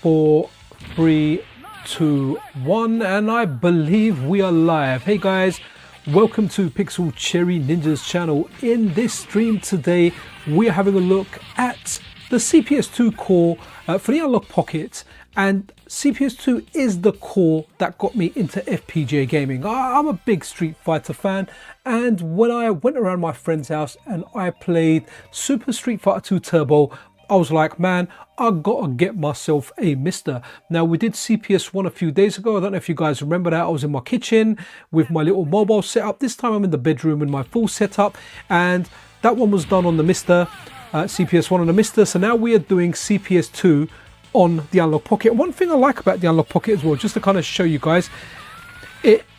4, 3, 2, 1, and I believe we are live. Hey guys, welcome to Pixel Cherry Ninja's channel. In this stream today, we're having a look at the CPS2 core for the Analogue Pocket, and CPS2 is the core that got me into FPGA gaming. I'm a big Street Fighter fan, and when I went around my friend's house and I played Super Street Fighter 2 Turbo, I was like, man, I gotta get myself a Mystara. Now, we did CPS1 a few days ago. I don't know if you guys remember that. I was in my kitchen with my little mobile setup. This time I'm in the bedroom in my full setup, and that one was done on the Mystara, CPS1 on the Mystara. So now we are doing CPS2 on the Analogue Pocket. One thing I like about the Analogue Pocket as well, just to kind of show you guys,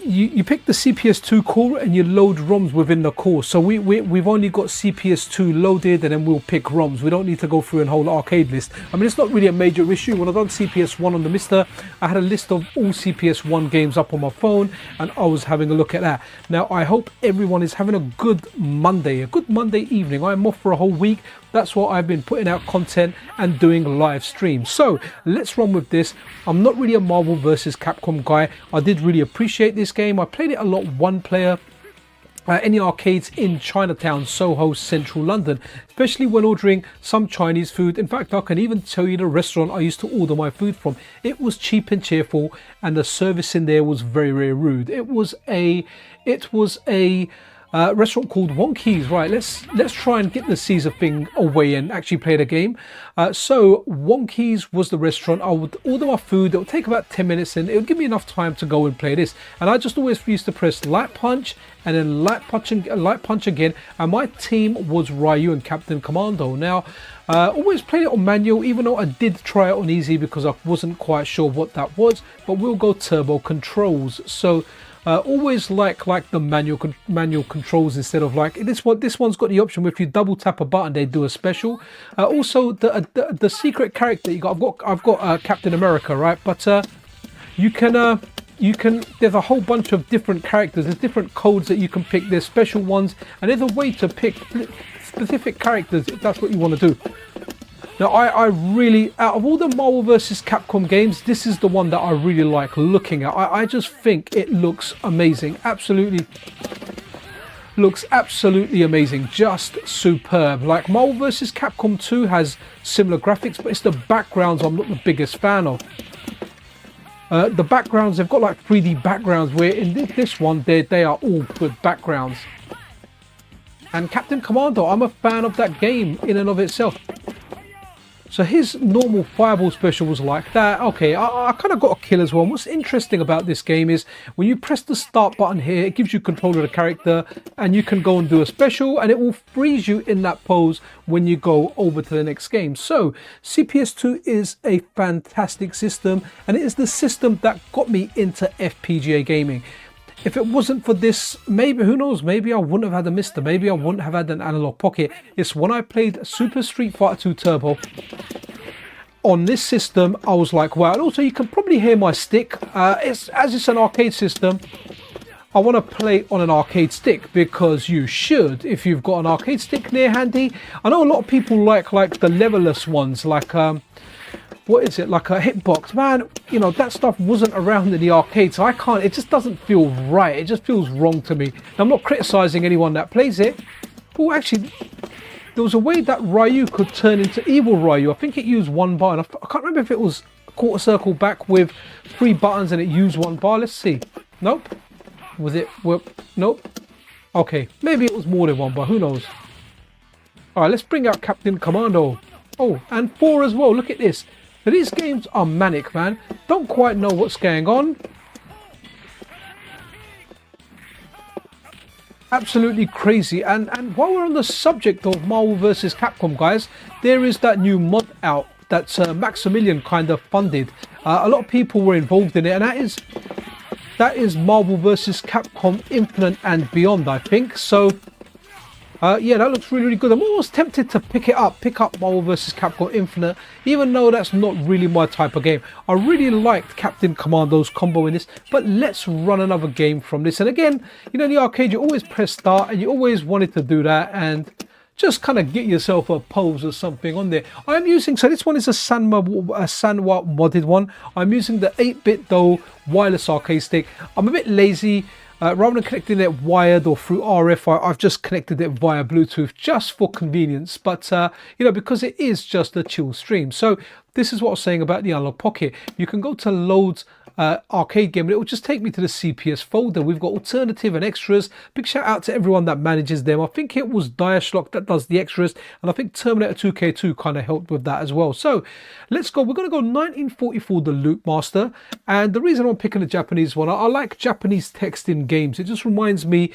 you pick the CPS2 core and you load ROMs within the core. So we've only got CPS2 loaded, and then we'll pick ROMs. We don't need to go through a whole arcade list. I mean, it's not really a major issue. When I done CPS1 on the Mystara, I had a list of all CPS1 games up on my phone, and I was having a look at that. Now, I hope everyone is having a good Monday evening. I'm off for a whole week. That's why I've been putting out content and doing live streams. So let's run with this. I'm not really a Marvel vs. Capcom guy. I did really appreciate this game. I played it a lot one player in the arcades in Chinatown, Soho, central London, especially when ordering some Chinese food. In fact, I can even tell you the restaurant I used to order my food from. It was cheap and cheerful, and the service in there was very, very rude. It was a restaurant called Wonkies. Right, let's try and get the Caesar thing away and actually play the game. So Wonkies was the restaurant. I would order my food. It would take about 10 minutes, and it would give me enough time to go and play this. And I just always used to press light punch and then light punch again. And my team was Ryu and Captain Commando. Now, always played it on manual, even though I did try it on easy because I wasn't quite sure what that was. But we'll go turbo controls. So always like the manual controls instead of like this one. This one's got the option where if you double tap a button, they do a special. Also, the secret character you got. I've got Captain America, right? But you can. There's a whole bunch of different characters. There's different codes that you can pick. There's special ones, and there's a way to pick specific characters if that's what you want to do. Now, I really, out of all the Marvel vs. Capcom games, this is the one that I really like looking at. I just think it looks amazing. Looks absolutely amazing. Just superb. Like Marvel vs. Capcom 2 has similar graphics, but it's the backgrounds I'm not the biggest fan of. The backgrounds, they've got like 3D backgrounds, where in this one, they are all good backgrounds. And Captain Commando, I'm a fan of that game in and of itself. So his normal fireball special was like that. Okay, I kind of got a kill as well. And what's interesting about this game is when you press the start button here, it gives you control of the character, and you can go and do a special, and it will freeze you in that pose when you go over to the next game. So CPS2 is a fantastic system, and it is the system that got me into FPGA gaming. If it wasn't for this, maybe, who knows, maybe I wouldn't have had a Mystara, maybe I wouldn't have had an Analogue Pocket. It's when I played Super Street Fighter 2 Turbo on this system, I was like, wow. And also, you can probably hear my stick. As it's an arcade system, I want to play on an arcade stick, because you should if you've got an arcade stick near handy. I know a lot of people like the leverless ones, like what is it, like a hitbox, man, you know, that stuff wasn't around in the arcade, so I can't, it just doesn't feel right. It just feels wrong to me. I'm not criticizing anyone that plays it. Oh, actually, there was a way that Ryu could turn into evil Ryu. I think it used one bar, and I can't remember if it was quarter circle back with 3 buttons and it used 1 bar. Let's see. Nope. Was it? Well, nope. Okay, maybe it was more than 1 bar, who knows. All right, let's bring out Captain Commando. Oh, and 4 as well. Look at this. Now, these games are manic, man. Don't quite know what's going on. Absolutely crazy. And while we're on the subject of Marvel vs. Capcom, guys, there is that new mod out that's Maximilian kind of funded. A lot of people were involved in it, and that is Marvel vs. Capcom Infinite and Beyond, I think. So yeah, that looks really, really good. I'm almost tempted to pick up Marvel vs. Capcom Infinite, even though that's not really my type of game. I really liked Captain Commando's combo in this, but let's run another game from this. And again, you know, in the arcade, you always press start, and you always wanted to do that, and just kind of get yourself a pose or something on there. I'm using, so this one is a Sanwa modded one. I'm using the 8-bit though wireless arcade stick. I'm a bit lazy. Rather than connecting it wired or through RF, I've just connected it via Bluetooth just for convenience. But, you know, because it is just a chill stream. So this is what I was saying about the Analog Pocket. You can go to load arcade game and it will just take me to the CPS folder. We've got alternative and extras. Big shout out to everyone that manages them. I think it was Diashlock that does the extras, and I think Terminator 2K2 kind of helped with that as well. So let's go. We're going to go 1944 the Loop Master, and the reason I'm picking the Japanese one, I like Japanese text in games. It just reminds me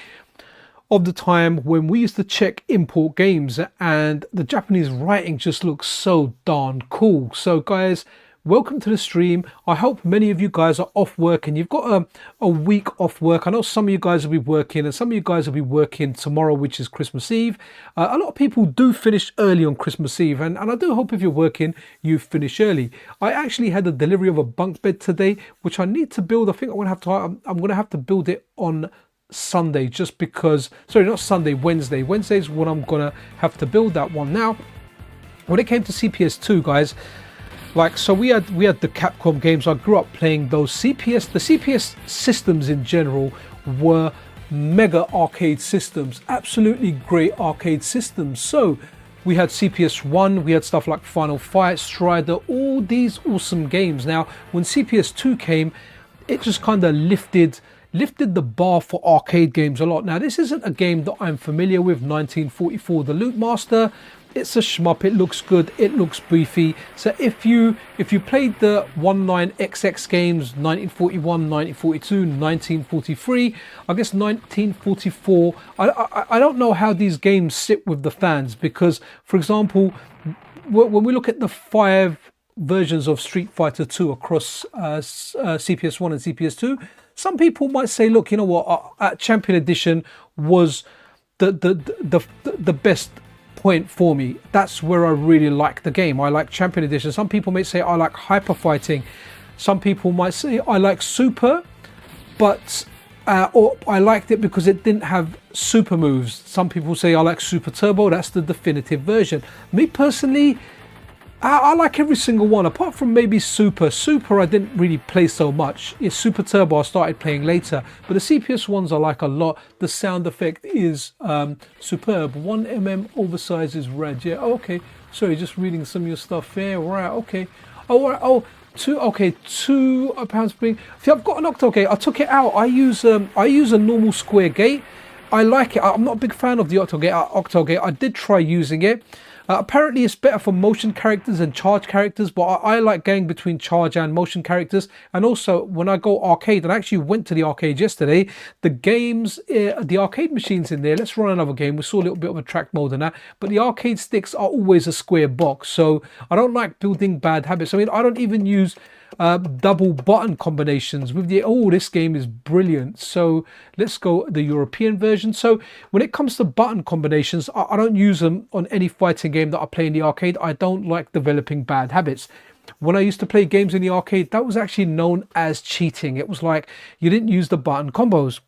of the time when we used to check import games and the Japanese writing just looks so darn cool. So guys, welcome to the stream. I hope many of you guys are off work and you've got a week off work. I know some of you guys will be working and some of you guys will be working tomorrow, which is Christmas Eve. A lot of people do finish early on Christmas Eve, and I do hope if you're working, you finish early. I actually had a delivery of a bunk bed today, which I need to build. I think I'm going to have to build it on Sunday, just because, sorry, not Sunday, Wednesday. Wednesday is when I'm going to have to build that one. Now, when it came to CPS2, guys, like, so we had the Capcom games. I grew up playing those the CPS systems in general were mega arcade systems, absolutely great arcade systems. So we had CPS1, we had stuff like Final Fight, Strider, all these awesome games. Now, when CPS2 came, it just kind of lifted the bar for arcade games a lot. Now, this isn't a game that I'm familiar with, 1944 the Loop Master. It's a shmup, it looks good, it looks beefy. So if you played the 19XX games, 1941, 1942, 1943, I guess 1944, I don't know how these games sit with the fans, because, for example, when we look at the 5 versions of Street Fighter 2 across CPS1 and CPS2, some people might say, look, you know what, Champion Edition was the best point for me. That's where I really like the game. I like Champion Edition. Some people may say I like Hyper Fighting. Some people might say I like Super, but or I liked it because it didn't have super moves. Some people say I like Super Turbo. That's the definitive version. Me personally, I like every single one, apart from maybe Super. Super I didn't really play so much. It's Super Turbo I started playing later. But the CPS ones I like a lot. The sound effect is superb. 1mm oversized is red. Yeah, okay. Sorry, just reading some of your stuff there. Right, okay. Oh, right. Oh, 2 pound spring. See, I've got an octo gate. I took it out. I use a normal square gate. I like it. I'm not a big fan of the octo gate. I did try using it. Apparently it's better for motion characters and charge characters, but I like going between charge and motion characters. And also when I go arcade, and I actually went to the arcade yesterday, the games, the arcade machines in there, let's run another game. We saw a little bit of a track mode and that, but the arcade sticks are always a square box. So I don't like building bad habits. I mean, I don't even use double button combinations with the, oh, this game is brilliant. So let's go the European version. So when it comes to button combinations, I don't use them on any fighting game that I play in the arcade. I don't like developing bad habits. When I used to play games in the arcade, that was actually known as cheating. It was like you didn't use the button combos.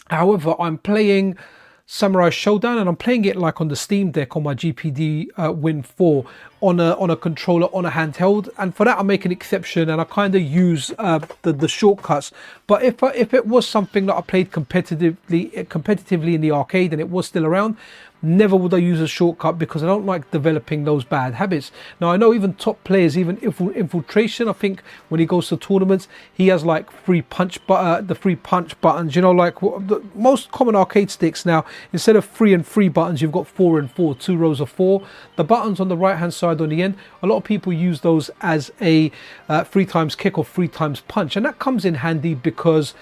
However, I'm playing Samurai Showdown and I'm playing it like on the Steam Deck on my GPD Win 4 on a controller on a handheld, and for that I make an exception and I kind of use the shortcuts. But if it was something that I played competitively in the arcade and it was still around, never would I use a shortcut, because I don't like developing those bad habits. Now I know even top players, even Infiltration, I think when he goes to tournaments, he has like the free punch buttons, you know, like the most common arcade sticks now, instead of 3 and 3 buttons, you've got 4 and 4, 2 rows of 4. The buttons on the right hand side on the end, a lot of people use those as a 3 times kick or 3 times punch, and that comes in handy because,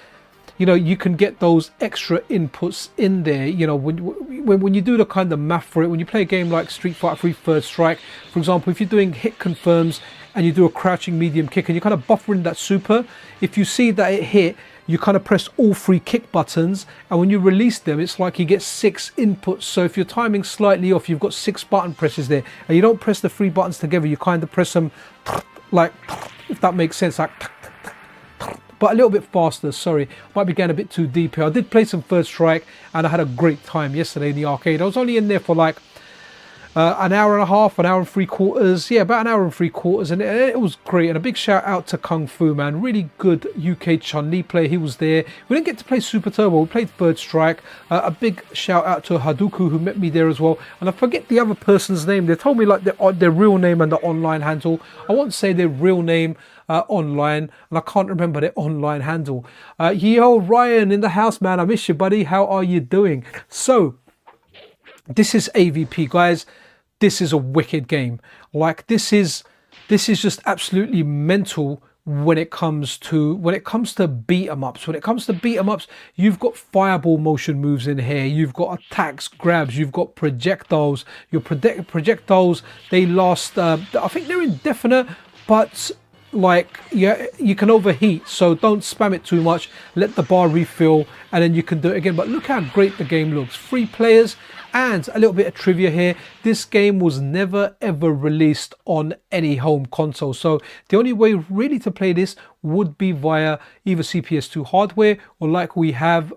you know, you can get those extra inputs in there. You know, when you do the kind of math for it, when you play a game like Street Fighter 3 Third Strike, for example, if you're doing hit confirms and you do a crouching medium kick and you kind of buffer in that super, if you see that it hit, you kind of press all 3 kick buttons, and when you release them, it's like you get 6 inputs. So if you're timing slightly off, you've got 6 button presses there, and you don't press the 3 buttons together, you kind of press them like, if that makes sense, like, but a little bit faster. Sorry, might be getting a bit too deep here. I did play some Third Strike and I had a great time yesterday in the arcade. I was only in there for like an hour and a half, an hour and 3/4. Yeah, about an hour and 3/4, and it was great. And a big shout out to Kung Fu, man. Really good UK Chun-Li player. He was there. We didn't get to play Super Turbo. We played Third Strike. A big shout out to Haduku, who met me there as well. And I forget the other person's name. They told me like their real name and the online handle. I won't say their real name online, and I can't remember their online handle. Yo, Ryan in the house, man. I miss you, buddy. How are you doing? So this is AVP, guys. This is a wicked game. Like this is just absolutely mental when it comes to beat 'em ups. When it comes to beat 'em ups, you've got fireball motion moves in here. You've got attacks, grabs. You've got projectiles. Your projectiles, they last. I think they're indefinite, but like yeah, you can overheat. So don't spam it too much. Let the bar refill, and then you can do it again. But look how great the game looks. 3 players. And a little bit of trivia here, this game was never ever released on any home console. So the only way really to play this would be via either CPS2 hardware, or like we have,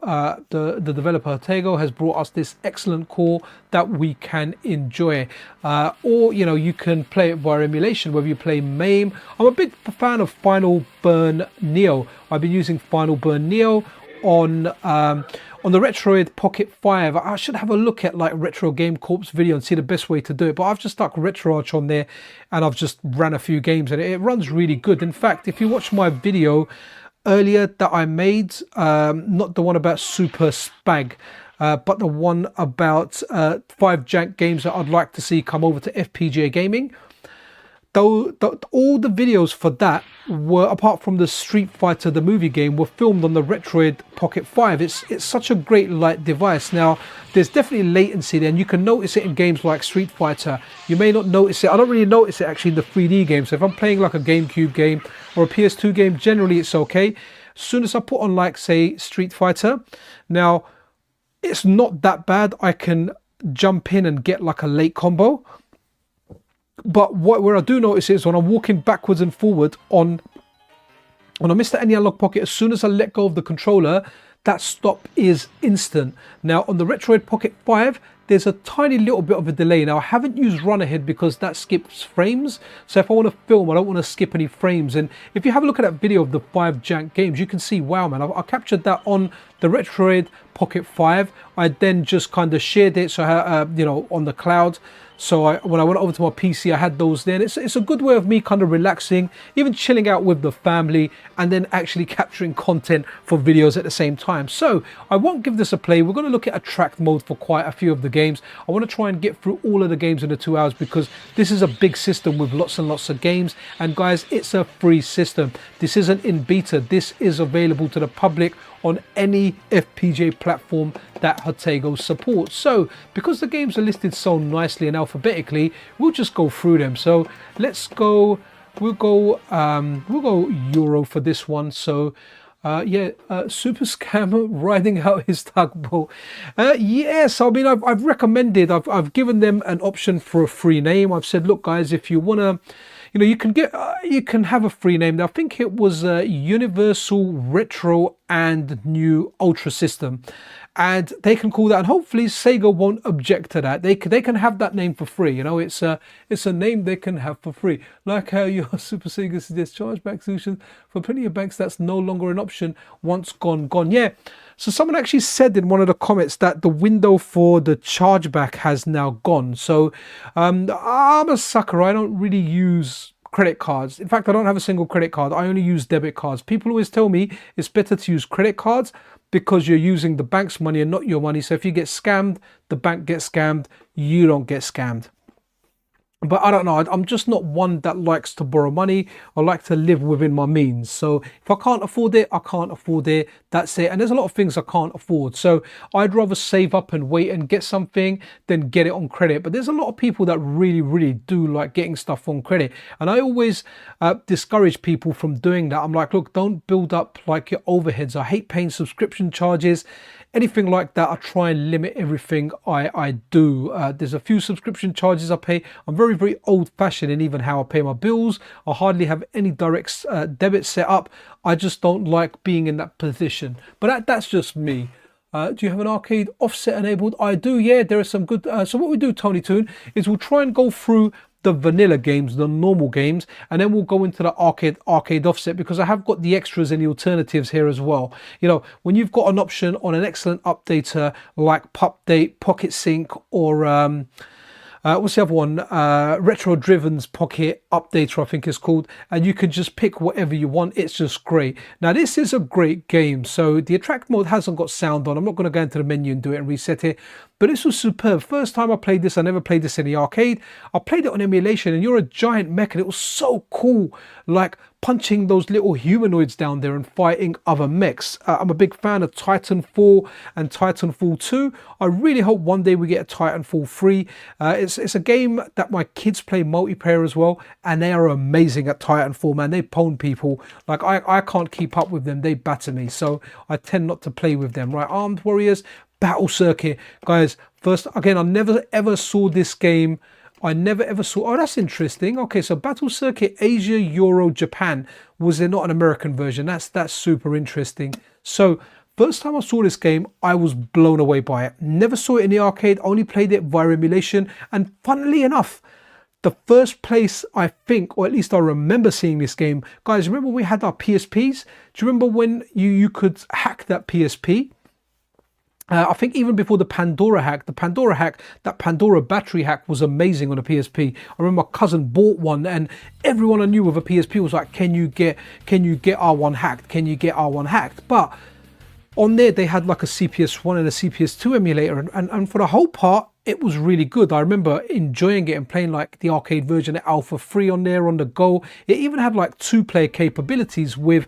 the developer Jotego has brought us this excellent core that we can enjoy. Or, you know, you can play it via emulation, whether you play MAME. I'm a big fan of Final Burn Neo. I've been using Final Burn Neo on the Retroid Pocket 5. I should have a look at like Retro Game Corp's video and see the best way to do it, but I've just stuck RetroArch on there and I've just ran a few games and it runs really good. In fact, if you watch my video earlier that I made, not the one about Super Spag, but the one about 5 jank games that I'd like to see come over to FPGA gaming, though all the videos for that were, apart from the Street Fighter the movie game, were filmed on the Retroid Pocket 5. It's such a great light device. Now there's definitely latency there, and you can notice it in games like Street Fighter. You may not notice it. I don't really notice it actually in the 3D games. So if I'm playing like a GameCube game or a PS2 game, generally it's okay. As soon as I put on like say Street Fighter, now it's not that bad. I can jump in and get like a late combo. But where I do notice is when I'm walking backwards and forward on a Mr. Analogue Pocket, as soon as I let go of the controller, that stop is instant. Now on the Retroid Pocket 5, there's a tiny little bit of a delay. Now I haven't used run ahead because that skips frames. So if I want to film, I don't want to skip any frames. And if you have a look at that video of the 5 jank games, you can see, wow, man, I captured that on the Retroid Pocket 5. I then just kind of shared it, so you know, on the cloud. So when I went over to my PC, I had those there. And it's a good way of me kind of relaxing, even chilling out with the family, and then actually capturing content for videos at the same time. So I won't give this a play. We're going to look at attract mode for quite a few of the games. I want to try and get through all of the games in the 2 hours because this is a big system with lots and lots of games. And guys, it's a free system. This isn't in beta. This is available to the public on any FPGA platform that Jotego supports. So because the games are listed so nicely and alphabetically, we'll just go through them. So let's go, we'll go Euro for this one. So yeah, Super Scammer riding out his tugboat. Yes, I mean, I've recommended, I've given them an option for a free name. I've said, look guys, if you want to, you know, you can have a free name. I think it was Universal Retro and New Ultra System, and they can call that, and hopefully Sega won't object to that. They can have that name for free. You know, it's a name they can have for free. Like how your Super Sega suggests chargeback solutions for plenty of banks. That's no longer an option. Once gone. Yeah. So someone actually said in one of the comments that the window for the chargeback has now gone. So I'm a sucker. I don't really use credit cards. In fact, I don't have a single credit card. I only use debit cards. People always tell me it's better to use credit cards because you're using the bank's money and not your money. So if you get scammed, the bank gets scammed, you don't get scammed. But I don't know, I'm just not one that likes to borrow money. I like to live within my means. So if I can't afford it, I can't afford it. That's it. And there's a lot of things I can't afford. So I'd rather save up and wait and get something than get it on credit. But there's a lot of people that really, really do like getting stuff on credit. And I always discourage people from doing that. I'm like, look, don't build up like your overheads. I hate paying subscription charges. Anything like that, I try and limit everything I do. There's a few subscription charges I pay. I'm very, very old fashioned in even how I pay my bills. I hardly have any direct debit set up. I just don't like being in that position. But that's just me. Do you have an arcade offset enabled? I do, yeah. There are some good. So what we do, Tony Toon, is we'll try and go through the vanilla games, the normal games, and then we'll go into the arcade offset, because I have got the extras and the alternatives here as well. You know, when you've got an option on an excellent updater like Pupdate, Pocket Sync, or what's the other one? Retro Driven's Pocket Updater, I think it's called, and you can just pick whatever you want. It's just great. Now this is a great game. So the attract mode hasn't got sound on. I'm not going to go into the menu and do it and reset it, but this was superb. First time I played this, I never played this in the arcade. I played it on emulation, and you're a giant mech, and it was so cool, like punching those little humanoids down there and fighting other mechs. I'm a big fan of Titanfall and Titanfall 2. I really hope one day we get a Titanfall 3. It's a game that my kids play multiplayer as well, and they are amazing at Titanfall, man. They pwn people. Like I can't keep up with them. They batter me, so I tend not to play with them. Right, Armed Warriors Battle Circuit, guys. First, again, I never ever saw this game. I never ever saw. Oh, that's interesting. Okay, so Battle Circuit Asia, Euro, Japan. Was there not an American version? That's super interesting. So first time I saw this game, I was blown away by it. Never saw it in the arcade. Only played it via emulation. And funnily enough, the first place I think, or at least I remember seeing this game, guys. Remember we had our PSPs? Do you remember when you could hack that PSP? I think even before the Pandora hack, that Pandora battery hack was amazing on a PSP. I remember my cousin bought one, and everyone I knew with a PSP was like, can you get R1 hacked? Can you get R1 hacked? But on there, they had like a CPS1 and a CPS2 emulator. And for the whole part, it was really good. I remember enjoying it and playing like the arcade version at Alpha 3 on there on the go. It even had like 2-player capabilities with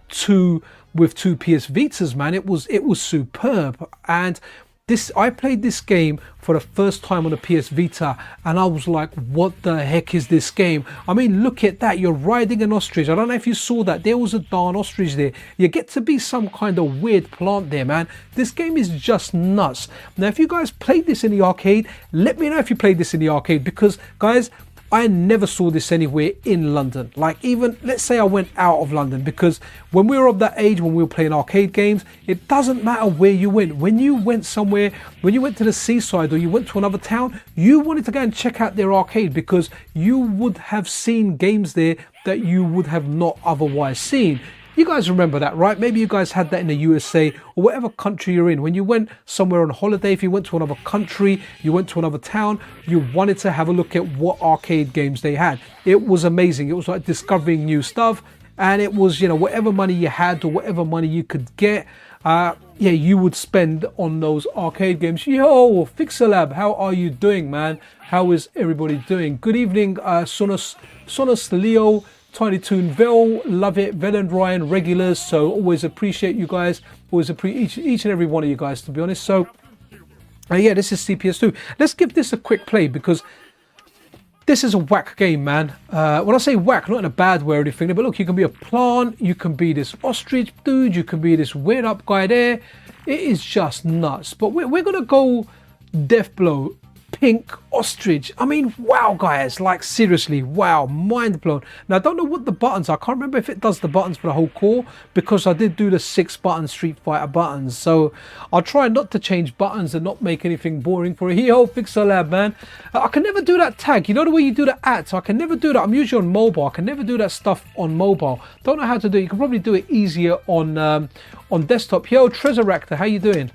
two PS Vitas, man. It was superb. And I played this game for the first time on a PS Vita, and I was like, what the heck is this game? I mean, look at that. You're riding an ostrich. I don't know if you saw that. There was a darn ostrich there. You get to be some kind of weird plant there, man. This game is just nuts. Now, if you guys played this in the arcade, let me know if you played this in the arcade, because, guys, I never saw this anywhere in London. Like, even, let's say I went out of London, because when we were of that age, when we were playing arcade games, it doesn't matter where you went. When you went somewhere, when you went to the seaside or you went to another town, you wanted to go and check out their arcade, because you would have seen games there that you would have not otherwise seen. You guys remember that, right? Maybe you guys had that in the USA or whatever country you're in. When you went somewhere on holiday, if you went to another country, you went to another town, you wanted to have a look at what arcade games they had. It was amazing. It was like discovering new stuff. And it was, you know, whatever money you had or whatever money you could get, yeah, you would spend on those arcade games. Yo, Fixalab, how are you doing, man? How is everybody doing? Good evening, Sonos Leo, Tiny Toon, Vel, love it, Vel and Ryan, regulars. So always appreciate you guys. Always appreciate each and every one of you guys, to be honest. So yeah, this is CPS2. Let's give this a quick play, because this is a whack game, man. When I say whack, not in a bad way or anything, but look, you can be a plant, you can be this ostrich dude, you can be this weird up guy there. It is just nuts. But we're gonna go Death Blow, pink ostrich. I mean, wow, guys, like seriously, wow, mind blown. Now, I don't know what the buttons are. I can't remember if it does the buttons for the whole core, because I did do the 6-button Street Fighter buttons. So I'll try not to change buttons and not make anything boring for a Haoh Fixalab, man. I can never do that tag. You know the way you do the @ I can never do that. I'm usually on mobile. I can never do that stuff on mobile. Don't know how to do it. You can probably do it easier on desktop. Yo, Tresuractor, how you doing?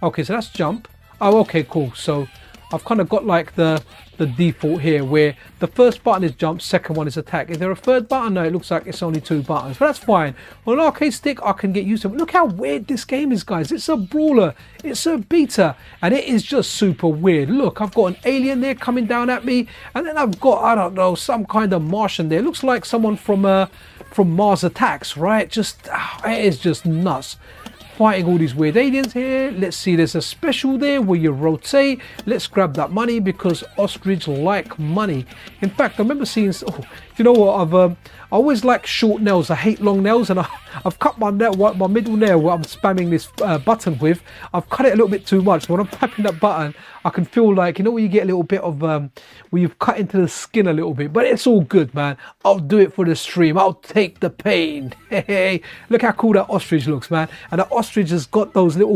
Okay, so that's jump. Oh, okay, cool. So I've kind of got like the default here, where the first button is jump, second one is attack. Is there a third button? No, it looks like it's only 2 buttons, but that's fine. On an arcade stick, I can get used to it. Look how weird this game is, guys. It's a brawler, it's a beta, and it is just super weird. Look, I've got an alien there coming down at me, and then I've got, I don't know, some kind of Martian there. It looks like someone from Mars Attacks, right? Just, it is just nuts. Fighting all these weird aliens here. Let's see, there's a special there where you rotate. Let's grab that money, because ostrich like money. In fact, I remember seeing, oh, you know what? I always like short nails. I hate long nails, and I've cut my nail, my middle nail, where I'm spamming this button with. I've cut it a little bit too much. So when I'm tapping that button, I can feel like, you know, when you get a little bit of where you've cut into the skin a little bit. But it's all good, man. I'll do it for the stream. I'll take the pain. Hey, look how cool that ostrich looks, man. And the ostrich has got those little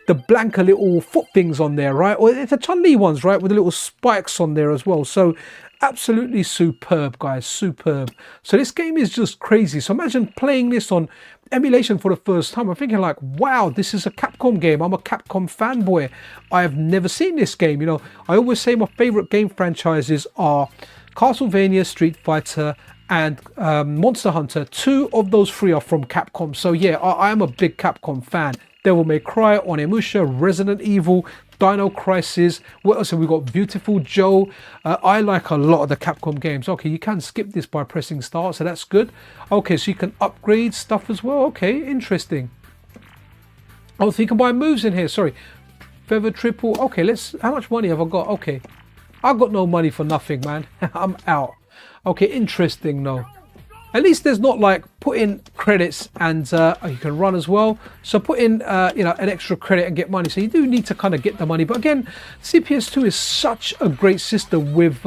the Blanca little foot things on there, right? Or it's the Chun-Li ones, right, with the little spikes on there as well. So absolutely superb, guys, superb. So this game is just crazy. So imagine playing this on emulation for the first time. I'm thinking like, wow, this is a Capcom game. I'm a Capcom fanboy. I have never seen this game. You know, I always say my favorite game franchises are Castlevania, Street Fighter, and Monster Hunter. 2 of those 3 are from Capcom. So yeah, I am a big Capcom fan. Devil May Cry, Onimusha, Resident Evil, Dino Crisis. What else have we got? Beautiful Joe. I like a lot of the Capcom games. Okay, you can skip this by pressing start, so that's good. Okay, so you can upgrade stuff as well. Okay, interesting. Oh, so you can buy moves in here. Sorry, feather triple. Okay, let's. How much money have I got? Okay, I've got no money for nothing, man. I'm out. Okay, interesting though. At least there's not like put in credits and you can run as well. So put in you know, an extra credit and get money. So you do need to kind of get the money. But again, CPS2 is such a great system with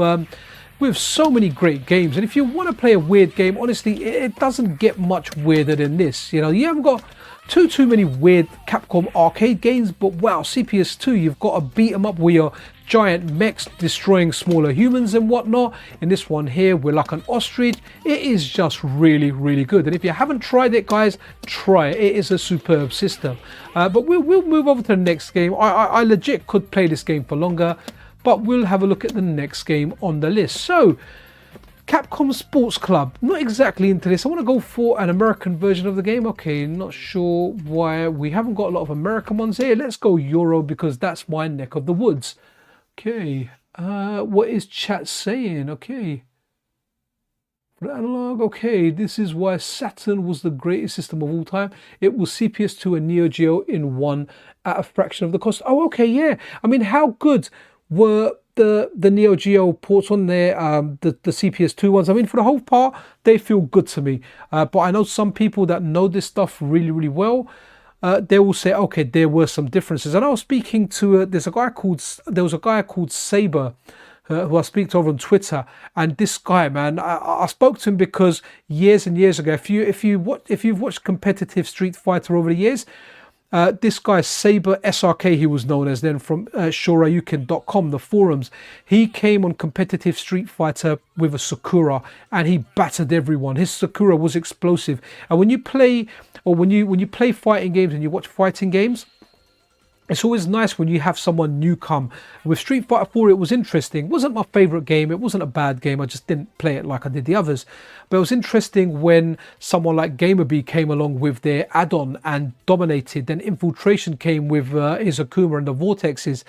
so many great games. And if you want to play a weird game, honestly, it doesn't get much weirder than this. You know, you haven't got too many weird Capcom arcade games, but wow, CPS2, you've got a beat 'em up where you're giant mechs destroying smaller humans and whatnot. In this one here, we're like an ostrich. It is just really, really good. And if you haven't tried it, guys, try it. It is a superb system. But we'll move over to the next game. I legit could play this game for longer, but we'll have a look at the next game on the list. So, Capcom Sports Club. Not exactly into this. I want to go for an American version of the game. Okay, not sure why we haven't got a lot of American ones here. Let's go Euro because that's my neck of the woods. Okay, what is chat saying? Okay, for Analogue. Okay, this is why Saturn was the greatest system of all time. It was CPS2 and Neo Geo in one at a fraction of the cost. Oh, okay, yeah. I mean, how good were the Neo Geo ports on there? The CPS2 ones. I mean, for the whole part, they feel good to me. But I know some people that know this stuff really, really well. They will say, okay, there were some differences. And I was speaking to there was a guy called Saber, who I speak to over on Twitter. And this guy, man, I spoke to him because years and years ago, if you've watched competitive Street Fighter over the years, this guy Saber SRK, he was known as then, from Shoryuken.com, the forums. He came on competitive Street Fighter with a Sakura and he battered everyone. His Sakura was explosive. And when you play, or when you play fighting games and you watch fighting games, it's always nice when you have someone new come. With Street Fighter 4, it was interesting. It wasn't my favorite game. It wasn't a bad game. I just didn't play it like I did the others. But it was interesting when someone like Gamerbee came along with their add-on and dominated. Then Infiltration came with his Akuma and the Vortexes.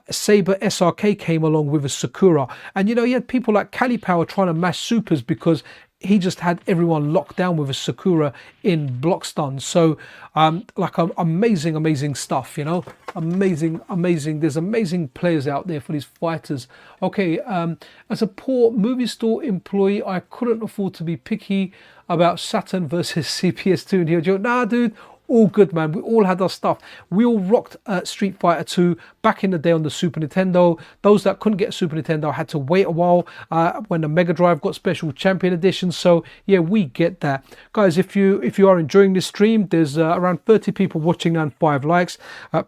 Saber SRK came along with a Sakura. And, you know, you had people like Cali Power trying to mash supers because he just had everyone locked down with a Sakura in block stun. So like amazing stuff, you know, amazing. There's amazing players out there for these fighters. Okay, as a poor movie store employee, I couldn't afford to be picky about Saturn versus CPS2 and Neo. Nah, dude, all good, man. We all had our stuff. We all rocked Street Fighter 2 back in the day on the Super Nintendo. Those that couldn't get a Super Nintendo had to wait a while when the Mega Drive got special Champion Edition. So yeah, we get that. Guys, if you are enjoying this stream, there's around 30 people watching and 5 likes.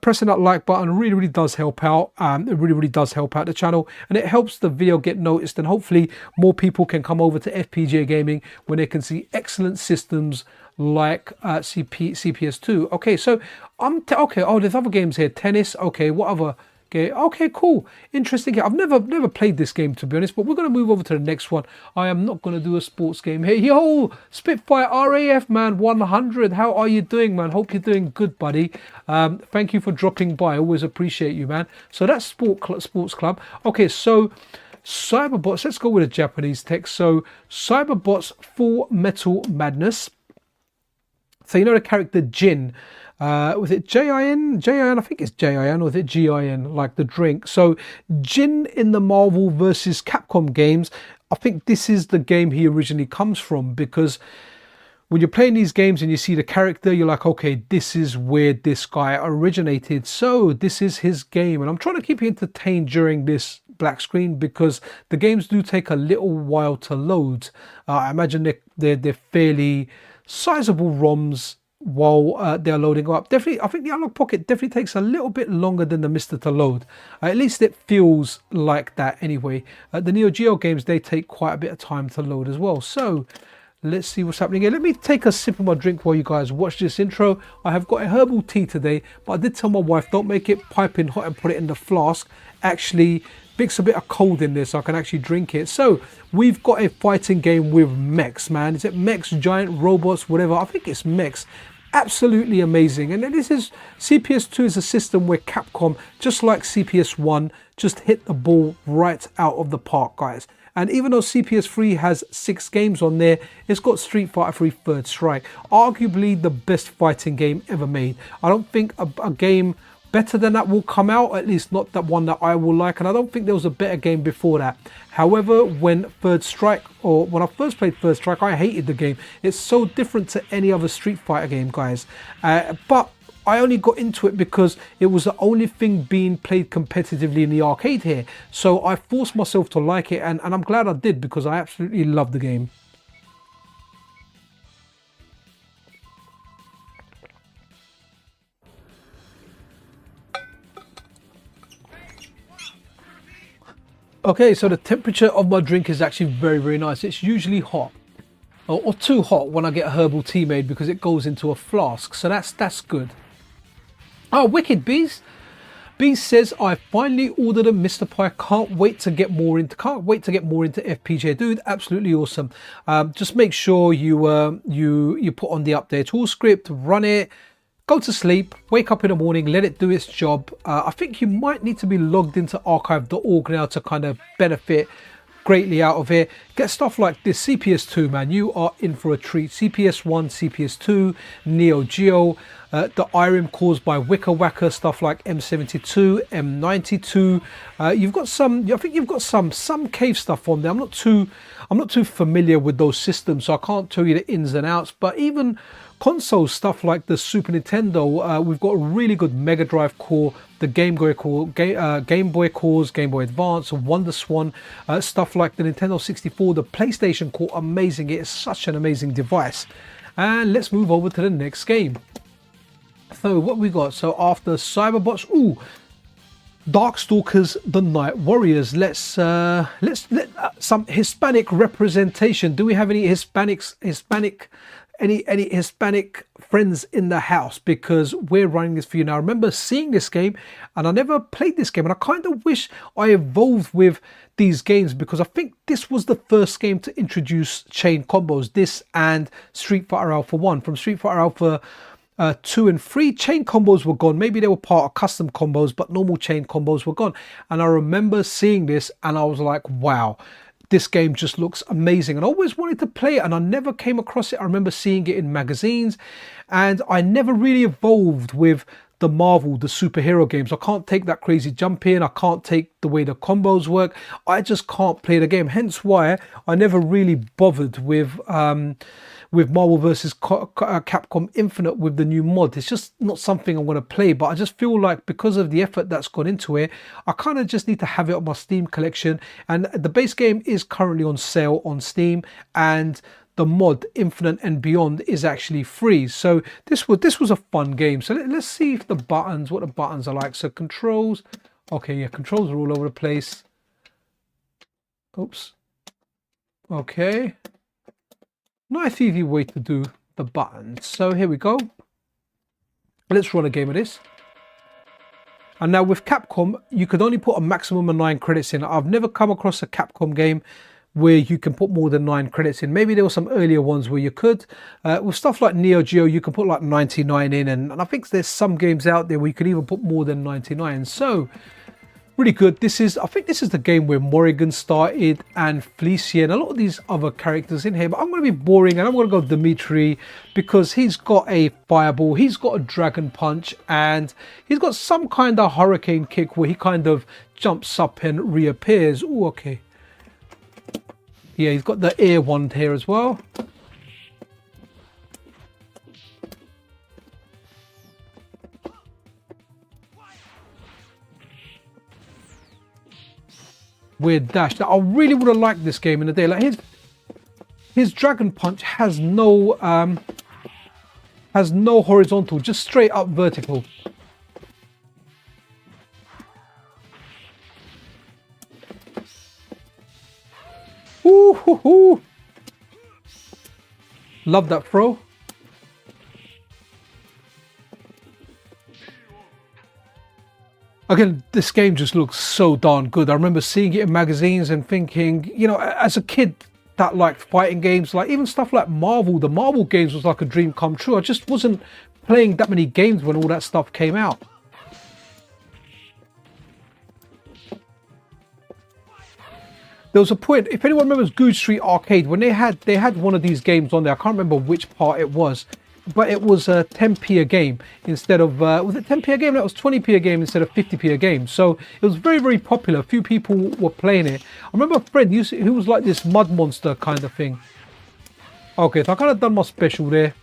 Pressing that like button really does help out. It really does help out the channel, and it helps the video get noticed, and hopefully more people can come over to FPGA gaming when they can see excellent systems like CPS2. Okay, so okay. Oh, there's other games here. Tennis. Okay, what other game? Okay, cool, interesting game. I've never played this game, to be honest. But we're gonna move over to the next one. I am not gonna do a sports game here. Yo, Spitfire RAF man 100. How are you doing, man? Hope you're doing good, buddy. Thank you for dropping by. Always appreciate you, man. So that's Sports Club. Okay, so Cyberbots. Let's go with a Japanese text. So Cyberbots Fullmetal Madness. So you know the character Jin, was it Jin? I think it's Jin, or was it Gin, like the drink? So Jin in the Marvel versus Capcom games I think this is the game he originally comes from, because when you're playing these games and you see the character, you're like, okay, this is where this guy originated. So this is his game. And I'm trying to keep you entertained during this black screen, because the games do take a little while to load. I imagine they're fairly sizable ROMs while they're loading up. Definitely, I think the Analog Pocket definitely takes a little bit longer than the Mystara to load. At least it feels like that anyway. The Neo Geo games, they take quite a bit of time to load as well. So let's see what's happening here. Let me take a sip of my drink while you guys watch this intro. I have got a herbal tea today, but I did tell my wife, don't make it piping hot and put it in the flask. Actually mix a bit of cold in this so I can actually drink it. So we've got a fighting game with mechs, man. Is it mechs, giant robots, whatever? I think it's mechs. Absolutely amazing. And then this is CPS2 is a system where Capcom, just like CPS1, just hit the ball right out of the park, guys. And even though CPS3 has 6 games on there, it's got Street Fighter 3 Third Strike, arguably the best fighting game ever made. I don't think a game better than that will come out, at least not that one that I will like, and I don't think there was a better game before that. However, when Third Strike, or when I first played Third Strike, I hated the game. It's so different to any other Street Fighter game, guys. But I only got into it because it was the only thing being played competitively in the arcade here. So I forced myself to like it, and I'm glad I did, because I absolutely love the game. Okay, so the temperature of my drink is actually very, very nice. It's usually hot, or too hot when I get a herbal tea made, because it goes into a flask. So that's good. Oh, wicked. Bees says, I finally ordered a Mystara. Can't wait to get more into FPGA, dude. Absolutely awesome. Just make sure you put on the update tool script, run it, go to sleep, wake up in the morning, let it do its job. I think you might need to be logged into archive.org now to kind of benefit greatly out of it. Get stuff like this. CPS2, man, you are in for a treat. CPS1, CPS2, Neo Geo, the IRIM caused by Wicker Wacker, stuff like M72, M92. You've got some, I think you've got some cave stuff on there. I'm not too familiar with those systems, so I can't tell you the ins and outs. But even console stuff like the Super Nintendo, we've got a really good Mega Drive core, the Game Boy core, Game Boy cores, Game Boy Advance, Wonder Swan, stuff like the Nintendo 64, the PlayStation core, amazing. It is such an amazing device. And let's move over to the next game. So what we got? So after Cyberbots, ooh, Darkstalkers, the Night Warriors. Let's let some Hispanic representation. Do we have any Hispanic friends in the house? Because we're running this for you now. I remember seeing this game and I never played this game, and I kind of wish I evolved with these games, because I think this was the first game to introduce chain combos. This and Street Fighter Alpha 1. From Street Fighter Alpha 2 and 3, chain combos were gone. Maybe they were part of custom combos, but normal chain combos were gone. And I remember seeing this and I was like, wow, this game just looks amazing. And I always wanted to play it and I never came across it. I remember seeing it in magazines, and I never really evolved with the Marvel, the superhero games. I can't take that crazy jump in. I can't take the way the combos work. I just can't play the game. Hence why I never really bothered with Marvel vs. Capcom Infinite with the new mod. It's just not something I want to play, but I just feel like because of the effort that's gone into it, I kind of just need to have it on my Steam collection. And the base game is currently on sale on Steam, and the mod Infinite and Beyond is actually free. So this was a fun game. So let's see if what the buttons are like. So controls, okay, yeah, controls are all over the place. Oops. Okay. Nice easy way to do the buttons. So here we go. Let's run a game of this. And now with Capcom, you could only put a maximum of 9 credits in. I've never come across a Capcom game where you can put more than 9 credits in. Maybe there were some earlier ones where you could. With stuff like Neo Geo, you can put like 99 in, and I think there's some games out there where you could even put more than 99. So really good. I think this is the game where Morrigan started, and Felicia, and a lot of these other characters in here. But I'm going to be boring and I'm going to go Dimitri, because he's got a fireball, he's got a dragon punch, and he's got some kind of hurricane kick where he kind of jumps up and reappears. Oh, okay. Yeah, he's got the ear wand here as well. Weird dash. Now, I really would have liked this game in the day. Like his Dragon Punch has no horizontal, just straight up vertical. Ooh, hoo, hoo. Love that throw. Again, this game just looks so darn good. I remember seeing it in magazines and thinking, you know, as a kid that liked fighting games, like even stuff like Marvel, the Marvel games was like a dream come true. I just wasn't playing that many games when all that stuff came out. There was a point, if anyone remembers Good Street Arcade, when they had one of these games on there, I can't remember which part it was, but it was a 10p a game instead of, was it 10p a game? That was 20p a game instead of 50p a game. So it was very, very popular. A few people were playing it. I remember a friend who was like this mud monster kind of thing. Okay, so I kind of done my special there.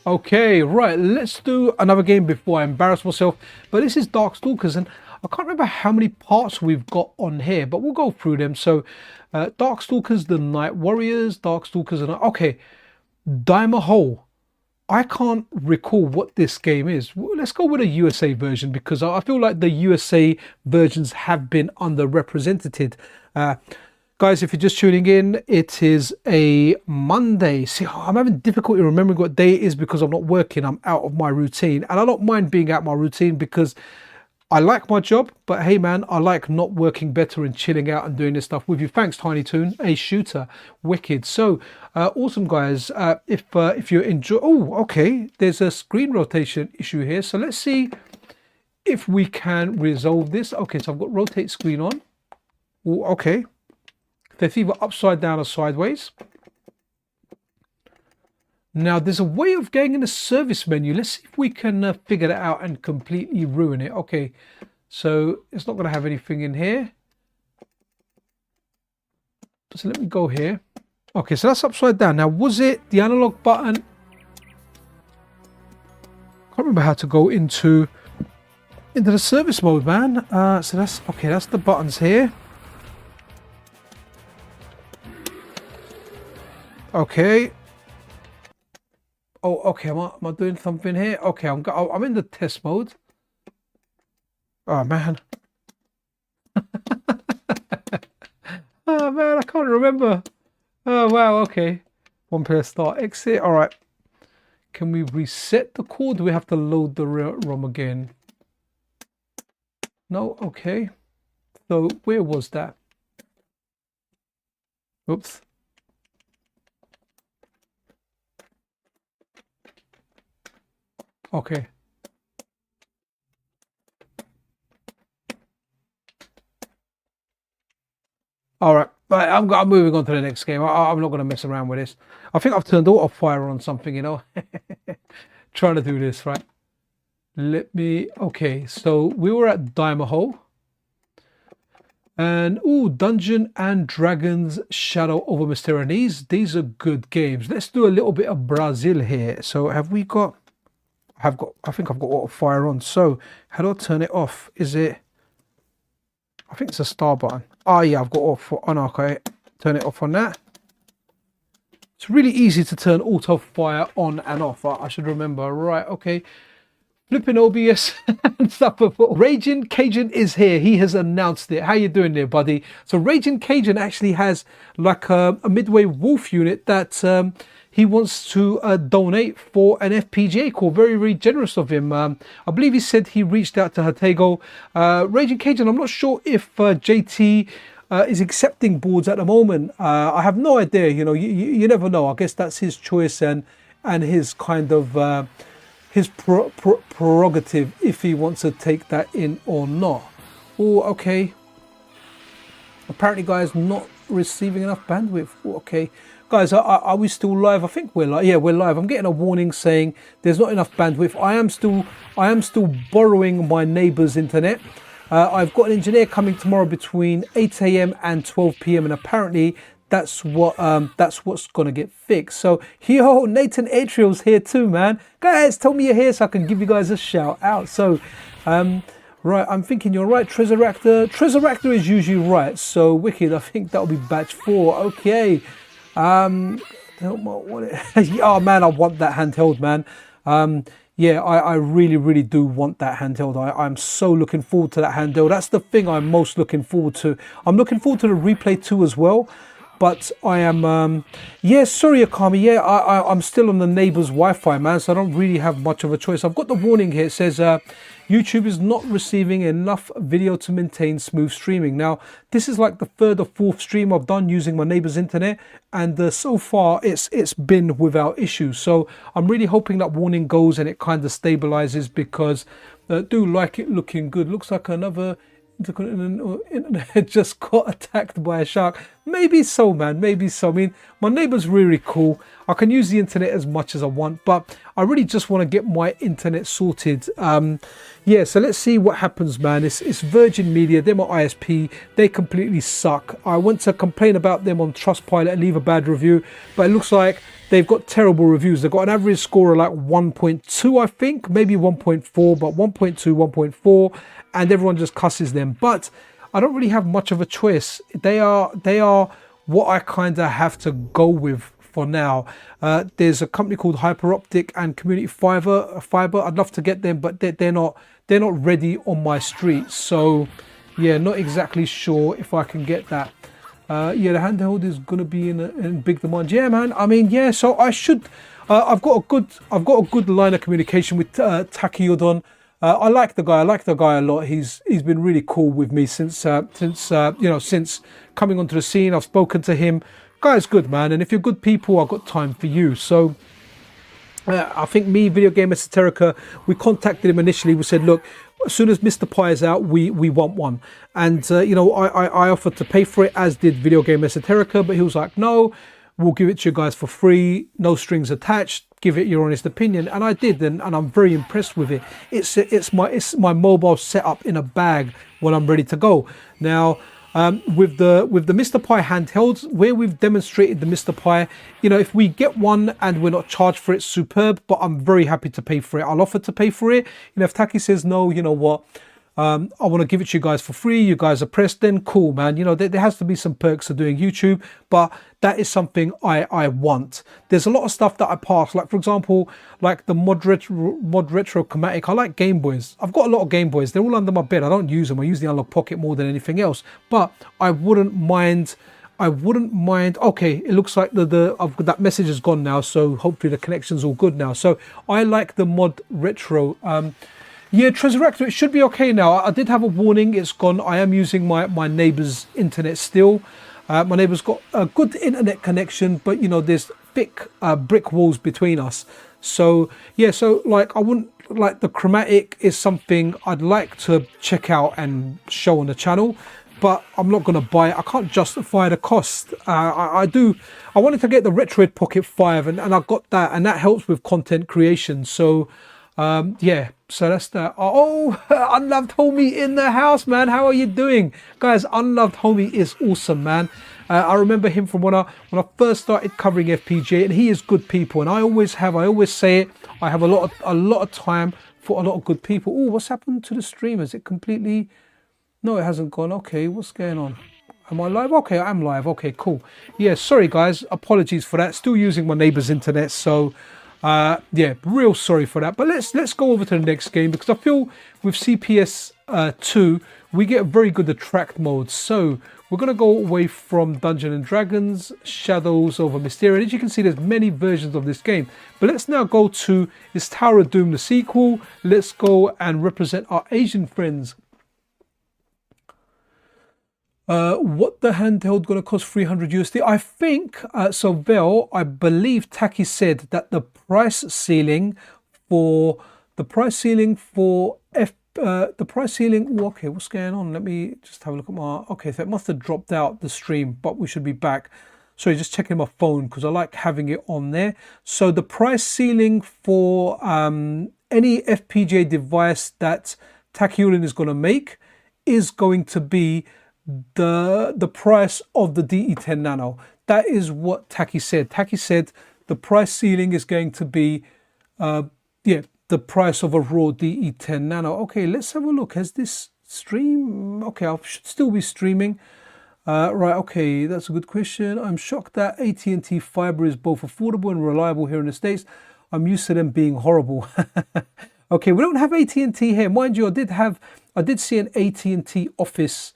Okay, right, let's do another game before I embarrass myself. But this is Darkstalkers, and I can't remember how many parts we've got on here, but we'll go through them. So, Darkstalkers, the Night Warriors, Darkstalkers, and okay, Dimahoo. I can't recall what this game is. Let's go with a USA version because I feel like the USA versions have been underrepresented. Guys, if you're just tuning in, it is a Monday. See, I'm having difficulty remembering what day it is because I'm not working. I'm out of my routine. And I don't mind being out of my routine because I like my job. But hey, man, I like not working better and chilling out and doing this stuff with you. Thanks, Tiny Toon, a shooter. Wicked. So, awesome, guys. If you enjoy... Oh, okay. There's a screen rotation issue here. So let's see if we can resolve this. Okay, so I've got rotate screen on. Oh, okay. They're either upside down or sideways. Now, there's a way of getting in the service menu. Let's see if we can figure that out and completely ruin it. Okay, so it's not going to have anything in here. So let me go here. Okay, so that's upside down. Now, was it the analog button? I can't remember how to go into the service mode, man. So that's okay. That's the buttons here. Okay. Oh, okay. Am I doing something here? Okay, I'm in the test mode. Oh man. Oh man, I can't remember. Oh wow. Okay. One player start exit. All right. Can we reset the core? Do we have to load the ROM again? No. Okay. So where was that? Oops. Okay. All right. Right, I'm moving on to the next game. I'm not going to mess around with this. I think I've turned auto fire on something, you know. Trying to do this, right? Let me... Okay, so we were at Dimahoo. And, ooh, Dungeon and Dragons Shadow over Mystara. These are good games. Let's do a little bit of Brazil here. So have we got... I think I've got auto fire on. So how do I turn it off? Is it... I think it's a star button. Oh yeah, I've got off on. Okay, turn it off on that. It's really easy to turn auto fire on and off. I should remember. Right, okay. Flipping OBS and stuff. Raging Cajun is here. He has announced it. How you doing there, buddy? So Raging Cajun actually has like a Midway Wolf unit that he wants to donate for an FPGA core. Very, very generous of him. I believe he said he reached out to Jotego. Raging Cajun, I'm not sure if JT is accepting boards at the moment. I have no idea. You know, you never know. I guess that's his choice and his kind of his prerogative if he wants to take that in or not. Oh, okay. Apparently, guys, not receiving enough bandwidth. Okay. Guys, are we still live? I think we're live. Yeah, we're live. I'm getting a warning saying there's not enough bandwidth. I am still borrowing my neighbour's internet. I've got an engineer coming tomorrow between 8 a.m. and 12 p.m. and apparently that's what's gonna get fixed. So yo, Nathan Atrial's here too, man. Guys, tell me you're here so I can give you guys a shout out. So right, I'm thinking you're right, Tresuractor. Tresuractor is usually right. So wicked, I think that'll be batch 4. Okay. Oh man, I want that handheld, man. Yeah, I really do want that handheld. I'm so looking forward to that handheld. That's the thing I'm most looking forward to. I'm looking forward to the Replay 2 as well. But I am, yeah, sorry, Akami. Yeah, I'm still on the neighbour's Wi-Fi, man. So I don't really have much of a choice. I've got the warning here. It says, YouTube is not receiving enough video to maintain smooth streaming. Now, this is like the 3rd or 4th stream I've done using my neighbour's internet. And so far, it's been without issues. So I'm really hoping that warning goes and it kind of stabilizes because I do like it looking good. Looks like another internet just got attacked by a shark. Maybe so, man, maybe so. I mean, my neighbor's really cool. I can use the internet as much as I want, but I really just want to get my internet sorted. Yeah, so let's see what happens, man. It's Virgin Media. They're my ISP. They completely suck. I went to complain about them on Trustpilot and leave a bad review, but it looks like they've got terrible reviews. They've got an average score of like 1.2, I think, maybe 1.4, but 1.2, 1.4, and everyone just cusses them. But I don't really have much of a choice. They are what I kind of have to go with for now. There's a company called Hyperoptic and Community Fiber. I'd love to get them, but they're not ready on my street. So yeah, not exactly sure if I can get that. Yeah, the handheld is gonna be in big demand. Yeah, man. I mean, yeah. So I should. I've got a good line of communication with Takiyodon. I like the guy. I like the guy a lot. He's been really cool with me since coming onto the scene. I've spoken to him. Guy's good, man. And if you're good people, I've got time for you. So I think me, Video Game Esoterica, we contacted him initially. We said, look, as soon as Mr. Pi is out, we want one. And I offered to pay for it, as did Video Game Esoterica, but he was like, no, we'll give it to you guys for free, no strings attached. Give it your honest opinion, and I did, and I'm very impressed with it. It's my mobile setup in a bag when I'm ready to go. Now, with the Mr. Pi handhelds, where we've demonstrated the Mr. Pi, if we get one and we're not charged for it, superb. But I'm very happy to pay for it. I'll offer to pay for it. If Taki says no, you know what? I want to give it to you guys for free. You guys are pressed, then cool, man. There has to be some perks of doing YouTube, but that is something I want. There's a lot of stuff that I pass, like for example, like the mod retro chromatic. I like Game Boys. I've got a lot of Game Boys. They're all under my bed. I don't use them. I use the Analog Pocket more than anything else. But I wouldn't mind. Okay, it looks like that message is gone now, so hopefully the connection's all good now. So I like the mod retro. Yeah, Tresuractor, it should be okay now. I did have a warning, it's gone. I am using my neighbour's internet still. My neighbour's got a good internet connection, but there's thick brick walls between us. So yeah, so like I wouldn't, like the chromatic is something I'd like to check out and show on the channel, but I'm not going to buy it. I can't justify the cost. I wanted to get the Retroid Pocket 5 and I got that, and that helps with content creation. So yeah, so that's that. Oh, Unloved Homie in the house, man. How are you doing, guys? Unloved Homie is awesome, man. I remember him from when I first started covering FPGA, and he is good people, and I always say it. I have a lot of time for a lot of good people. Oh, what's happened to the stream? Is it completely? No, it hasn't gone. Okay, what's going on? Am I live? Okay, I'm live. Okay, cool. Yeah, sorry guys, apologies for that. Still using my neighbour's internet, so. Yeah, real sorry for that. But let's go over to the next game, because I feel with CPS2 we get very good attract modes. So we're going to go away from Dungeons and Dragons, Shadows over Mystara. And as you can see, there's many versions of this game. But let's now go to this Tower of Doom, the sequel. Let's go and represent our Asian friends. What the handheld gonna cost? 300 USD, I think. So Vel, I believe Taki said that the price ceiling for ooh, okay, what's going on? Let me just have a look at my, okay, so it must have dropped out the stream, but we should be back. Sorry, just checking my phone because I like having it on there. So the price ceiling for any FPGA device that Takeurin is going to make is going to be the price of the DE10 Nano. That is what Taki said. Taki said the price ceiling is going to be, yeah, the price of a raw DE10 Nano. Okay, let's have a look. Has this stream? Okay, I should still be streaming. Right, okay, that's a good question. I'm shocked that AT&T fiber is both affordable and reliable here in the States. I'm used to them being horrible. Okay, we don't have AT&T here. Mind you, I did see an AT&T office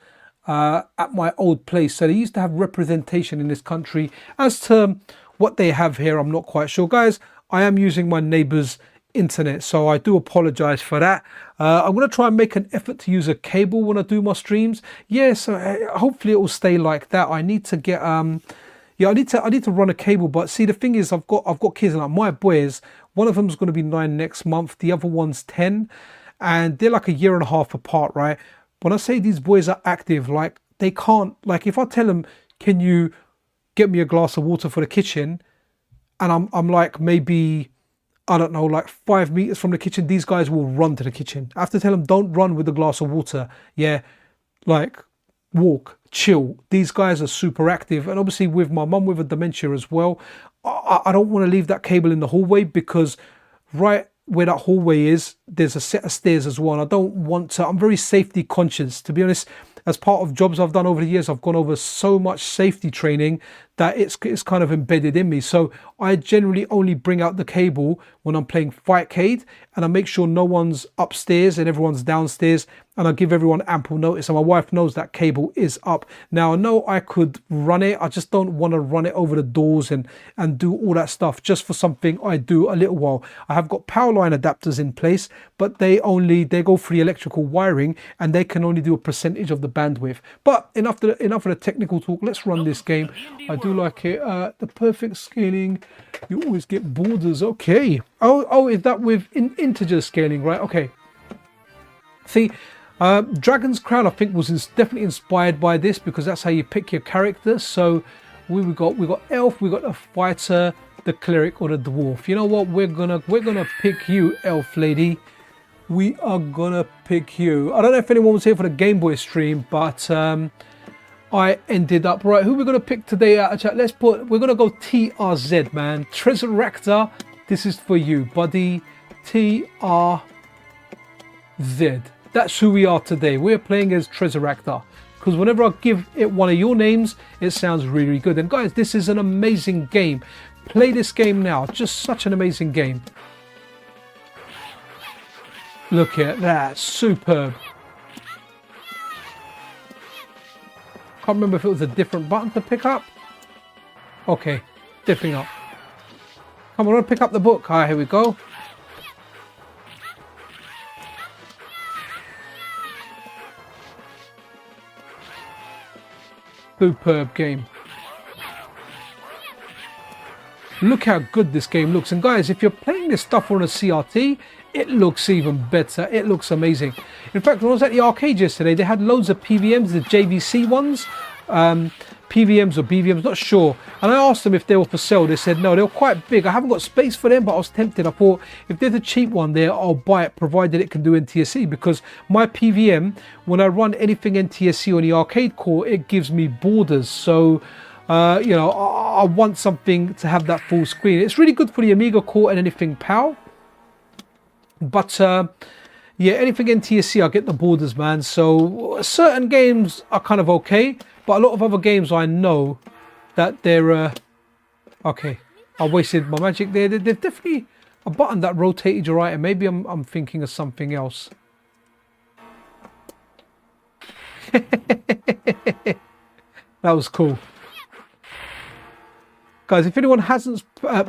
at my old place. So they used to have representation in this country. As to what they have here, I'm not quite sure. Guys, I am using my neighbor's internet, so I do apologize for that. I'm going to try and make an effort to use a cable when I do my streams. Yes, hopefully it will stay like that. I need to get yeah, I need to run a cable, but see, the thing is, I've got kids, like my boys, one of them is going to be 9 next month, the other one's 10, and they're like a year and a half apart, right? When I say these boys are active, like they can't, like if I tell them, can you get me a glass of water for the kitchen, and I'm like maybe, I don't know, like 5 meters from the kitchen, these guys will run to the kitchen. I have to tell them, don't run with a glass of water. Yeah, like walk, chill. These guys are super active. And obviously with my mum with a dementia as well, I don't want to leave that cable in the hallway, because right where that hallway is, there's a set of stairs as well. And I don't want to, I'm very safety conscious, to be honest. As part of jobs I've done over the years, I've gone over so much safety training that it's kind of embedded in me. So I generally only bring out the cable when I'm playing Fightcade, and I make sure no one's upstairs and everyone's downstairs, and I give everyone ample notice. And my wife knows that cable is up. Now I know I could run it, I just don't want to run it over the doors and do all that stuff just for something I do a little while. I have got power line adapters in place, but they go through the electrical wiring, and they can only do a percentage of the bandwidth. But enough of the technical talk. Let's run this game. I do like it. The perfect scaling, you always get borders. Okay. Oh, is that with integer scaling, right? Okay. See, Dragon's Crown I think was definitely inspired by this, because that's how you pick your character. So we got elf, we got the fighter, the cleric, or the dwarf. You know what? We're gonna pick you, elf lady. We are gonna pick you. I don't know if anyone was here for the Game Boy stream, but I ended up right. Who we're gonna pick today out of chat? We're gonna go TRZ, man. Tresurrector. This is for you, buddy. TRZ. That's who we are today. We're playing as Tresurrector, because whenever I give it one of your names, it sounds really, really good. And guys, this is an amazing game. Play this game now. Just such an amazing game. Look at that. Superb. Can't remember if it was a different button to pick up. Okay, different up. Come on, pick up the book. All right, here we go. Superb game. Look how good this game looks. And guys, if you're playing this stuff on a CRT, it looks even better. It looks amazing. In fact, when I was at the arcade yesterday, they had loads of PVMs, the JVC ones. PVMs or BVMs, not sure. And I asked them if they were for sale. They said no, they were quite big. I haven't got space for them, but I was tempted. I thought if there's a cheap one there, I'll buy it, provided it can do NTSC, because my PVM, when I run anything NTSC on the arcade core, it gives me borders. So you know, I want something to have that full screen. It's really good for the Amiga core and anything PAL, but yeah, anything NTSC, I get the borders, man. So certain games are kind of okay, but a lot of other games I know that they're okay. I wasted my magic there. There's definitely a button that rotated your item. Maybe I'm thinking of something else. That was cool. Guys, if anyone hasn't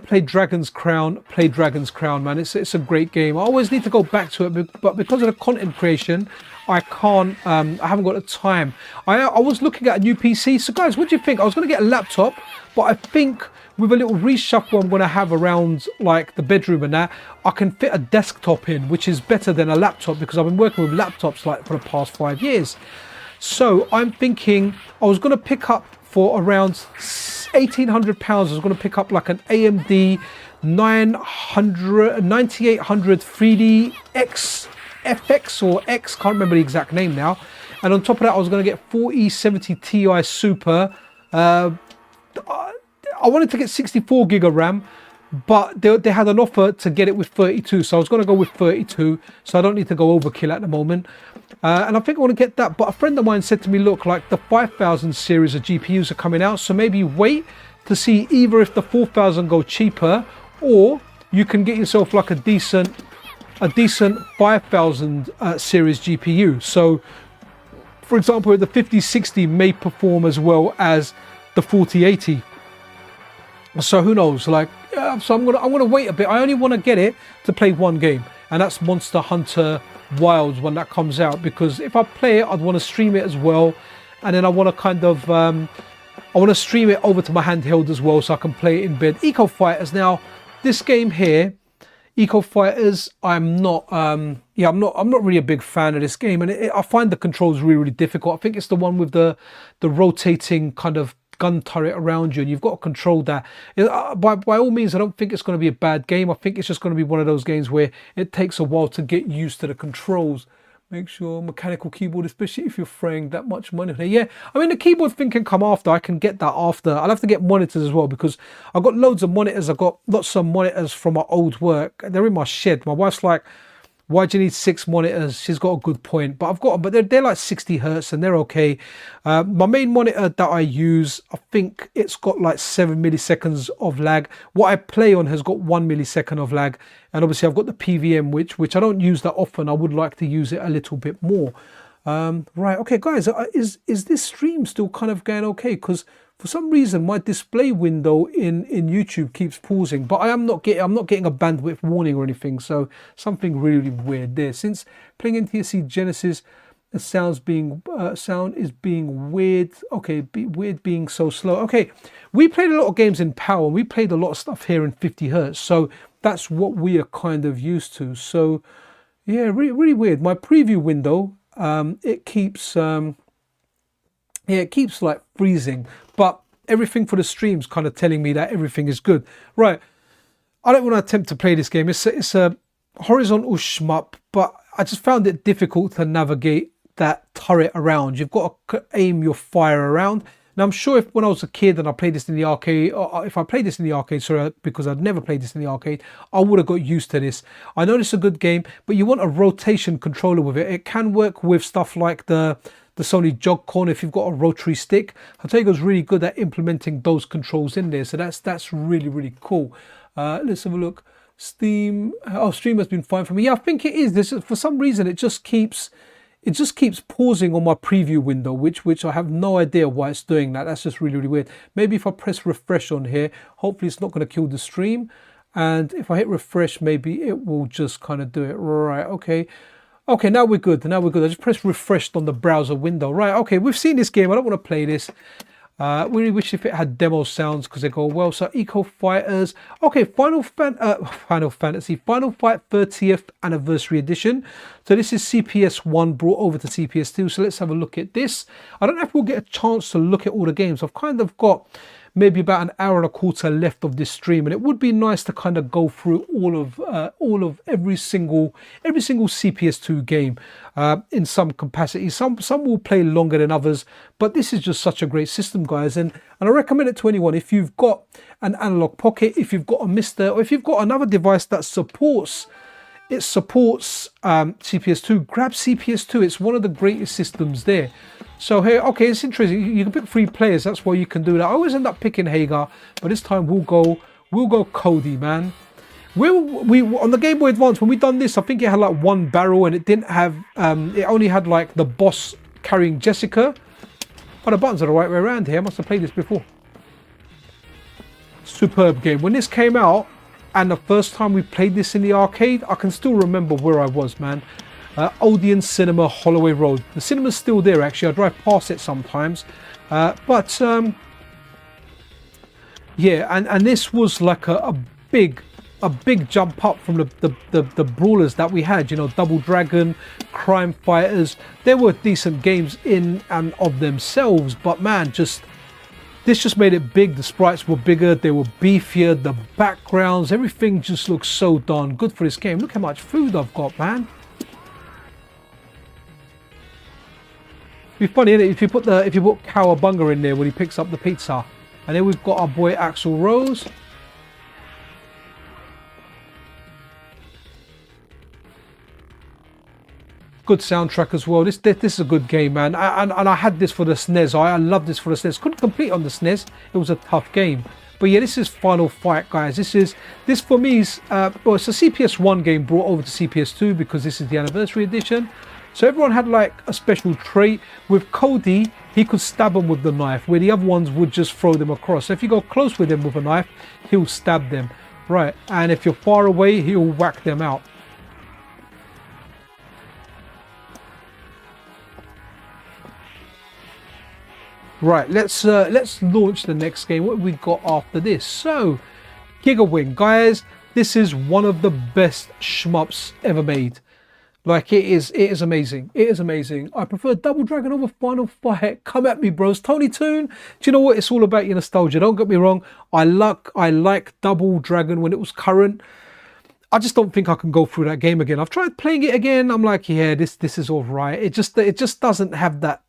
played Dragon's Crown, play Dragon's Crown, man. It's a great game. I always need to go back to it, but because of the content creation, I can't. I haven't got the time. I was looking at a new PC. So, guys, what do you think? I was going to get a laptop, but I think with a little reshuffle I'm going to have around like the bedroom and that, I can fit a desktop in, which is better than a laptop, because I've been working with laptops like for the past 5 years. So I'm thinking I was going to pick up for around £1,800, I was going to pick up like an AMD 9800 3D X FX or X, can't remember the exact name now. And on top of that, I was going to get 4070 Ti Super. I wanted to get 64 gig of RAM, but they had an offer to get it with 32, so I was going to go with 32, so I don't need to go overkill at the moment. And I think I want to get that, but a friend of mine said to me, look, like the 5000 series of GPUs are coming out, so maybe wait to see either if the 4000 go cheaper, or you can get yourself like a decent 5000 series GPU. So for example, the 5060 may perform as well as the 4080. So who knows? Like, so I'm gonna wait a bit. I only want to get it to play one game, and that's Monster Hunter Wilds when that comes out. Because if I play it, I'd want to stream it as well, and then I want to kind of I want to stream it over to my handheld as well, so I can play it in bed. Eco Fighters. Now, this game here, Eco Fighters, I'm not really a big fan of this game, and I find the controls really difficult. I think it's the one with the rotating kind of gun turret around you, and you've got to control that. By all means, I don't think it's going to be a bad game. I think it's just going to be one of those games where it takes a while to get used to the controls. Make sure mechanical keyboard, especially if you're throwing that much money. Yeah, I mean, the keyboard thing can come after. I can get that after. I'll have to get monitors as well, because I've got loads of monitors. I've got lots of monitors from my old work. They're in my shed. My wife's like, why do you need 6 monitors? She's got a good point. But I've got, but they're like 60 hertz and they're okay. My main monitor that I use, I think it's got like 7 milliseconds of lag. What I play on has got 1 millisecond of lag. And obviously I've got the PVM, which I don't use that often. I would like to use it a little bit more. Right, okay, guys, is this stream still kind of going okay? Because for some reason my display window in YouTube keeps pausing, but I'm not getting a bandwidth warning or anything. So something really weird there. Since playing NTSC Genesis, the sound is being weird. Okay, weird being so slow. Okay, we played a lot of games in PAL, and we played a lot of stuff here in 50 hertz. So that's what we are kind of used to. So yeah, really weird. My preview window, it keeps like freezing, but everything for the stream's kind of telling me that everything is good. Right, I don't want to attempt to play this game. It's a horizontal shmup, but I just found it difficult to navigate that turret around. You've got to aim your fire around. Now, I'm sure if when I was a kid and I played this in the arcade, or if I played this in the arcade, sorry, because I'd never played this in the arcade, I would have got used to this. I know it's a good game, but you want a rotation controller with it. It can work with stuff like the Sony Jog-Con if you've got a rotary stick. Jotego's really good at implementing those controls in there, so that's really cool. Let's have a look. Steam. Oh, stream has been fine for me. Yeah, I think it is. This, for some reason, it just keeps pausing on my preview window, which I have no idea why it's doing that. That's just really weird. Maybe if I press refresh on here, hopefully it's not going to kill the stream. And if I hit refresh, maybe it will just kind of do it. Right, okay. Okay, now we're good. I just pressed refreshed on the browser window. Right, okay, we've seen this game. I don't want to play this. Really wish if it had demo sounds because they go well. So Eco Fighters. Okay, Final Fight 30th Anniversary Edition. So this is CPS1 brought over to CPS2. So let's have a look at this. I don't know if we'll get a chance to look at all the games. I've kind of got maybe about an hour and a quarter left of this stream, and it would be nice to kind of go through all of every single CPS2 game in some capacity. Some will play longer than others, but this is just such a great system, guys, and I recommend it to anyone. If you've got an Analogue Pocket, if you've got a Mystara, or if you've got another device that supports CPS2, grab CPS2. It's one of the greatest systems there. So here, okay, it's interesting. You can pick 3 players. That's why you can do that. I always end up picking Hagar, but this time we'll go Cody, man. We on the Game Boy Advance, when we done this, I think it had like 1 barrel, and it didn't have it only had like the boss carrying Jessica. Oh, the buttons are the right way around here. I must have played this before. Superb game. When this came out, and the first time we played this in the arcade, I can still remember where I was, man. Odeon Cinema, Holloway Road. The cinema's still there, actually. I drive past it sometimes. Yeah, and this was like a big jump up from the brawlers that we had. You know, Double Dragon, Crime Fighters. They were decent games in and of themselves, but man, just This just made it big. The sprites were bigger, they were beefier, the backgrounds, everything just looks so darn good for this game. Look how much food I've got, man. It'd be funny, isn't it, if you put Cowabunga in there when he picks up the pizza. And then we've got our boy Axl Rose. Good soundtrack as well. This is a good game, man. And I had this for the SNES. I love this for the SNES. Couldn't complete on the SNES. It was a tough game. But yeah, this is Final Fight, guys. This for me is well, it's a CPS1 game brought over to CPS2 because this is the anniversary edition. So everyone had like a special trait. With Cody, he could stab them with the knife, where the other ones would just throw them across. So if you go close with him with a knife, he'll stab them, right? And if you're far away, he'll whack them out. Right, let's launch the next game. What have we got after this? So, Giga Wing, guys. This is one of the best shmups ever made. Like, it is amazing. It is amazing. I prefer Double Dragon over Final Fight. Come at me, bros. Tony Toon. Do you know what? It's all about your nostalgia. Don't get me wrong. I like Double Dragon when it was current. I just don't think I can go through that game again. I've tried playing it again. I'm like, yeah, this is all right. It just doesn't have that.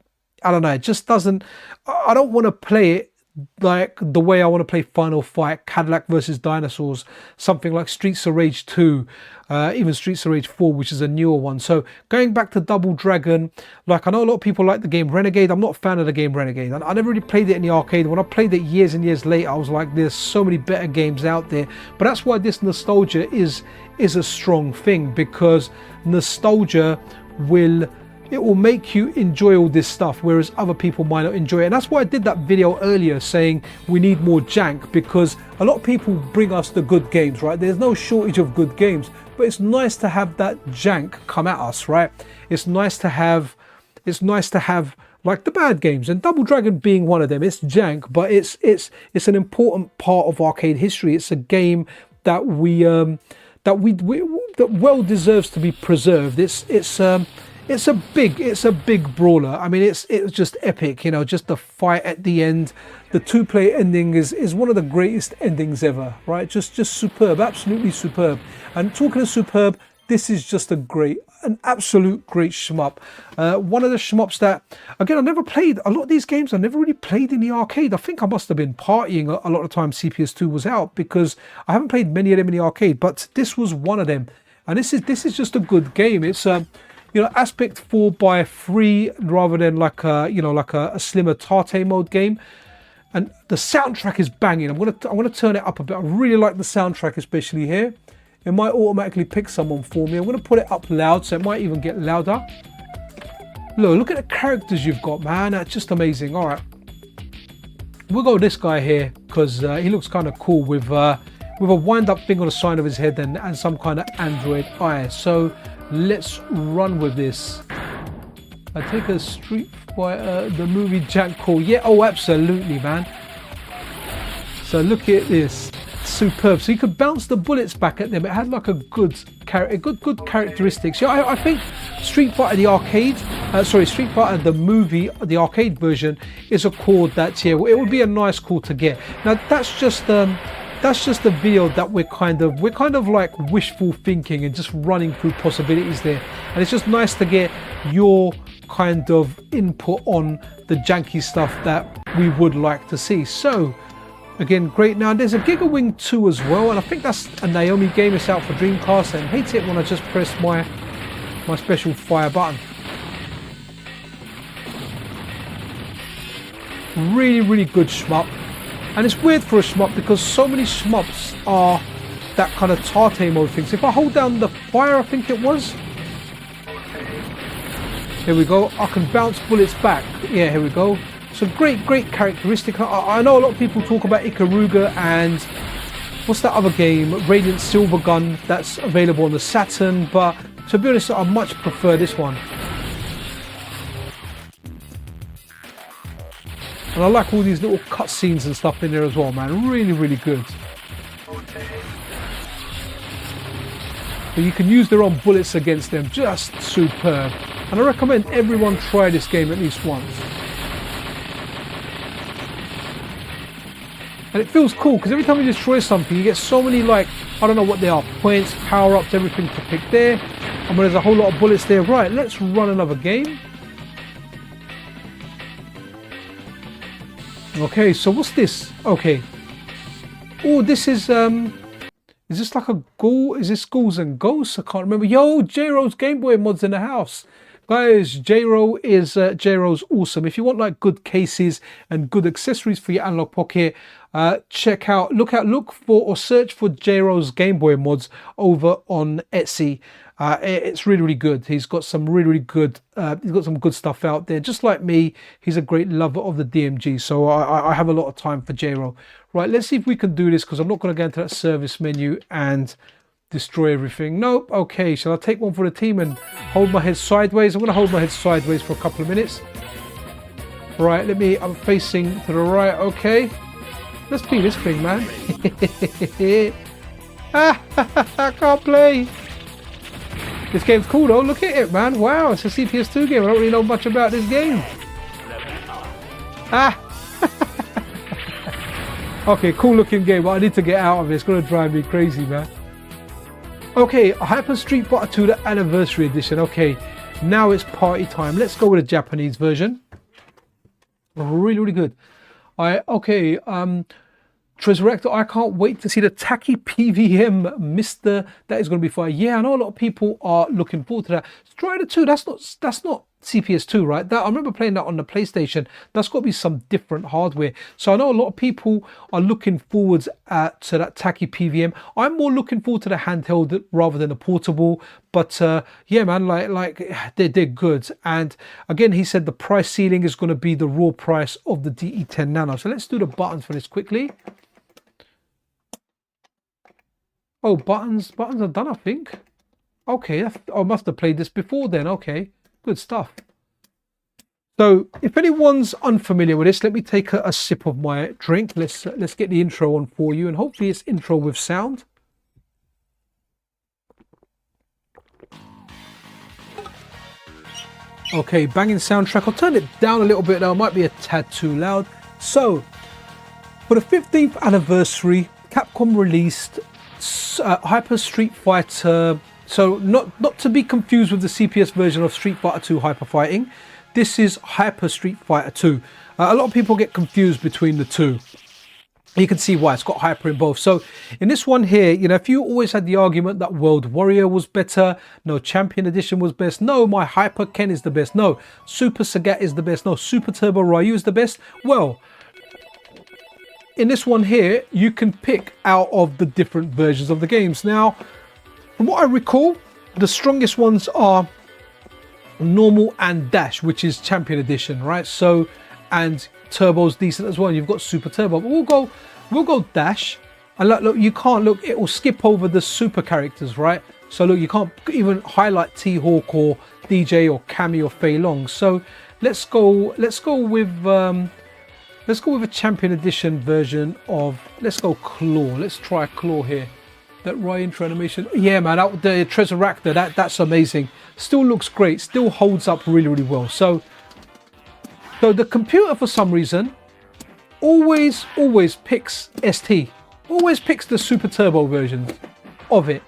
I don't know. It just doesn't. I don't want to play it like the way I want to play Final Fight, Cadillac versus Dinosaurs, something like Streets of Rage 2, even Streets of Rage 4, which is a newer one. So going back to Double Dragon, like I know a lot of people like the game Renegade. I'm not a fan of the game Renegade. I never really played it in the arcade. When I played it years and years later, I was like, there's so many better games out there. But that's why this nostalgia is a strong thing, because nostalgia will make you enjoy all this stuff, whereas other people might not enjoy it. And that's why I did that video earlier saying we need more jank, because a lot of people bring us the good games, right? There's no shortage of good games, but it's nice to have that jank come at us, right? It's nice to have like the bad games, and Double Dragon being one of them. It's jank, but it's an important part of arcade history. It's a game that that well deserves to be preserved. It's a big brawler. I mean, it's just epic, you know, just the fight at the end. The two-player ending is one of the greatest endings ever, right? Just superb, absolutely superb. And talking of superb, this is just an absolute great shmup. One of the shmups that, again, I never played a lot of these games. I never really played in the arcade. I think I must have been partying a lot of time CPS2 was out, because I haven't played many of them in the arcade, but this was one of them. And this is just a good game. It's you know, aspect 4x3 rather than like a slimmer Tate mode game, and the soundtrack is banging. I'm gonna turn it up a bit. I really like the soundtrack, especially here. It might automatically pick someone for me. I'm gonna put it up loud, so it might even get louder. Look at the characters you've got, man. That's just amazing. All right, we'll go with this guy here because he looks kind of cool with a wind-up thing on the side of his head and some kind of android eye. So let's run with this. I take a Street Fighter, the movie Jack Call. Yeah, oh, absolutely, man. So look at this, superb. So you could bounce the bullets back at them. It had like a good characteristics. Yeah, I think Street Fighter the arcade, Street Fighter the movie, the arcade version is a chord that, yeah, it would be a nice chord to get. Now that's just a video that we're kind of like wishful thinking and just running through possibilities there, and it's just nice to get your kind of input on the janky stuff that we would like to see. So again, great. Now there's a Giga Wing 2 as well, and I think that's a Naomi game. It's out for Dreamcast, and hate it when I just press my special fire button. Really good shmup. And it's weird for a shmup because so many shmups are that kind of Tate mode things. If I hold down the fire, I think it was. Here we go. I can bounce bullets back. Yeah, here we go. So great characteristic. I know a lot of people talk about Ikaruga and what's that other game? Radiant Silvergun, that's available on the Saturn. But to be honest, I much prefer this one. And I like all these little cutscenes and stuff in there as well, man. Really good. But you can use their own bullets against them. Just superb. And I recommend everyone try this game at least once. And it feels cool because every time you destroy something, you get so many, like, I don't know what they are, points, power-ups, everything to pick there. And there's a whole lot of bullets there. Right, let's run another game. Okay, so what's this? Okay. Oh, this is this like a ghoul? Is this Ghouls and Ghosts? I can't remember. Yo, J-Ro's Game Boy mods in the house. Guys, J-Ro is J-Ro's awesome. If you want like good cases and good accessories for your analog pocket, check out, look for or search for J-Ro's Game Boy mods over on Etsy. It's really, really good. He's got some really good, he's got some good stuff out there. Just like me, he's a great lover of the DMG. So I have a lot of time for J-Ro. Right, let's see if we can do this because I'm not going to go into that service menu and destroy everything. Nope. Okay, shall I take one for the team and hold my head sideways? I'm going to hold my head sideways for a couple of minutes. Right, I'm facing to the right. Okay, let's beat this thing, man. I can't play. This game's cool though, look at it, man. Wow, it's a CPS2 game. I don't really know much about this game. Okay, cool looking game, but I need to get out of it. It's going to drive me crazy, man. Okay, Hyper Street Fighter 2, the Anniversary Edition. Okay, now it's party time. Let's go with the Japanese version. Really good. Tresurrector, I can't wait to see the Tacky PVM Mr. That is going to be fire. Yeah, I know a lot of people are looking forward to that. Strider 2, that's not CPS2, right? I remember playing that on the PlayStation. That's got to be some different hardware. So I know a lot of people are looking forward to that Tacky PVM. I'm more looking forward to the handheld rather than the portable. But yeah, man, like they're good. And again, he said the price ceiling is going to be the raw price of the DE10 Nano. So let's do the buttons for this quickly. Oh, buttons are done, I think. Okay, I must have played this before then. Okay, good stuff. So if anyone's unfamiliar with this, let me take a sip of my drink. Let's get the intro on for you, and hopefully it's intro with sound. Okay, banging soundtrack. I'll turn it down a little bit now. It might be a tad too loud. So for the 15th anniversary, Capcom released Hyper Street Fighter. So not to be confused with the CPS version of Street Fighter 2 Hyper Fighting. This is Hyper Street Fighter 2. A lot of people get confused between the two. You can see why. It's got Hyper in both. So in this one here, you know, if you always had the argument that World Warrior was better, no, Champion Edition was best, no, my Hyper Ken is the best, no, Super Sagat is the best, no, Super Turbo Ryu is the best, well, in this one here, you can pick out of the different versions of the games. Now, from what I recall, the strongest ones are Normal and Dash, which is Champion Edition, right? So, and Turbo's decent as well. You've got Super Turbo, but we'll go Dash. And look, you can't look. It will skip over the super characters, right? So look, you can't even highlight T-Hawk or DJ or Cammy or Fei Long. So let's go with a Champion Edition version of, let's go Claw. Let's try Claw here. That right intro animation. Yeah, man, the Tresurrector, that's amazing. Still looks great. Still holds up really well. So the computer, for some reason, always picks ST. Always picks the Super Turbo version of it.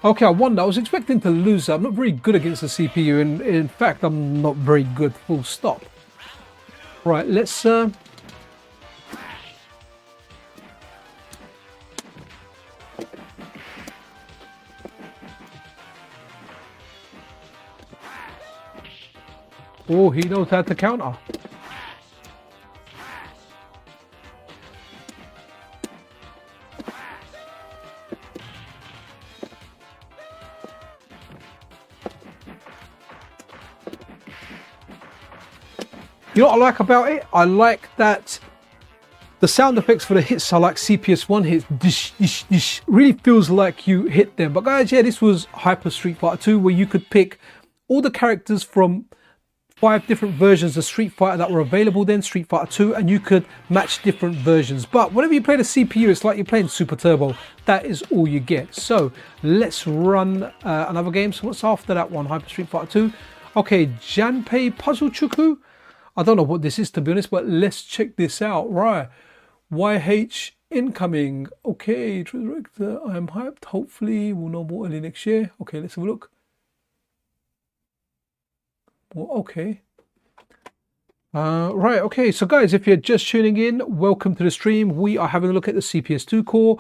Okay, I won that. I was expecting to lose that. I'm not very good against the CPU. And in fact, I'm not very good, full stop. Right, let's... Oh, he knows how to counter. You know what I like about it? I like that the sound effects for the hits are like CPS1 hits. Dish, dish, dish. Really feels like you hit them. But guys, yeah, this was Hyper Street Fighter 2 where you could pick all the characters from 5 different versions of Street Fighter that were available then, Street Fighter 2, and you could match different versions. But whenever you play the CPU, it's like you're playing Super Turbo. That is all you get. So let's run another game. So what's after that one? Hyper Street Fighter 2. Okay, Janpai Puzzle Choukou. I don't know what this is, to be honest, but let's check this out. Right, YH incoming. Okay, director, I am hyped. Hopefully we'll know more early next year. Okay, let's have a look. Well, okay. Right, okay, so guys, if you're just tuning in, welcome to the stream. We are having a look at the CPS2 core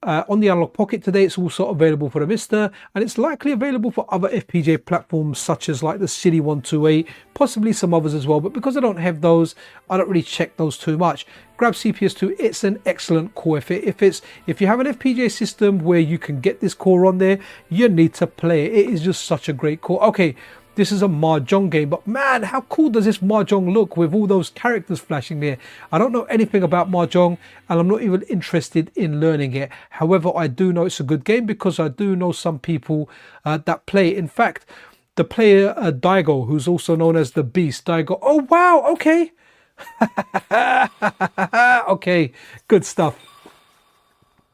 on the Analogue Pocket today. It's also available for the Mystara, and it's likely available for other FPGA platforms such as like the City 128, possibly some others as well. But because I don't have those, I don't really check those too much. Grab CPS2. It's an excellent core. If you have an FPGA system where you can get this core on there, you need to play it. It is just such a great core. Okay. This is a Mahjong game, but man, how cool does this Mahjong look with all those characters flashing there? I don't know anything about Mahjong, and I'm not even interested in learning it. However, I do know it's a good game because I do know some people that play. In fact, the player Daigo, who's also known as the Beast, Daigo. Oh, wow, okay. Okay, good stuff.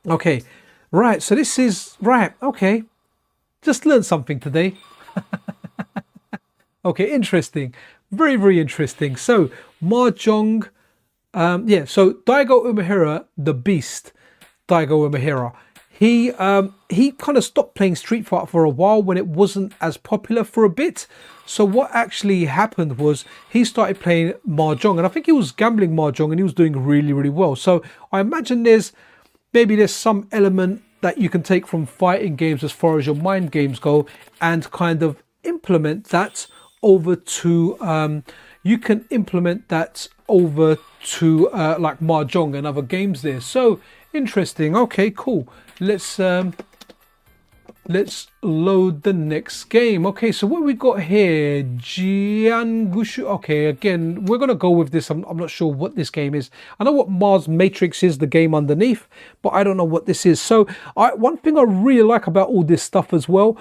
Okay, right, so this is, right, okay. Just learned something today. Okay, interesting. Very, very interesting. So, Mahjong, yeah, so Daigo Umehara, the Beast, Daigo Umehara, he kind of stopped playing Street Fighter for a while when it wasn't as popular for a bit. So what actually happened was he started playing Mahjong, and I think he was gambling Mahjong, and he was doing really, really well. So I imagine there's some element that you can take from fighting games as far as your mind games go and kind of implement that over to you can implement that over to like Mahjong and other games there. So interesting. Okay, cool. Let's load the next game. Okay, so what we got here? Jyangokushi. Okay, again, we're gonna go with this. I'm not sure what this game is. I know what Mars Matrix is, the game underneath, but I don't know what this is. So one thing I really like about all this stuff as well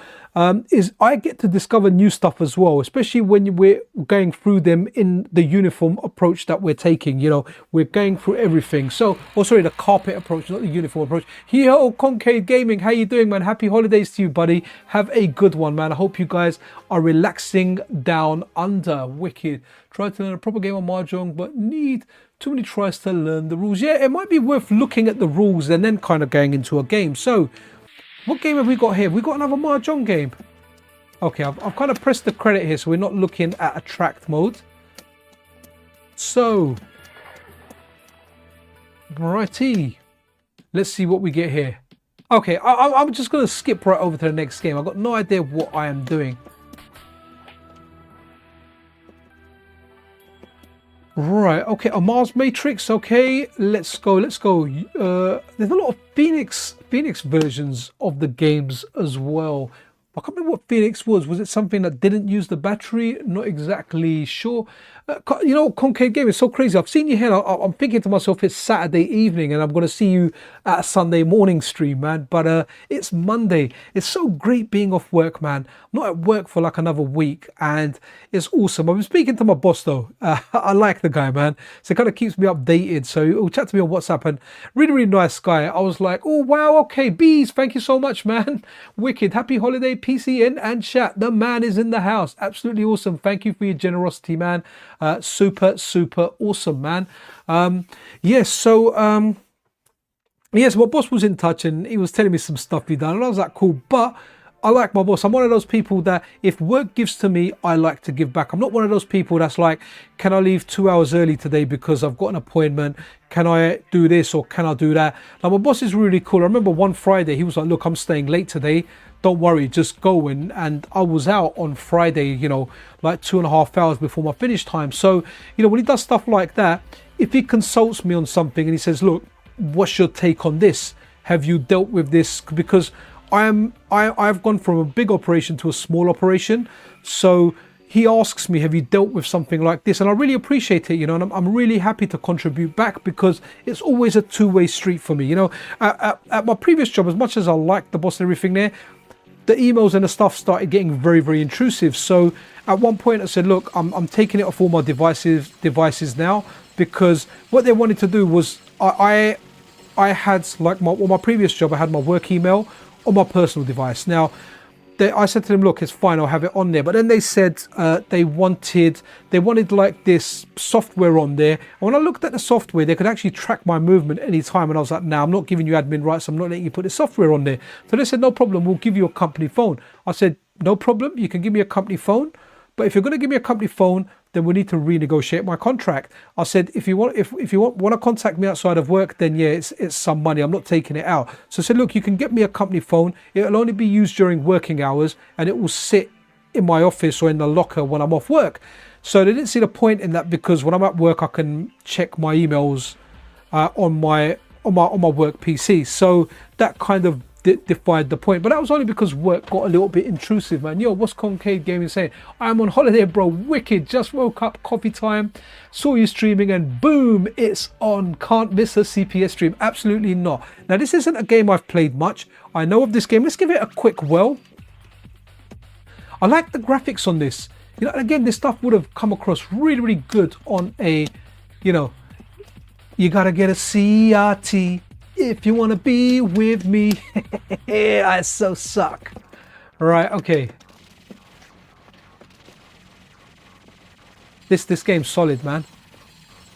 is I get to discover new stuff as well, especially when we're going through them in the uniform approach that we're taking. You know, we're going through everything. So, oh sorry, the carpet approach, not the uniform approach. Haoh Concade Gaming, how you doing, man? Happy holidays to you, buddy. Have a good one, man. I hope you guys are relaxing down under. Wicked. Try to learn a proper game of Mahjong, but need too many tries to learn the rules. Yeah, it might be worth looking at the rules and then kind of going into a game. So, what game have we got here? We got another Mahjong game. Okay, I've kind of pressed the credit here, so we're not looking at attract mode. So, righty. Let's see what we get here. Okay, I'm just going to skip right over to the next game. I've got no idea what I am doing. Right, okay, a Mars Matrix. Okay, let's go. There's a lot of Phoenix versions of the games as well. I can't remember what Phoenix was. Was it something that didn't use the battery? Not exactly sure. You know, Concade Game is so crazy. I've seen you here. I'm thinking to myself, it's Saturday evening and I'm going to see you at a Sunday morning stream, man. But it's Monday. It's so great being off work, man. I'm not at work for like another week and it's awesome. I've been speaking to my boss though. I like the guy, man. So it kind of keeps me updated. So he'll chat to me on WhatsApp and really, really nice guy. I was like, oh, wow. Okay, bees. Thank you so much, man. Wicked. Happy holiday, PCN and chat. The man is in the house. Absolutely awesome. Thank you for your generosity, man. Super awesome, man. Yes, so yes, my boss was in touch and he was telling me some stuff he done and I was like, cool. But I like my boss. I'm one of those people that if work gives to me, I like to give back. I'm not one of those people that's like, can I leave 2 hours early today because I've got an appointment? Can I do this or can I do that? Now my boss is really cool. I remember one Friday he was like, look, I'm staying late today. Don't worry, just go in. And I was out on Friday, you know, like 2.5 hours before my finish time. So, you know, when he does stuff like that, if he consults me on something and he says, look, what's your take on this? Have you dealt with this? Because I've gone from a big operation to a small operation. So he asks me, have you dealt with something like this? And I really appreciate it, you know, and I'm really happy to contribute back because it's always a two-way street for me. You know, at my previous job, as much as I liked the boss and everything there, the emails and the stuff started getting very, very intrusive. So at one point I said, look, I'm taking it off all my devices now, because what they wanted to do was I had, like my previous job, I had my work email on my personal device. Now, I said to them, look, it's fine, I'll have it on there. But then they said they wanted like this software on there. And when I looked at the software, they could actually track my movement anytime. And I was like, nah, I'm not giving you admin rights. I'm not letting you put the software on there. So they said, no problem, we'll give you a company phone. I said, no problem, you can give me a company phone. But if you're going to give me a company phone, then we need to renegotiate my contract. I said, if you want to contact me outside of work, then yeah, it's some money. I'm not taking it out. So I said, look, you can get me a company phone. It'll only be used during working hours, and it will sit in my office or in the locker when I'm off work. So they didn't see the point in that, because when I'm at work, I can check my emails on my work PC. So that kind of defied the point. But that was only because work got a little bit intrusive, man. Yo, what's Concade Gaming saying? I'm on holiday, bro. Wicked. Just woke up, coffee time, saw you streaming, and boom, it's on. Can't miss a CPS stream. Absolutely not. Now, this isn't a game I've played much. I know of this game. Let's give it a quick whirl. I like the graphics on this. You know, again, this stuff would have come across really, really good on a, you know, you gotta get a CRT if you want to be with me. I so suck. Right, okay. This game's solid, man.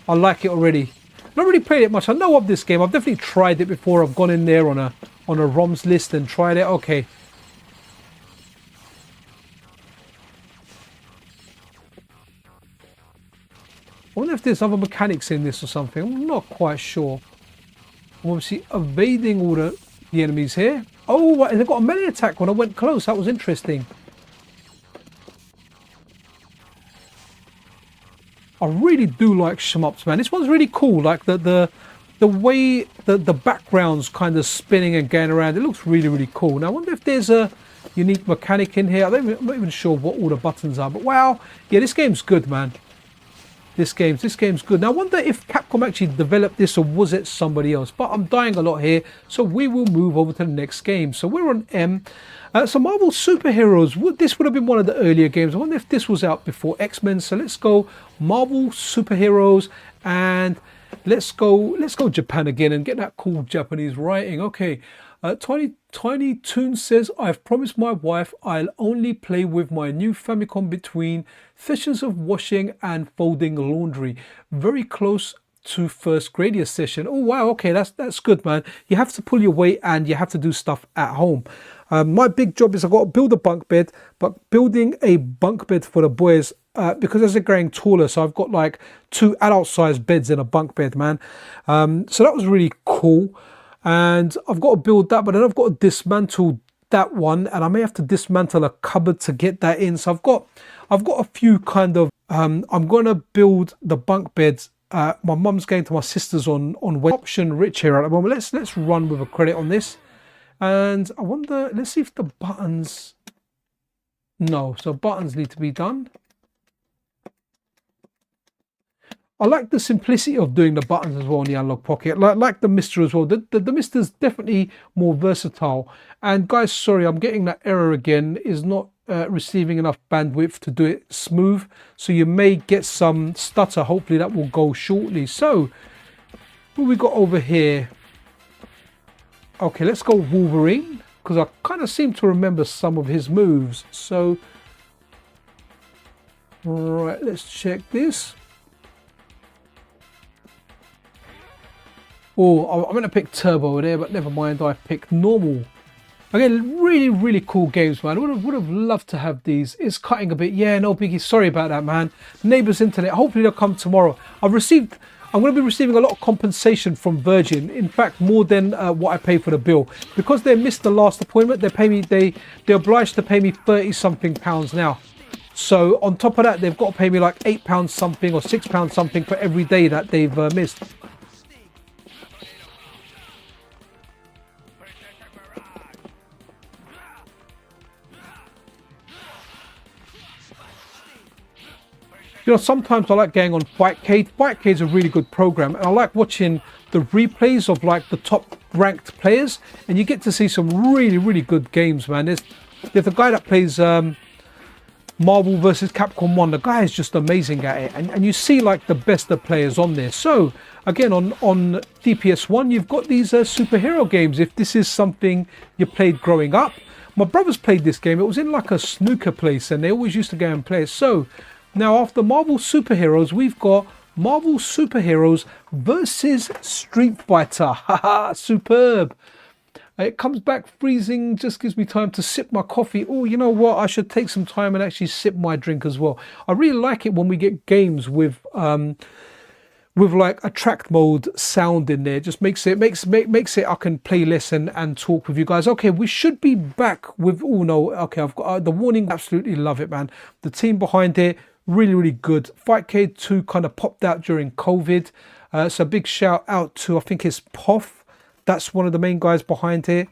I like it already. Not really played it much. I know of this game. I've definitely tried it before. I've gone in there on a ROMs list and tried it. Okay. I wonder if there's other mechanics in this or something. I'm not quite sure. I'm obviously evading all the enemies here. Oh, they got a melee attack when I went close. That was interesting. I really do like shmups, man. This one's really cool. Like the way the background's kind of spinning and going around. It looks really, really cool. Now I wonder if there's a unique mechanic in here. I'm not even sure what all the buttons are. But wow, yeah, this game's good, man. This game's good. Now I wonder if Capcom actually developed this, or was it somebody else? But I'm dying a lot here, so we will move over to the next game. So we're on M. So Marvel Superheroes. This would have been one of the earlier games. I wonder if this was out before X-Men. So let's go Marvel Superheroes, and let's go Japan again and get that cool Japanese writing. Okay. Tiny Toon says, I've promised my wife I'll only play with my new Famicom between sessions of washing and folding laundry. Very close to first grader session. Oh wow, okay, that's good, man. You have to pull your weight and you have to do stuff at home. My big job is I've got to build a bunk bed, but building a bunk bed for the boys, because as they're growing taller, so I've got like 2 adult sized beds in a bunk bed, man. So that was really cool. And I've got to build that, but then I've got to dismantle that one, and I may have to dismantle a cupboard to get that in. So I've got a few kind of I'm gonna build the bunk beds. My mum's going to my sister's on option rich here at the moment. Let's run with a credit on this, and I wonder, let's see if the buttons, no, so buttons need to be done. I like the simplicity of doing the buttons as well in the Analog Pocket. Like the Mystara as well. The Mysta's definitely more versatile. And guys, sorry, I'm getting that error again. Is not receiving enough bandwidth to do it smooth. So you may get some stutter. Hopefully that will go shortly. So what we got over here? Okay, let's go Wolverine, because I kind of seem to remember some of his moves. So, right, let's check this. Oh, I'm going to pick Turbo there, but never mind, I picked Normal. Again, really, really cool games, man. Would have loved to have these. It's cutting a bit. Yeah, no biggie. Sorry about that, man. Neighbours Internet. Hopefully they'll come tomorrow. I'm going to be receiving a lot of compensation from Virgin. In fact, more than what I pay for the bill. Because they missed the last appointment, they're obliged to pay me 30-something pounds now. So on top of that, they've got to pay me like £8 something or £6 something for every day that they've missed. You know, sometimes I like going on Fightcade. Fightcade is a really good program, and I like watching the replays of like the top ranked players, and you get to see some really, really good games, man. There's a guy that plays Marvel versus Capcom 1. The guy is just amazing at it, and you see like the best of players on there. So again, on CPS1, you've got these superhero games. If this is something you played growing up, my brothers played this game. It was in like a snooker place, and they always used to go and play it. So now after Marvel Superheroes, we've got Marvel Superheroes versus Street Fighter. Haha, superb. It comes back freezing, just gives me time to sip my coffee. Oh, you know what? I should take some time and actually sip my drink as well. I really like it when we get games with like attract mode sound in there. Just makes it I can play less and talk with you guys. Okay, we should be back with, oh no, okay, I've got the warning. Absolutely love it, man. The team behind it, really, really good. Fightcade 2 kind of popped out during COVID. So big shout out to, I think it's Poff. That's one of the main guys behind here.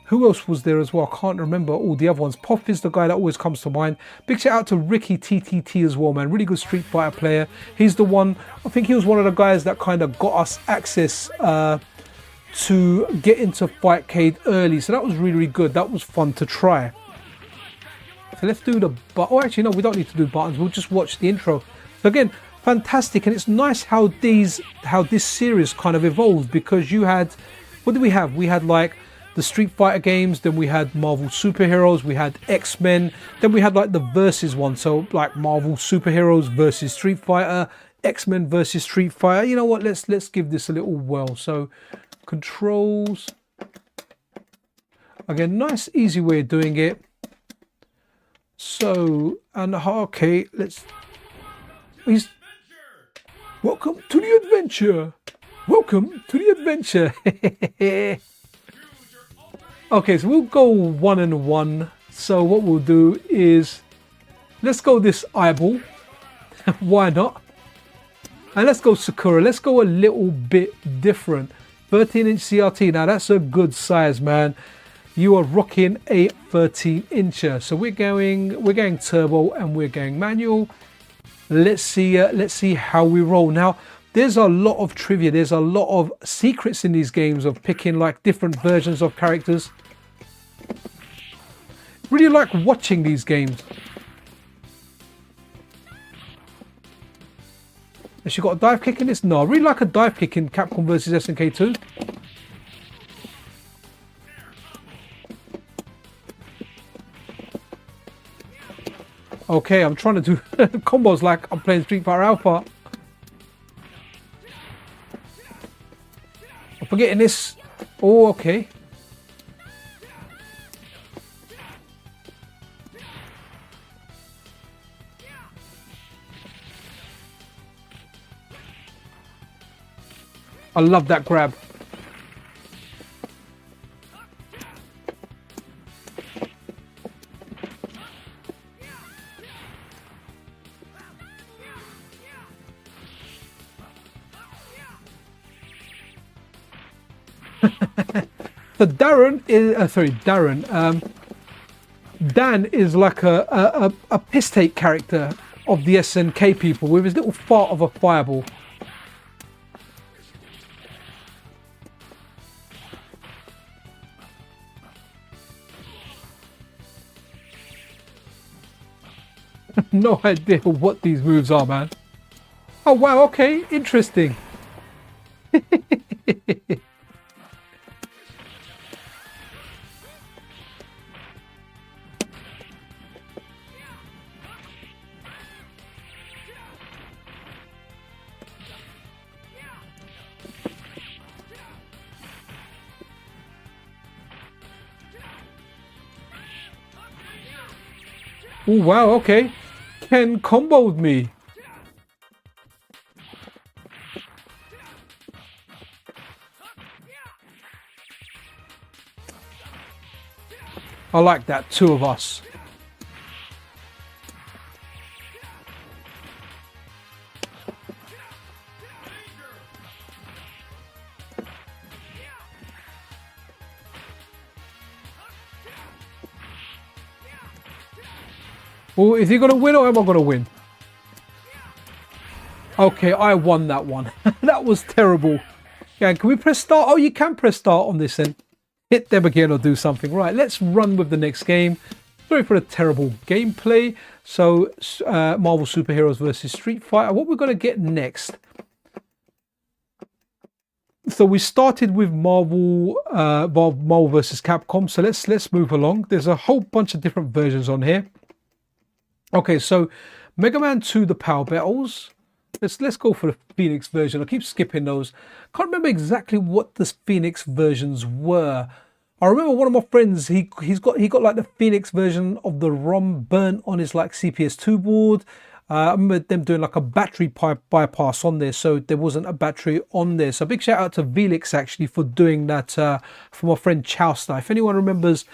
Who else was there as well? I can't remember all the other ones. Poff is the guy that always comes to mind. Big shout out to Ricky TTT as well, man. Really good Street Fighter player. He's the one, I think he was one of the guys that kind of got us access to get into Fightcade early. So that was really, really good. That was fun to try. So let's do the, oh actually no, we don't need to do buttons. We'll just watch the intro. So again, fantastic. And it's nice how this series kind of evolved, because you had, what did we have? We had like the Street Fighter games, then we had Marvel Superheroes, we had X-Men, then we had like the versus one. So like Marvel Superheroes versus Street Fighter, X-Men versus Street Fighter. You know what? Let's give this a little whirl. So controls. Again, nice, easy way of doing it. So, and okay, welcome to the adventure. Welcome to the adventure. Okay, so we'll go 1 and 1. So what we'll do is, let's go this eyeball. Why not? And let's go Sakura. Let's go a little bit different. 13-inch CRT. Now that's a good size, man. You are rocking a 13-incher. So we're going turbo and we're going manual. Let's see how we roll. Now, there's a lot of trivia. There's a lot of secrets in these games of picking like different versions of characters. Really like watching these games. Has she got a dive kick in this? No, I really like a dive kick in Capcom vs SNK 2. Okay, I'm trying to do combos like I'm playing Street Fighter Alpha. I'm forgetting this. Oh, okay. I love that grab. So Darren is Dan is like a piss take character of the SNK people with his little fart of a fireball. No idea what these moves are, man. Oh wow, okay, interesting. Oh wow, okay. Ken comboed me. I like that, 2 of us. Oh, is he going to win or am I going to win? Okay, I won that one. That was terrible. Yeah, can we press start? Oh, you can press start on this then. Hit them again or do something. Right, let's run with the next game. Sorry for the terrible gameplay. So Marvel Superheroes versus Street Fighter. What we're going to get next. So we started with Marvel versus Capcom. So let's move along. There's a whole bunch of different versions on here. Okay, so Mega Man 2, the Power Battles. Let's go for the Phoenix version. I keep skipping those. Can't remember exactly what the Phoenix versions were. I remember one of my friends, he got like the Phoenix version of the ROM burnt on his like CPS2 board. I remember them doing like a battery bypass on there, so there wasn't a battery on there. So big shout out to Velix actually for doing that for my friend Chowster. If anyone remembers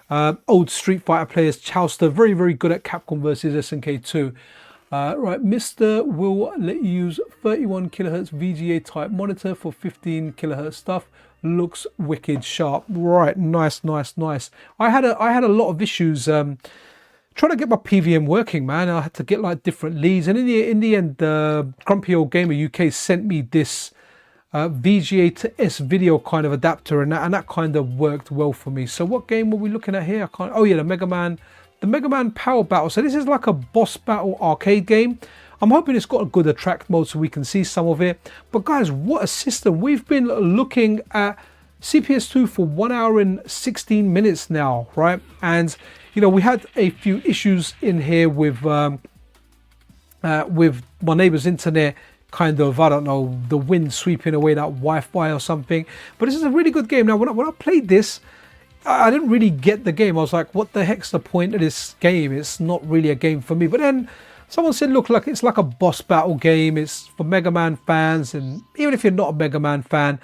old Street Fighter players, Chowster, very, very good at Capcom versus SNK 2. Right, Mr. will let you use 31 kilohertz VGA type monitor for 15 kilohertz stuff. Looks wicked sharp. Right, nice. I had a lot of issues trying to get my PVM working, man. I had to get like different leads, and in the end, Grumpy Old Gamer UK sent me this VGA to S video kind of adapter, and that kind of worked well for me. So what game were we looking at here? Oh yeah, the Mega Man Power Battle. So this is like a boss battle arcade game. I'm hoping it's got a good attract mode so we can see some of it. But guys, what a system. We've been looking at CPS2 for 1 hour and 16 minutes now, right? And you know, we had a few issues in here with my neighbor's internet, kind of, I don't know, the wind sweeping away that Wi-Fi or something. But this is a really good game. Now, when I played this, I didn't really get the game. I was like, what the heck's the point of this game? It's not really a game for me. But then someone said, look, like it's like a boss battle game. It's for Mega Man fans. And even if you're not a Mega Man fan,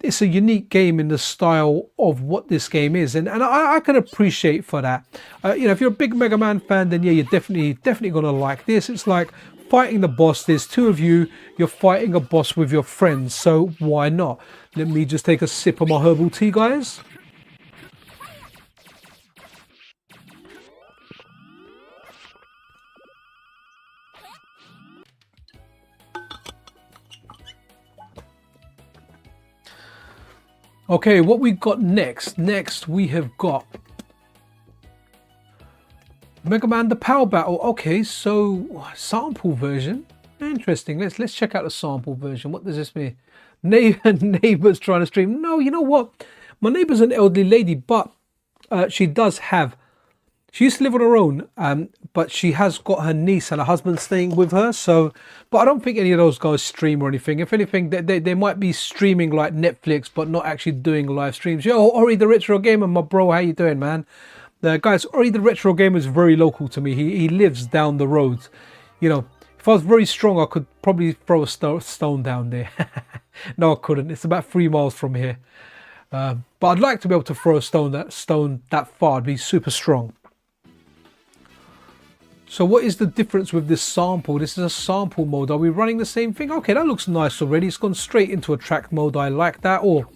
it's a unique game in the style of what this game is. And I can appreciate for that. You know, if you're a big Mega Man fan, then yeah, you're definitely going to like this. It's like fighting the boss. There's two of you. You're fighting a boss with your friends. So why not? Let me just take a sip of my herbal tea, guys. Okay, what we got next? Next, we have got Mega Man the Power Battle. Okay, so sample version. Interesting. Let's check out the sample version. What does this mean? Neighbors trying to stream. No, you know what? My neighbor's an elderly lady, but she does have. She used to live on her own, but she has got her niece and her husband staying with her. So, but I don't think any of those guys stream or anything. If anything, they might be streaming like Netflix, but not actually doing live streams. Yo, Ori the Retro Gamer, my bro, how you doing, man? Guys, Ori the Retro Gamer is very local to me. He lives down the road. You know, if I was very strong, I could probably throw a stone down there. No, I couldn't. It's about 3 miles from here. But I'd like to be able to throw a stone that far. It'd be super strong. So what is the difference with this sample? This is a sample mode. Are we running the same thing? Okay, that looks nice already. It's gone straight into a track mode. I like that. Or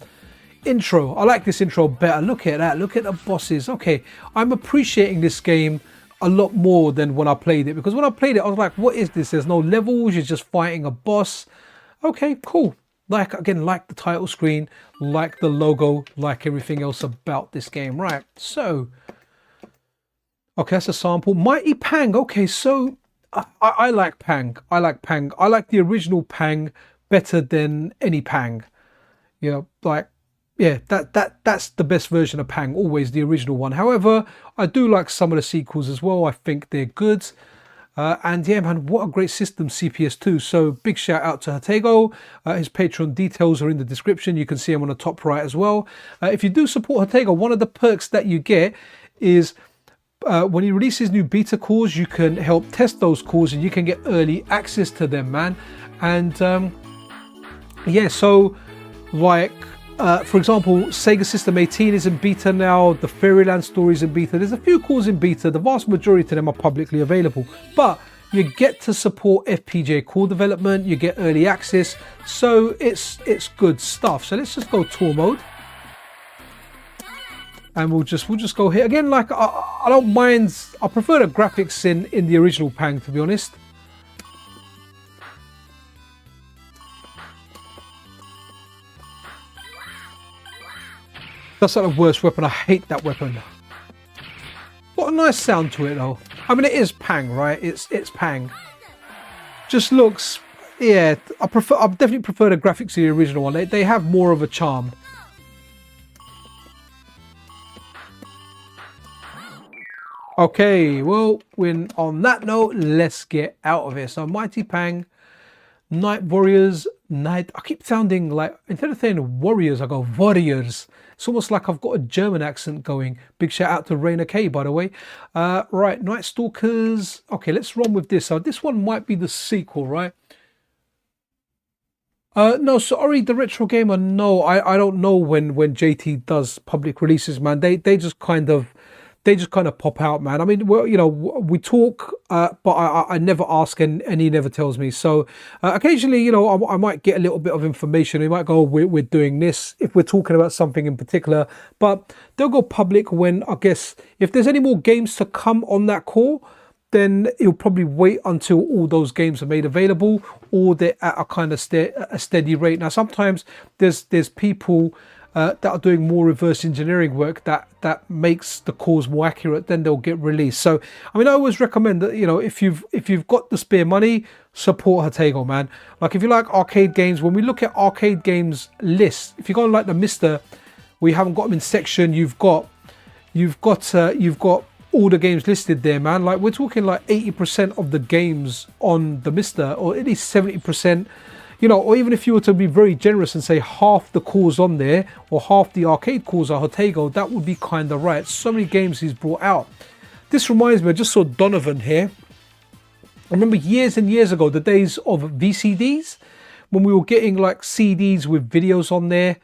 intro. I like this intro better. Look at that. Look at the bosses. Okay, I'm appreciating this game a lot more than when I played it. Because when I played it, I was like, what is this? There's no levels. You're just fighting a boss. Okay, cool. Like, again, like the title screen, like the logo, like everything else about this game. Right, so... okay, that's a sample. Mighty Pang. Okay, so I like Pang. I like Pang. I like the original Pang better than any Pang. You know, like, yeah, that's the best version of Pang, always the original one. However, I do like some of the sequels as well. I think they're good. And yeah, man, what a great system, CPS2. So big shout out to Jotego. His Patreon details are in the description. You can see him on the top right as well. If you do support Jotego, one of the perks that you get is... when he releases new beta cores, you can help test those cores and you can get early access to them, man. And yeah, so like for example, Sega System 18 is in beta now. The Fairyland story is in beta. There's a few cores in beta. The vast majority of them are publicly available, but you get to support FPGA core development. You get early access, so it's good stuff. So let's just go tour mode. And we'll just go here again. Like I don't mind. I prefer the graphics in the original Pang, to be honest. That's like the worst weapon. I hate that weapon. What a nice sound to it though. I mean, it is Pang, right? It's Pang. Just looks, yeah. I definitely prefer the graphics to the original one. They have more of a charm. Okay, well, on that note, let's get out of here. So Mighty Pang, Night Warriors, I keep sounding like, instead of saying warriors, I go warriors. It's almost like I've got a German accent going. Big shout out to Rainer K, by the way. Right, Night Stalkers. Okay, let's run with this. So this one might be the sequel, right? No, sorry, the Retro Gamer. No, I don't know when JT does public releases, man. They just kind of pop out, man. I mean, well, you know, we talk, but I never ask, and he never tells me. So occasionally, you know, I might get a little bit of information. He might go, we're doing this if we're talking about something in particular, but they'll go public when, I guess, if there's any more games to come on that core, then he'll probably wait until all those games are made available, or they're at a kind of a steady rate. Now, sometimes there's people that are doing more reverse engineering work that makes the cores more accurate, then they'll get released. So I mean, I always recommend that, you know, if you've got the spare money, support Jotego, man. Like, if you like arcade games, when we look at arcade games lists, if you go on like the Mystara, we haven't got them in section, you've got all the games listed there, man. Like, we're talking like 80% of the games on the Mystara, or at least 70%. You know, or even if you were to be very generous and say half the cores on there, or half the arcade cores are Jotego, that would be kind of right. So many games he's brought out. This reminds me, I just saw Donovan here. I remember years and years ago, the days of VCDs, when we were getting like CDs with videos on there.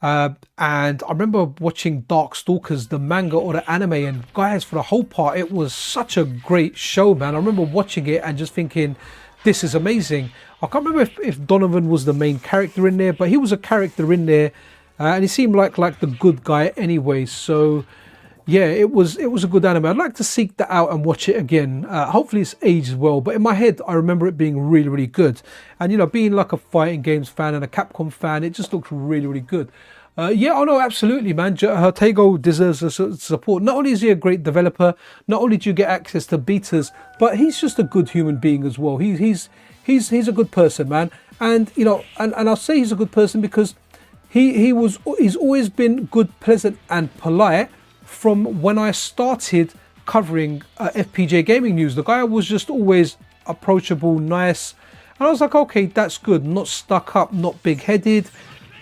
And I remember watching Darkstalkers, the manga or the anime, and guys, for the whole part, it was such a great show, man. I remember watching it and just thinking, this is amazing. I can't remember if Donovan was the main character in there, but he was a character in there, and he seemed like the good guy anyway. So yeah, it was a good anime. I'd like to seek that out and watch it again. Hopefully it's aged well, but in my head I remember it being really, really good. And you know, being like a fighting games fan and a Capcom fan, it just looks really, really good. Yeah, oh no, absolutely, man. Jotego deserves support. Not only is he a great developer, not only do you get access to betas, but he's just a good human being as well. He's a good person, man. And you know, and I'll say he's a good person because he's always been good, pleasant, and polite from when I started covering FPGA gaming news. The guy was just always approachable, nice, and I was like, okay, that's good. Not stuck up, not big-headed.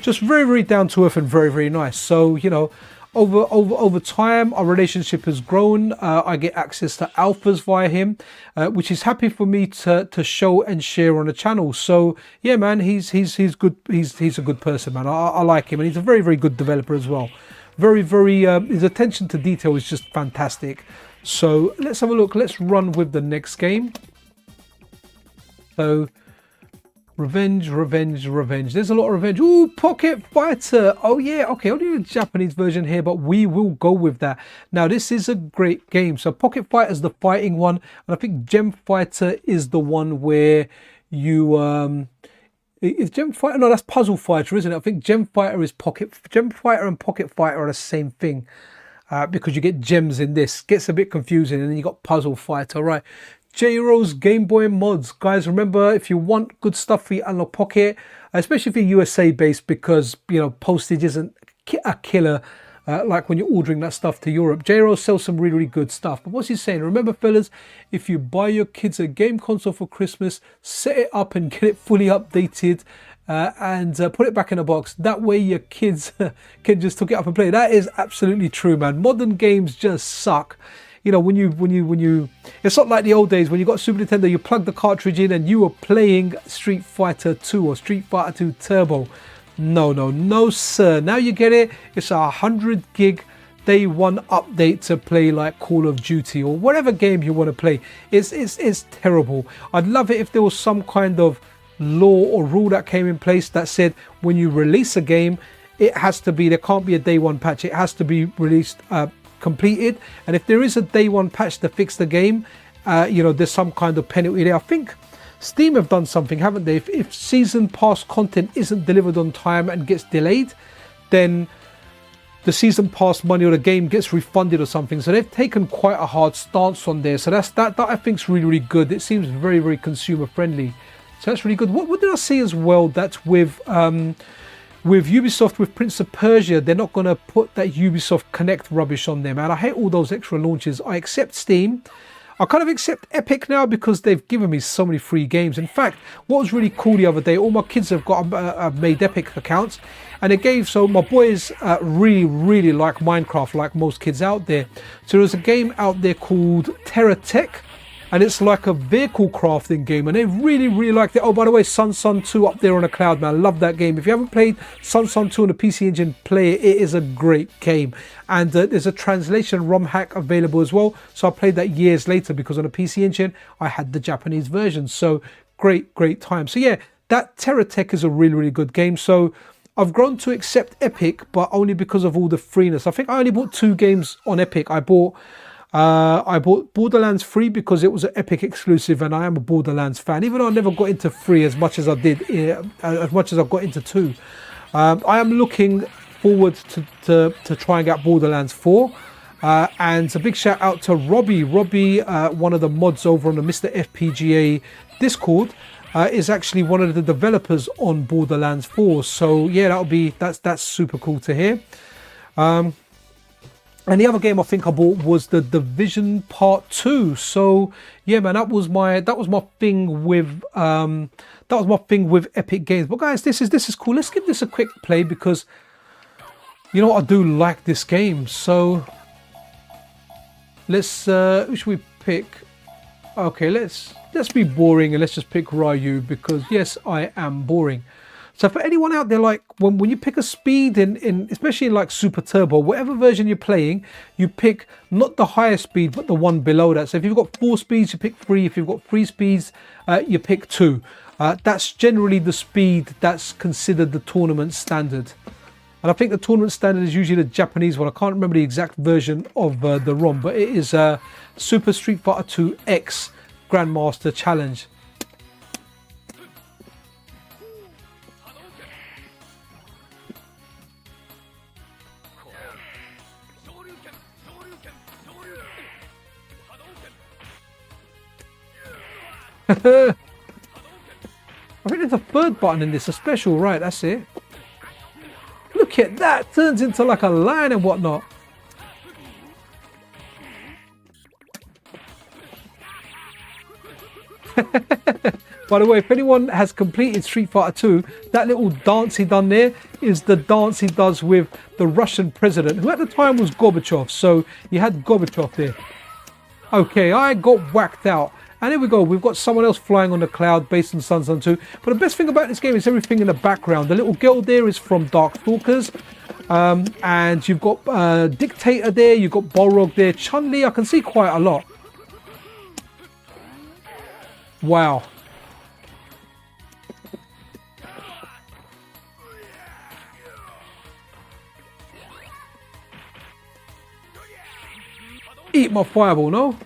Just very, very down to earth and very, very nice. So, you know, over time, our relationship has grown. I get access to alphas via him, which is happy for me to show and share on the channel. So yeah, man, he's good. He's a good person, man. I like him, and he's a very, very good developer as well. Very, very, his attention to detail is just fantastic. So let's have a look. Let's run with the next game. So revenge. There's a lot of revenge. Ooh, Pocket Fighter. Oh yeah, okay, only the Japanese version here, but we will go with that. Now, this is a great game. So Pocket Fighter is the fighting one, and I think Gem Fighter is the one where you is Gem Fighter? No, that's Puzzle Fighter, isn't it? I think Gem Fighter is Gem Fighter and Pocket Fighter are the same thing. Because you get gems in this. Gets a bit confusing, and then you got Puzzle Fighter, right? J-Ro's Game Boy mods. Guys, remember, if you want good stuff for your Analog Pocket, especially if you're USA based, because, you know, postage isn't a killer like when you're ordering that stuff to Europe. J-Ro sells some really, really good stuff. But what's he saying? Remember, fellas, if you buy your kids a game console for Christmas, set it up and get it fully updated and put it back in a box. That way your kids can just hook it up and play. That is absolutely true, man. Modern games just suck. You know, when you, it's not like the old days when you got Super Nintendo, you plug the cartridge in and you were playing Street Fighter 2 or Street Fighter 2 Turbo. No, sir. Now you get it. It's a 100 gig day one update to play like Call of Duty or whatever game you want to play. It's terrible. I'd love it if there was some kind of law or rule that came in place that said when you release a game, it has to be, there can't be a day one patch. It has to be released completed, and if there is a day one patch to fix the game, you know, there's some kind of penalty there. I think Steam have done something, haven't they? If season pass content isn't delivered on time and gets delayed, then the season pass money or the game gets refunded or something. So they've taken quite a hard stance on there. So that I think is really, really good. It seems very, very consumer friendly. So that's really good. What did I see as well? That's with Ubisoft, with Prince of Persia, they're not going to put that Ubisoft Connect rubbish on there, man. I hate all those extra launches. I accept Steam. I kind of accept Epic now because they've given me so many free games. In fact, what was really cool the other day, all my kids have made Epic accounts, and it gave, so my boys really, really like Minecraft, like most kids out there. So there's a game out there called Terra Tech, and it's like a vehicle crafting game, and they really, really liked it. Oh, by the way, Sun 2 up there on the cloud, man. I love that game. If you haven't played Sun 2 on the PC Engine, play it. It is a great game. And there's a translation ROM hack available as well. So I played that years later because on the PC Engine, I had the Japanese version. So great, great time. So yeah, that Terra Tech is a really, really good game. So I've grown to accept Epic, but only because of all the freeness. I think I only bought 2 games on Epic. I bought Borderlands 3 because it was an Epic exclusive, and I am a Borderlands fan, even though I never got into 3 as much as I did, as much as I got into 2. I am looking forward to try and get Borderlands 4. And a big shout out to Robbie, one of the mods over on the MiSTerFPGA Discord, is actually one of the developers on Borderlands 4. So yeah, that's super cool to hear. And the other game I think I bought was The Division Part 2. So yeah, man, that was my thing with Epic Games. But guys, this is cool. Let's give this a quick play because you know what, I do like this game. So let's who should we pick? Okay, let's be boring and let's just pick Ryu because yes, I am boring. So for anyone out there, like when you pick a speed in especially in like Super Turbo, whatever version you're playing, you pick not the highest speed, but the one below that. So if you've got 4 speeds, you pick 3. If you've got 3 speeds, you pick 2. That's generally the speed that's considered the tournament standard. And I think the tournament standard is usually the Japanese one. I can't remember the exact version of the ROM, but it is Super Street Fighter 2 X Grandmaster Challenge. I think there's a third button in this, a special, right? That's it. Look at that, turns into like a lion and whatnot. By the way, if anyone has completed Street Fighter 2, that little dance he done there is the dance he does with the Russian president, who at the time was Gorbachev. So you had Gorbachev there. Okay, I got whacked out. And here we go, we've got someone else flying on the cloud based on Sun 2. But the best thing about this game is everything in the background. The little girl there is from Darkstalkers. And you've got Dictator there, you've got Balrog there. Chun-Li, I can see quite a lot. Wow. Eat my fireball, no?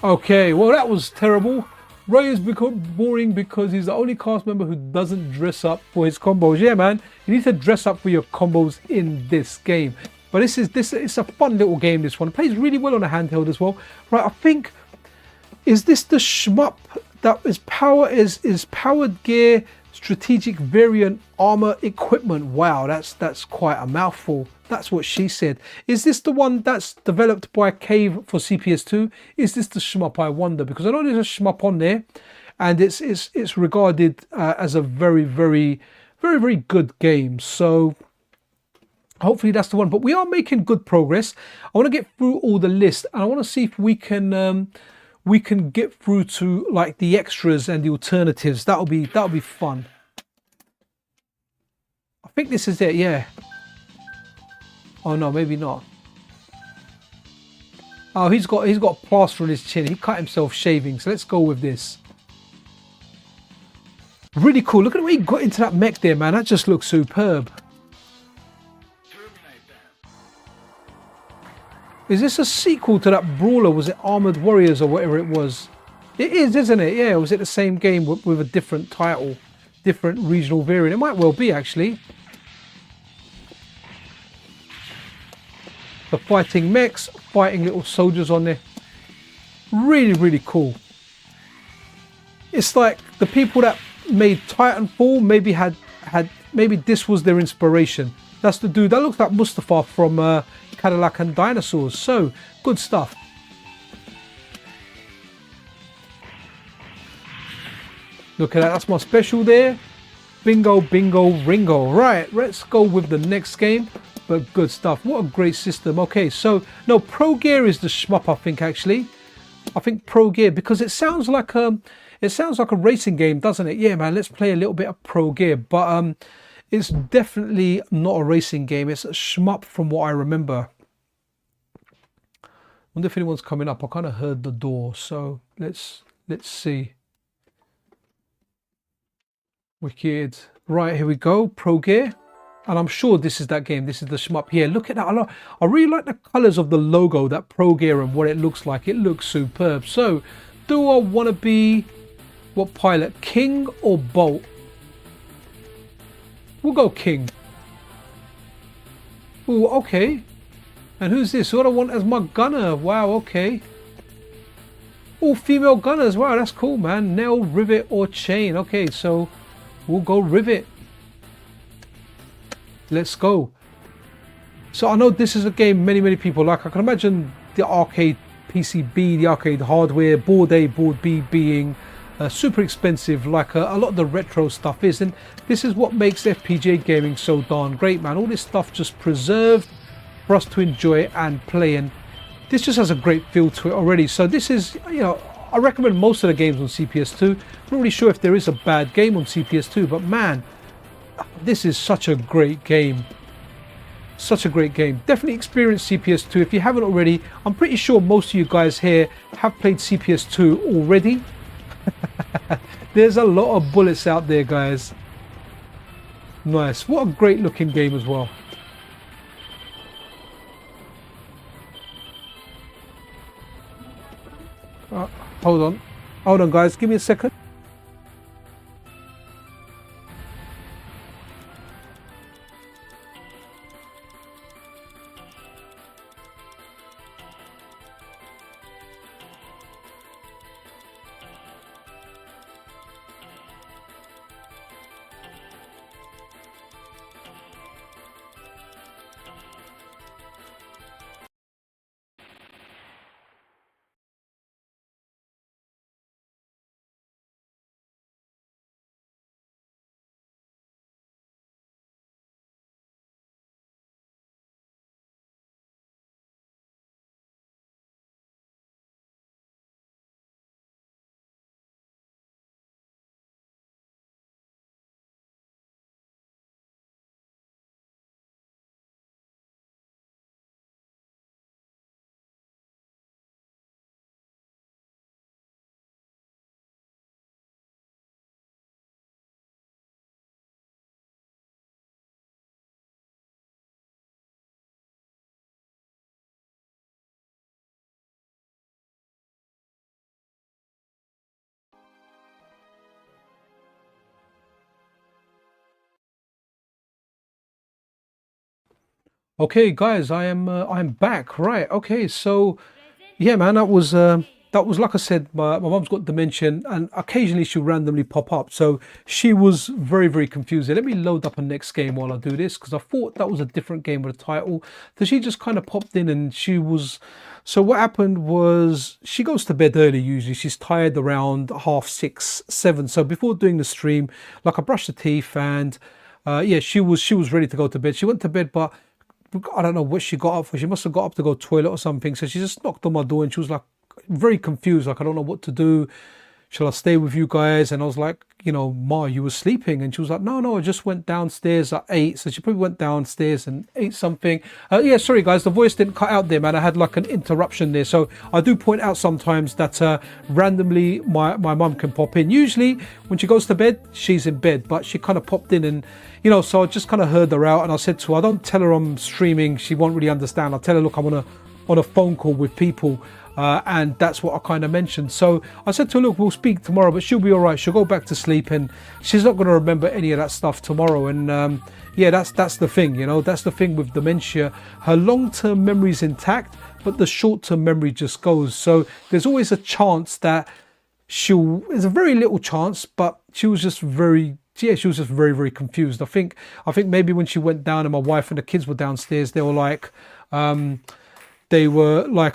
Okay, well that was terrible. Ray has become boring because he's the only cast member who doesn't dress up for his combos. Yeah, man, you need to dress up for your combos in this game. But it's a fun little game, this one. It plays really well on a handheld as well. Right, I think, is this the shmup that is powered gear strategic variant armor equipment? Wow, that's quite a mouthful. That's what she said. Is this the one that's developed by Cave for CPS2? Is this the shmup, I wonder? Because I know there's a shmup on there, and it's regarded as a very, very, very, very good game. So hopefully that's the one. But we are making good progress. I want to get through all the list, and I want to see if we can get through to like the extras and the alternatives. That'll be fun. I think this is it. Yeah. Oh no, maybe not. Oh, he's got plaster on his chin. He cut himself shaving. So let's go with this. Really cool. Look at the way he got into that mech there, man. That just looks superb. Is this a sequel to that brawler? Was it Armored Warriors or whatever it was? It is, isn't it? Yeah, was it the same game with a different title? different regional variant. It might well be, actually. The fighting mechs, fighting little soldiers on there. Really, really cool. It's like the people that made Titanfall maybe this was their inspiration. That's the dude that looks like Mustafa from Cadillac and Dinosaurs. So good stuff. Look at that, that's my special there. Bingo, bingo, ringo. Right, let's go with the next game. But good stuff. What a great system. Okay, so no, Pro Gear is the shmup, I think, actually. I think Pro Gear, because it sounds like a racing game, doesn't it? Yeah, man, let's play a little bit of Pro Gear. But it's definitely not a racing game. It's a shmup from what I remember. Wonder if anyone's coming up. I kind of heard the door, so let's see. Wicked. Right, here we go. Pro Gear. And I'm sure this is that game. This is the shmup. Yeah, look at that. I really like the colors of the logo, that Pro Gear, and what it looks like. It looks superb. So, do I want to be what pilot? King or Bolt? We'll go King. Oh, okay. And who's this? Who do I want as my gunner? Wow, okay. All female gunners. Wow, that's cool, man. Nail, rivet, or chain. Okay, so we'll go rivet. Let's go. So I know this is a game many people like. I can imagine the arcade PCB, the arcade hardware, board A, board B being super expensive, like a lot of the retro stuff is. And this is what makes FPGA gaming so darn great, man. All this stuff just preserved for us to enjoy and play, and this just has a great feel to it already. So this is, you know, I recommend most of the games on CPS2. I'm not really sure if there is a bad game on CPS2, but man, this is such a great game. Such a great game. Definitely experience CPS2 if you haven't already. I'm pretty sure most of you guys here have played CPS2 already. There's a lot of bullets out there, guys. Nice. What a great looking game as well. Hold on guys, give me a second. Okay, guys, I'm back. Right. Okay, so yeah, man, that was like I said, my mom's got dementia, and occasionally she'll randomly pop up. So she was very confused. Let me load up a next game while I do this, because I thought that was a different game with a title. So she just kind of popped in, and she was. So what happened was she goes to bed early usually. She's tired around 6:30, 7. So before doing the stream, like I brushed the teeth, and yeah, she was ready to go to bed. She went to bed, but I don't know what she got up for. She must have got up to go to the toilet or something. So she just knocked on my door, and she was like very confused. Like, I don't know what to do. Shall I stay with you guys? And I was like, you know, Ma, you were sleeping. And she was like, no, I just went downstairs at 8. So she probably went downstairs and ate something. Yeah, sorry guys, the voice didn't cut out there, man. I had like an interruption there. So I do point out sometimes that randomly my mum can pop in. Usually when she goes to bed, she's in bed, but she kind of popped in, and you know, so I just kind of heard her out, and I said to her, I don't tell her I'm streaming. She won't really understand. I tell her, look, I'm on a phone call with people. and that's what I kind of mentioned. So I said to her, look, we'll speak tomorrow, but she'll be all right. She'll go back to sleep, and she's not going to remember any of that stuff tomorrow. And yeah, that's the thing, you know, that's the thing with dementia. Her long-term memory is intact, but the short-term memory just goes. So there's always a chance that there's a very little chance, but she was just very, very confused. I think maybe when she went down and my wife and the kids were downstairs, they were like,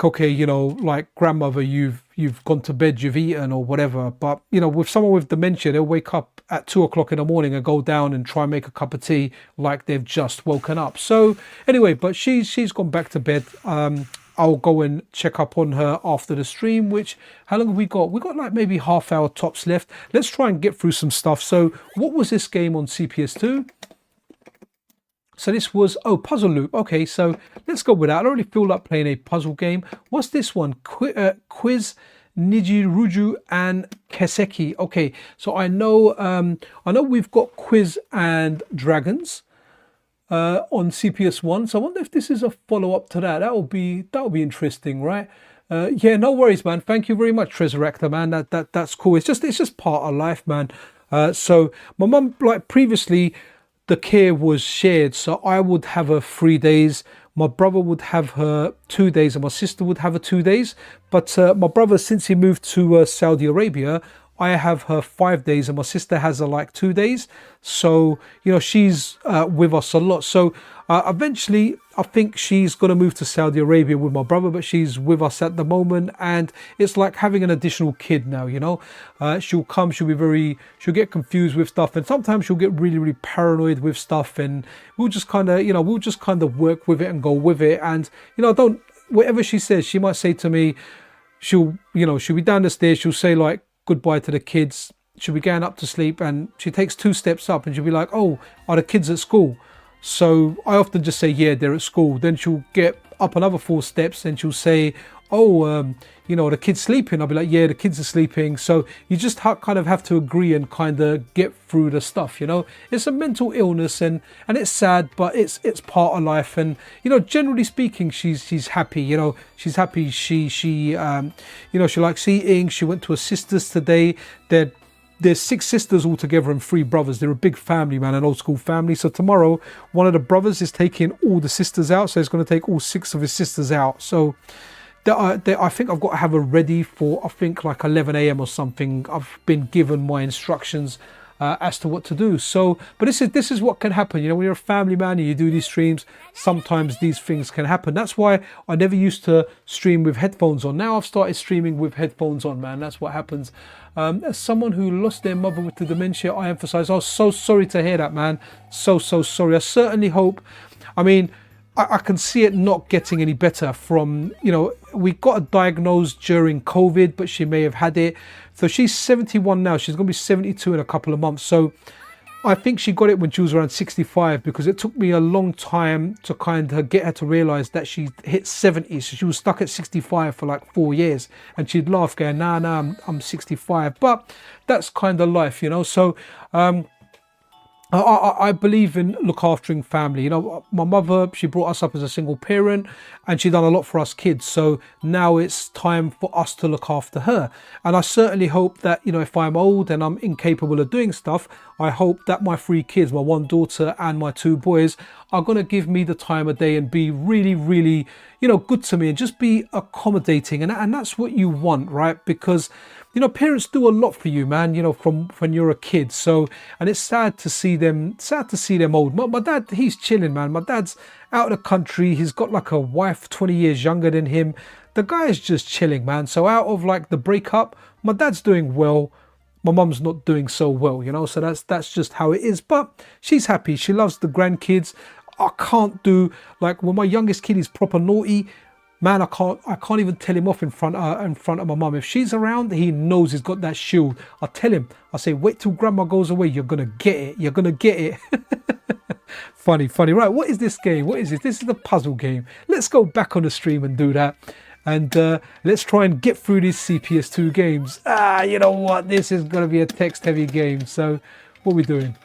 okay, you know, like, grandmother, you've gone to bed, you've eaten or whatever. But, you know, with someone with dementia, they'll wake up at 2 o'clock in the morning and go down and try and make a cup of tea like they've just woken up. So anyway, but she's gone back to bed. I'll go and check up on her after the stream, which, how long have we got? We've got like maybe half hour tops left. Let's try and get through some stuff. So what was this game on CPS2? So this was, Puzzle Loop. Okay, so let's go with that. I don't really feel like playing a puzzle game. What's this one? Quiz, Nijiruju and Keseki. Okay, so I know we've got Quiz and Dragons on CPS1. So I wonder if this is a follow-up to that. That'll be interesting, right? Yeah, no worries, man. Thank you very much, Tresurrector, man. That's cool. It's just part of life, man. So my mum, like, previously, the care was shared, so I would have her 3 days, my brother would have her 2 days, and my sister would have her 2 days. But my brother, since he moved to Saudi Arabia, I have her 5 days, and my sister has her like 2 days. So, you know, she's with us a lot. So eventually, I think she's going to move to Saudi Arabia with my brother, but she's with us at the moment. And it's like having an additional kid now, you know. She'll come, she'll get confused with stuff. And sometimes she'll get really, really paranoid with stuff. And we'll just kind of work with it and go with it. And, you know, whatever she says, she might say to me, she'll be down the stairs, she'll say like, goodbye to the kids, she'll be going up to sleep, and she takes 2 steps up and she'll be like, oh, are the kids at school? So I often just say, yeah, they're at school. Then she'll get up another 4 steps and she'll say, oh, you know, are the kids sleeping? I'll be like, yeah, the kids are sleeping. So you just kind of have to agree and kind of get through the stuff, you know. It's a mental illness, and it's sad, but it's part of life. And, you know, generally speaking, she's happy, you know. She's happy. She you know, she likes eating. She went to her sister's today. There's 6 sisters altogether and 3 brothers. They're a big family, man, an old school family. So tomorrow, one of the brothers is taking all the sisters out. So he's going to take all 6 of his sisters out. So I think I've got to have her ready for, I think, like 11 a.m. or something. I've been given my instructions as to what to do. So, but this is what can happen. You know, when you're a family man and you do these streams, sometimes these things can happen. That's why I never used to stream with headphones on. Now I've started streaming with headphones on, man. That's what happens. As someone who lost their mother with the dementia, I emphasize, I was so sorry to hear that, man. So sorry. I certainly hope, I mean, I can see it not getting any better from, you know, we got her diagnosed during COVID, but she may have had it. So she's 71 now. She's going to be 72 in a couple of months. So I think she got it when she was around 65, because it took me a long time to kind of get her to realize that she hit 70. So she was stuck at 65 for like 4 years, and she'd laugh going, nah, I'm 65. But that's kind of life, you know. So, I believe in look aftering family. You know, my mother, she brought us up as a single parent, and she done a lot for us kids. So now it's time for us to look after her. And I certainly hope that, you know, if I'm old and I'm incapable of doing stuff, I hope that my 3 kids, my 1 daughter and my 2 boys, are going to give me the time of day and be really, really, you know, good to me and just be accommodating. And that's what you want, right? Because, you know, parents do a lot for you, man, you know, from when you're a kid. So, and it's sad to see them old. My dad, he's chilling, man. My dad's out of the country. He's got like a wife 20 years younger than him. The guy is just chilling, man. So out of like the breakup, my dad's doing well. My mum's not doing so well, you know, so that's just how it is. But she's happy. She loves the grandkids. I can't do, like, when my youngest kid is proper naughty, man, I can't even tell him off in front of my mum. If she's around, he knows he's got that shield. I tell him, I say, wait till grandma goes away. You're going to get it. You're going to get it. Funny. Right, what is this game? What is this? This is a puzzle game. Let's go back on the stream and do that. And let's try and get through these CPS2 games. You know what? This is going to be a text-heavy game. So what are we doing?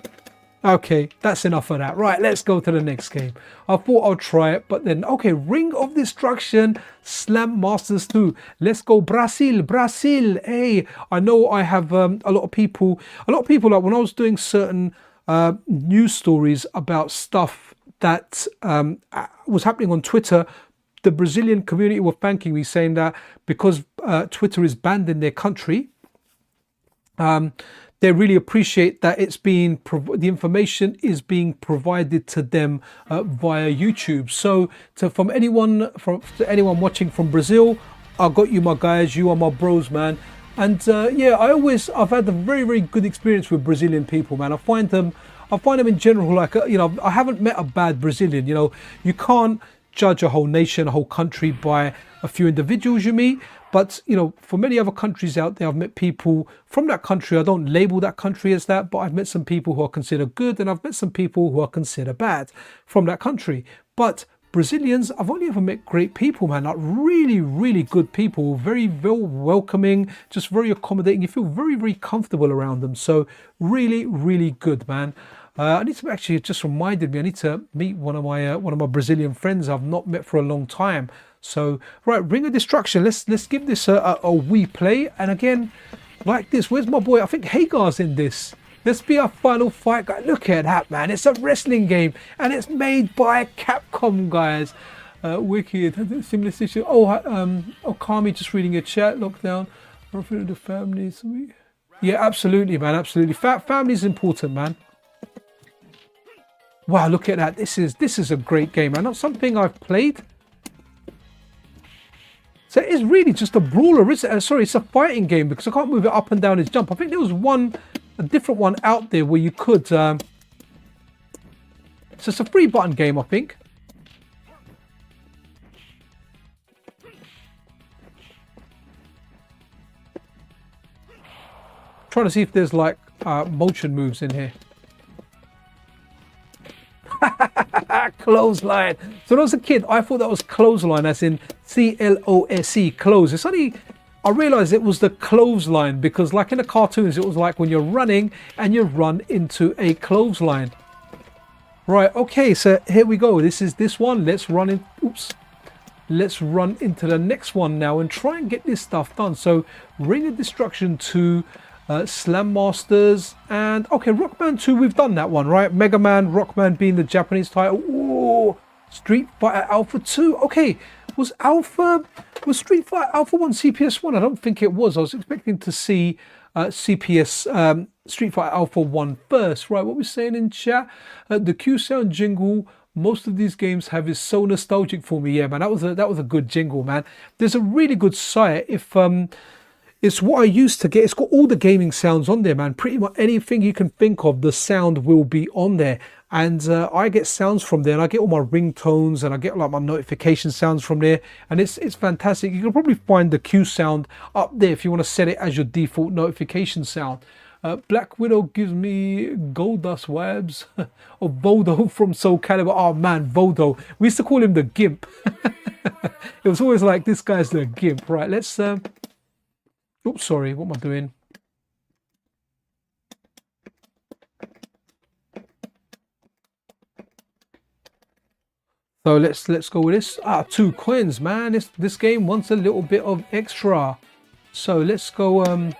Okay, that's enough of that. Right, let's go to the next game. I thought I'll try it, but then, okay, Ring of Destruction, Slam Masters 2. Let's go Brazil, Brazil. Hey, I know I have a lot of people, like when I was doing certain news stories about stuff that was happening on Twitter, the Brazilian community were thanking me, saying that because Twitter is banned in their country, they really appreciate that it's being the information is being provided to them via YouTube. So from anyone watching from Brazil, I got you, my guys. You are my bros, man. And yeah, I've had a very, very good experience with Brazilian people, man. I find them in general, like, you know, I haven't met a bad Brazilian. You know, you can't judge a whole nation, a whole country by a few individuals you meet. But, you know, for many other countries out there, I've met people from that country. I don't label that country as that, but I've met some people who are considered good, and I've met some people who are considered bad from that country. But Brazilians, I've only ever met great people, man, like really, really good people, very, very welcoming, just very accommodating. You feel very, very comfortable around them. So really, really good, man. I need to actually, it just reminded me, I need to meet one of my Brazilian friends I've not met for a long time. So, right, Ring of Destruction. Let's give this a wee play. And again, like this, where's my boy? I think Hagar's in this. Let's be our final fight, guy. Look at that, man. It's a wrestling game, and it's made by Capcom, guys. Wicked. Similar situation. Oh, Kami just reading a chat. Lockdown. Referring to families. Yeah, absolutely, man. Absolutely. Family is important, man. Wow, look at that. This is a great game, man. Not something I've played. So it's really just a brawler, isn't it? Sorry, it's a fighting game because I can't move it up and down as jump. I think there was a different one out there where you could. So it's a free button game, I think. Trying to see if there's like motion moves in here. Clothesline. So when I was a kid, I thought that was clothesline, as in C-L-O-S-E, close. It's only I realized it was the clothesline because, like in the cartoons, it was like when you're running and you run into a clothesline. Right. Okay. So here we go. This is this one. Let's run in. Oops. Let's run into the next one now and try and get this stuff done. So Ring of Destruction 2. Slam Masters, and okay, Rockman 2, we've done that one, right? Mega Man, Rockman being the Japanese title. Ooh, Street Fighter Alpha 2. Okay, was Street Fighter Alpha 1 CPS1? I don't think it was. I was expecting to see CPS Street Fighter Alpha 1 first, right? What we're saying in chat, the Q sound jingle. Most of these games have is so nostalgic for me. Yeah, man, that was a good jingle, man. There's a really good site. If it's what I used to get. It's got all the gaming sounds on there, man. Pretty much anything you can think of, the sound will be on there. And I get sounds from there, and I get all my ringtones, and I get like my notification sounds from there. And it's fantastic. You can probably find the Q sound up there if you want to set it as your default notification sound. Black Widow gives me Goldust vibes or Vodo from Soul Calibur. Oh man, Vodo. We used to call him the Gimp. It was always like, this guy's the Gimp. Right, let's... Oops, sorry, what am I doing? So let's go with this. 2 coins, man. This game wants a little bit of extra. So let's go.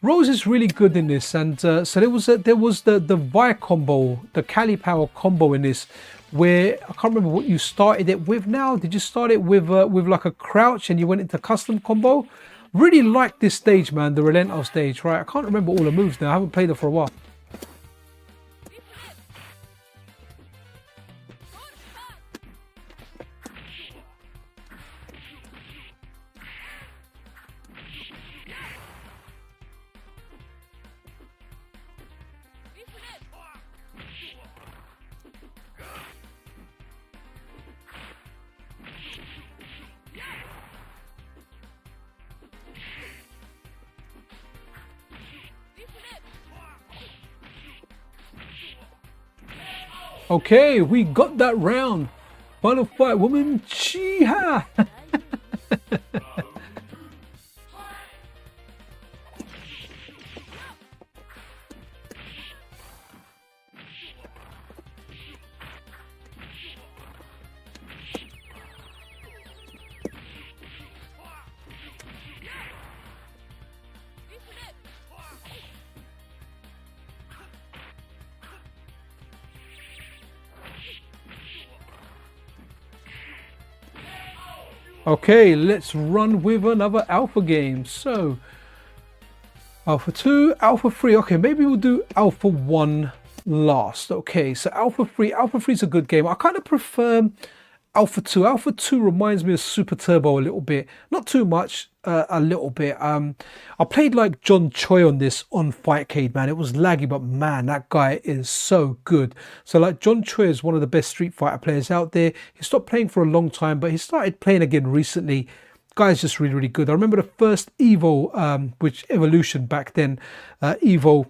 Rose is really good in this, and so there was the Vi combo, the Cali Power combo in this, where I can't remember what you started it with. Now, did you start it with like a crouch and you went into custom combo? Really like this stage, man, the Relento stage, right? I can't remember all the moves now. I haven't played it for a while. Okay, we got that round. Final fight, woman, Chiha. Okay, let's run with another alpha game. So, Alpha 2, Alpha 3. Okay, maybe we'll do Alpha 1 last. Okay, so Alpha 3. Alpha 3 is a good game. I kind of prefer Alpha 2. Alpha 2 reminds me of Super Turbo a little bit. Not too much, a little bit. I played like John Choi on this on Fightcade, man. It was laggy, but man, that guy is so good. So like John Choi is one of the best Street Fighter players out there. He stopped playing for a long time, but he started playing again recently. Guy's just really, really good. I remember the first Evo, which Evolution back then, Evo,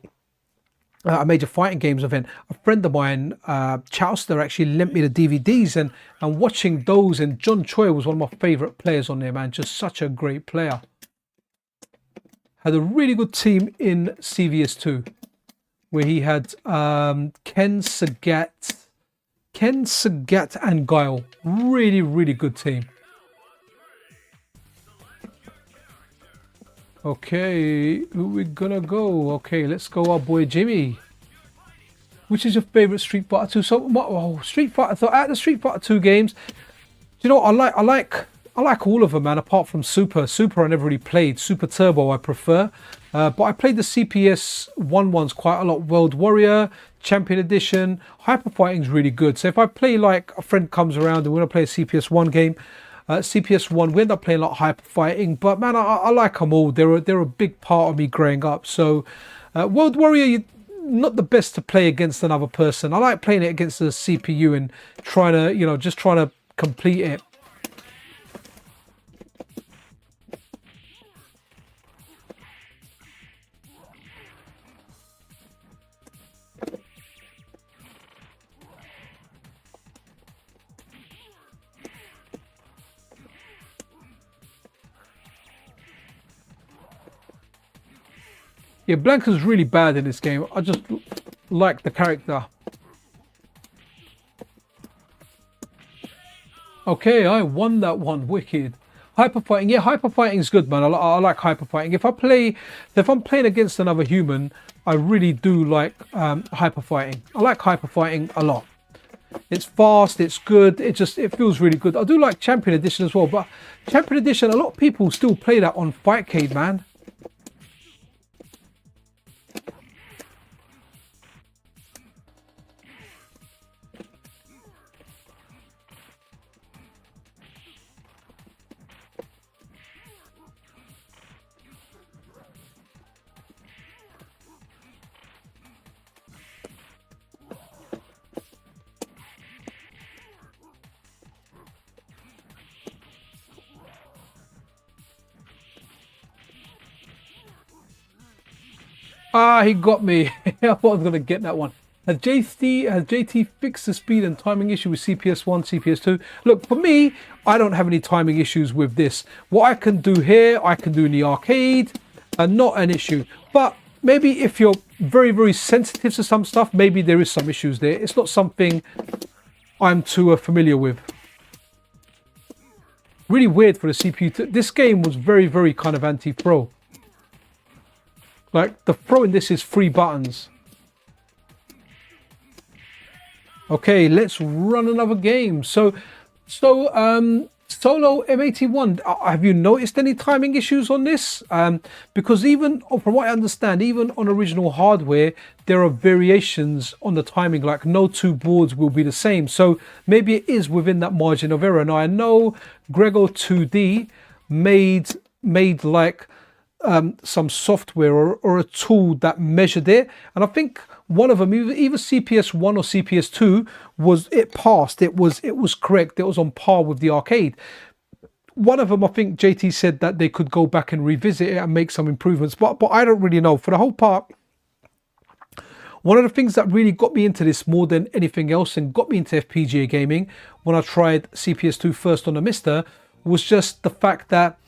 a major fighting games event. A friend of mine, Chowster, actually lent me the DVDs, and watching those, and John Choi was one of my favorite players on there, man. Just such a great player. Had a really good team in CVS2, where he had Ken Sagat and Guile. Really, really good team. Okay, who we gonna go? Okay, let's go our boy Jimmy. Which is your favorite Street Fighter 2? So, Street Fighter. So out of the Street Fighter 2 games, you know, I like all of them, man. Apart from Super. Super I never really played. Super Turbo I prefer. But I played the CPS1 ones quite a lot. World Warrior, Champion Edition, Hyper Fighting's really good. So if I play, like a friend comes around and we want to play a CPS1 game. CPS1, we end up playing a lot of Hyper Fighting, but man, I like them all. They're a big part of me growing up. So, World Warrior, you're not the best to play against another person. I like playing it against the CPU and trying to, you know, just trying to complete it. Yeah, Blanca's really bad in this game. I just like the character. Okay, I won that one. Wicked. Hyper Fighting. Yeah, Hyper Fighting is good, man. I like Hyper Fighting. If I'm playing against another human, I really do like Hyper Fighting. I like Hyper Fighting a lot. It's fast, it's good, it feels really good. I do like Champion Edition as well, but Champion Edition, a lot of people still play that on Fightcade, man. Ah, he got me. I thought I was going to get that one. Has JT fixed the speed and timing issue with CPS1, CPS2? Look, for me, I don't have any timing issues with this. What I can do here, I can do in the arcade, not an issue. But maybe if you're very, very sensitive to some stuff, maybe there is some issues there. It's not something I'm too familiar with. Really weird for the CPU. This game was very, very kind of anti-throw. Like, the throw in this is 3 buttons. Okay, let's run another game. So Solo M81, have you noticed any timing issues on this? Because even, from what I understand, even on original hardware, there are variations on the timing, like no 2 boards will be the same. So maybe it is within that margin of error. Now, I know Grego 2D made like some software or a tool that measured it, and I think one of them, either CPS1 or CPS2, passed. It was correct. It was on par with the arcade. One of them, I think JT said that they could go back and revisit it and make some improvements, but I don't really know. For the whole part, one of the things that really got me into this more than anything else and got me into FPGA gaming when I tried CPS2 first on the Mystara was just the fact that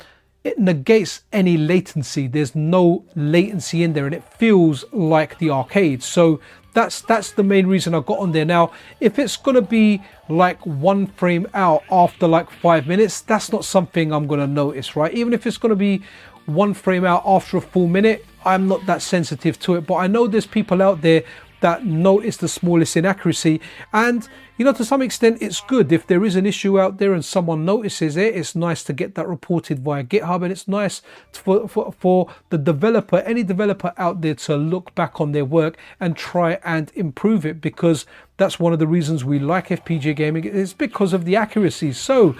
it negates any latency. There's no latency in there, and it feels like the arcade. So that's the main reason I got on there. Now, if it's gonna be like 1 frame out after like 5 minutes, that's not something I'm gonna notice, right? Even if it's gonna be 1 frame out after a full minute, I'm not that sensitive to it. But I know there's people out there that notice the smallest inaccuracy. And you know, to some extent it's good if there is an issue out there and someone notices it. It's nice to get that reported via GitHub, and it's nice for the developer, any developer out there, to look back on their work and try and improve it, because that's one of the reasons we like FPGA gaming, is because of the accuracy. So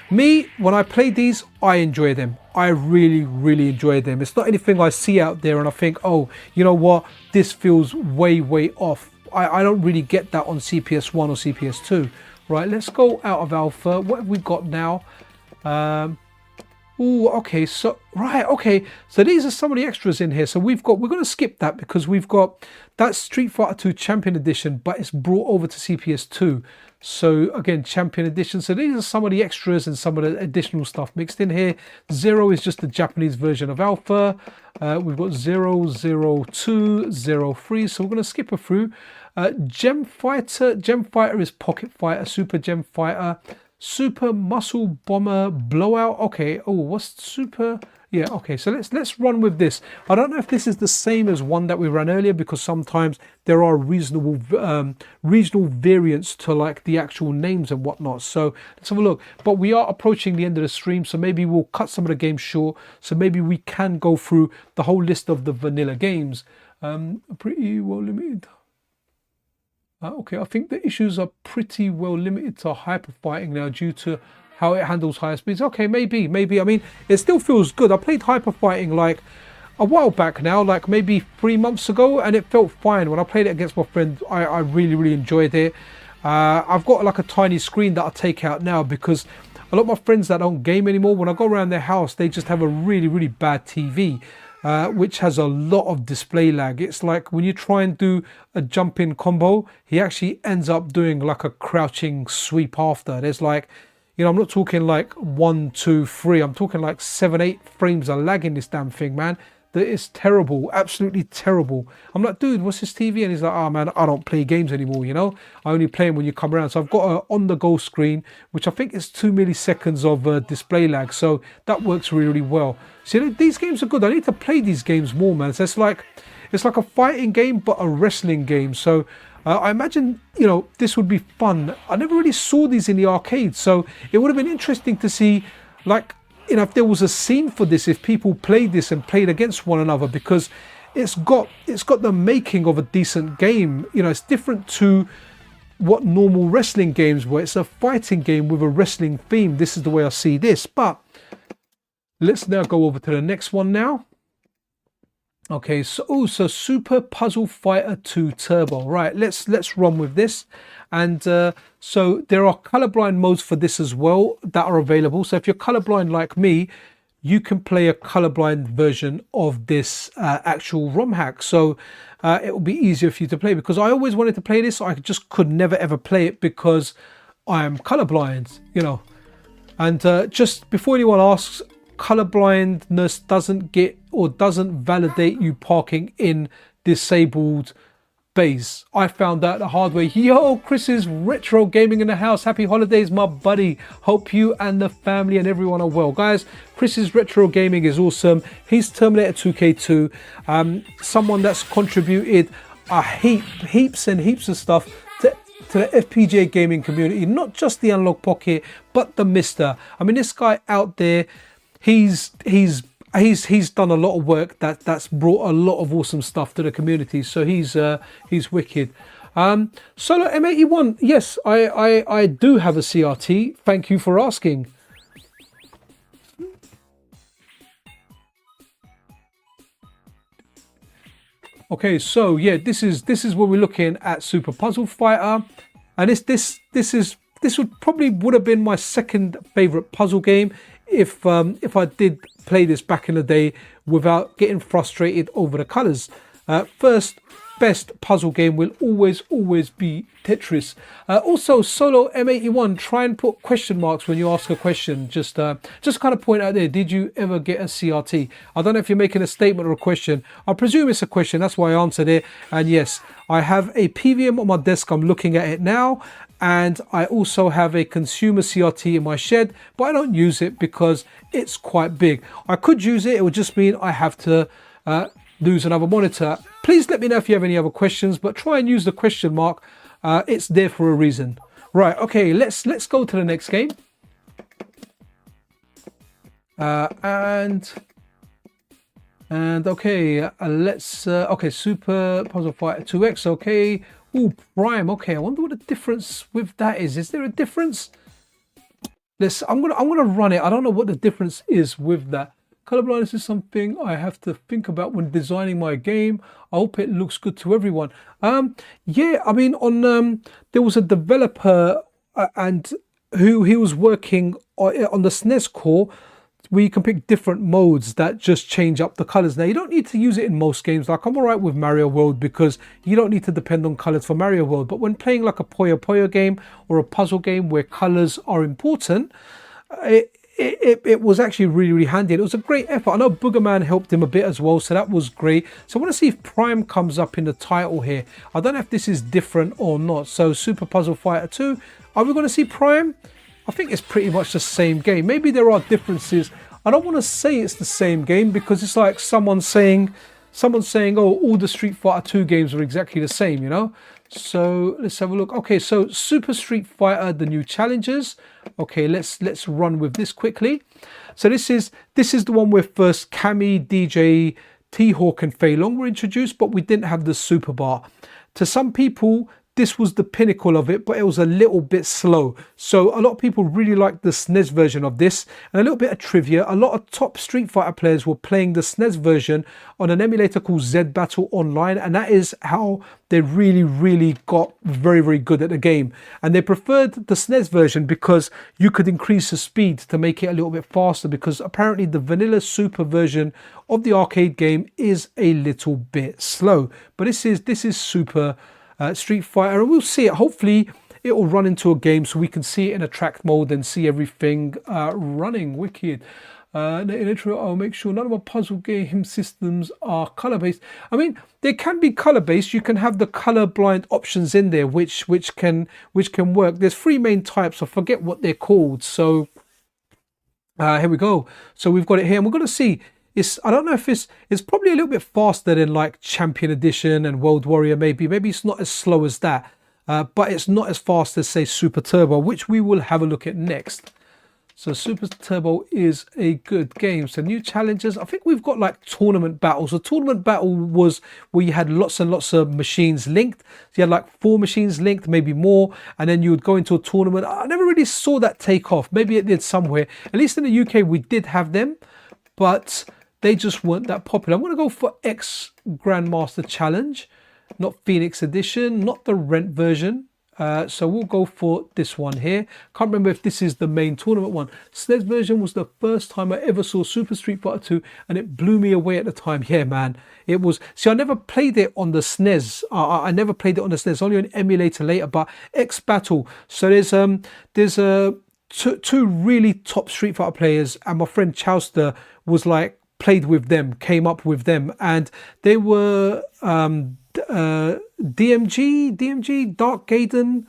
me, when I play these, I enjoy them. I really enjoy them. It's not anything I see out there and I think, oh, you know what, this feels way off. I don't really get that on CPS1 or CPS2. Right, let's go out of alpha. What have we got now? Oh, okay, so right, okay, so these are some of the extras in here. So we're going to skip that because we've got that Street Fighter 2 Champion Edition, but it's brought over to CPS2. So again, Champion Edition. So these are some of the extras and some of the additional stuff mixed in here. 0 is just the Japanese version of Alpha. We've got 0, 0, 2, 0, 3. So we're going to skip a through. Gem Fighter is Pocket Fighter, Super Gem Fighter, Super Muscle Bomber Blowout. Okay. Oh, what's Super? Yeah. Okay. So let's run with this. I don't know if this is the same as one that we ran earlier, because sometimes there are reasonable regional variants to like the actual names and whatnot. So let's have a look. But we are approaching the end of the stream, so maybe we'll cut some of the games short. So maybe we can go through the whole list of the vanilla games. Pretty well limited. Okay, I think the issues are pretty well limited to hyper fighting now due to how it handles higher speeds. Okay, maybe. I mean, it still feels good. I played hyper fighting like a while back now, like maybe 3 months ago, and it felt fine. When I played it against my friend, I really enjoyed it. I've got like a tiny screen that I take out now because a lot of my friends that don't game anymore, when I go around their house, they just have a really bad TV. Which has a lot of display lag. It's like when you try and do a jump in combo, he actually ends up doing like a crouching sweep after. There's like, you know, I'm not talking like 1, 2, 3. I'm talking like 7, 8 frames of lag in this damn thing, man. That is terrible, absolutely terrible. I'm like, dude, what's this TV? And he's like, oh man, I don't play games anymore, you know? I only play them when you come around. So I've got an on-the-go screen, which I think is 2 milliseconds of display lag. So that works really well. See, these games are good. I need to play these games more, man. So it's like a fighting game, but a wrestling game. So I imagine, you know, this would be fun. I never really saw these in the arcade. So it would have been interesting to see, like, you know, if there was a scene for this, if people played this and played against one another, because it's got the making of a decent game. You know, it's different to what normal wrestling games were. It's a fighting game with a wrestling theme. This is the way I see this. But let's now go over to the next one now. Okay, so Super Puzzle Fighter 2 Turbo. Right, let's run with this. And so there are colorblind modes for this as well that are available. So if you're colorblind like me, you can play a colorblind version of this actual ROM hack. So it will be easier for you to play, because I always wanted to play this. I just could never ever play it because I am colorblind, you know. And just before anyone asks, colorblindness doesn't validate you parking in disabled bays. I found out the hard way. Yo, Chris is retro gaming in the house. Happy holidays, my buddy. Hope you and the family and everyone are well. Guys, Chris's retro gaming is awesome. He's Terminator 2K2. Someone that's contributed heaps and heaps of stuff to the FPGA gaming community. Not just the Analog Pocket, but the Mystara. I mean, this guy out there, he's done a lot of work that's brought a lot of awesome stuff to the community. So he's wicked. Solo M81, yes, I do have a CRT. Thank you for asking. Okay, so yeah, this is what we're looking at. Super Puzzle Fighter, and this would have been my second favorite puzzle game if I did play this back in the day without getting frustrated over the colors. First best puzzle game will always be Tetris. Also, Solo M81, try and put question marks when you ask a question. Just kind of point out there, did you ever get a CRT? I don't know if you're making a statement or a question. I presume it's a question, that's why I answered it. And yes, I have a PVM on my desk. I'm looking at it now. And I also have a consumer CRT in my shed, but I don't use it because it's quite big. I could use it, it would just mean I have to lose another monitor. Please let me know if you have any other questions, but try and use the question mark. It's there for a reason. Right, okay, let's go to the next game. And okay, okay, Super Puzzle Fighter 2X, okay. Ooh, Prime, okay, I wonder what the difference with that is. Is there a difference? I'm gonna run it. I don't know what the difference is with that. Colorblindness is something I have to think about when designing my game. I hope it looks good to everyone. Yeah, I mean, on there was a developer and who he was working on the SNES core, where you can pick different modes that just change up the colors. Now, you don't need to use it in most games. Like, I'm all right with Mario World because you don't need to depend on colors for Mario World. But when playing like a Puyo Puyo game or a puzzle game where colors are important, it was actually really, really handy. It was a great effort. I know Boogerman helped him a bit as well, so that was great. So I want to see if Prime comes up in the title here. I don't know if this is different or not. So Super Puzzle Fighter 2, are we going to see Prime? I think it's pretty much the same game. Maybe there are differences. I don't want to say it's the same game because it's like someone saying, oh, all the Street Fighter 2 games are exactly the same, you know? So let's have a look. Okay, so Super Street Fighter, the new challenges. Okay, let's run with this quickly. So this is the one where first Cammy, DJ, T-Hawk and Fei Long were introduced, but we didn't have the super bar. To some people, this was the pinnacle of it, but it was a little bit slow. So a lot of people really liked the SNES version of this. And a little bit of trivia, a lot of top Street Fighter players were playing the SNES version on an emulator called Z Battle Online. And that is how they really, really got very, very good at the game. And they preferred the SNES version because you could increase the speed to make it a little bit faster, because apparently the vanilla super version of the arcade game is a little bit slow. But this is Super Street Fighter, and we'll see it. Hopefully it will run into a game so we can see it in a tracked mode and see everything running. Wicked. I'll make sure none of my puzzle game systems are color based. I mean, they can be color based. You can have the color blind options in there, which can work. There's three main types. I forget what they're called. So here we go. So we've got it here, and we're going to see. I don't know if it's probably a little bit faster than like Champion Edition and World Warrior. Maybe it's not as slow as that, but it's not as fast as, say, Super Turbo, which we will have a look at next. So Super Turbo is a good game. So new challenges. I think we've got like tournament battles. A tournament battle was where you had lots and lots of machines linked. So you had like 4 machines linked, maybe more, and then you would go into a tournament. I never really saw that take off. Maybe it did somewhere. At least in the UK, we did have them, but they just weren't that popular. I'm going to go for X Grandmaster Challenge, not Phoenix Edition, not the Rent version. So we'll go for this one here. Can't remember if this is the main tournament one. SNES version was the first time I ever saw Super Street Fighter 2, and it blew me away at the time. Yeah, man. It was... See, I never played it on the SNES. I never played it on the SNES, only an emulator later, but X Battle. So there's two really top Street Fighter players, and my friend Chowster was like, played with them, came up with them, and they were DMG, Dark Gaiden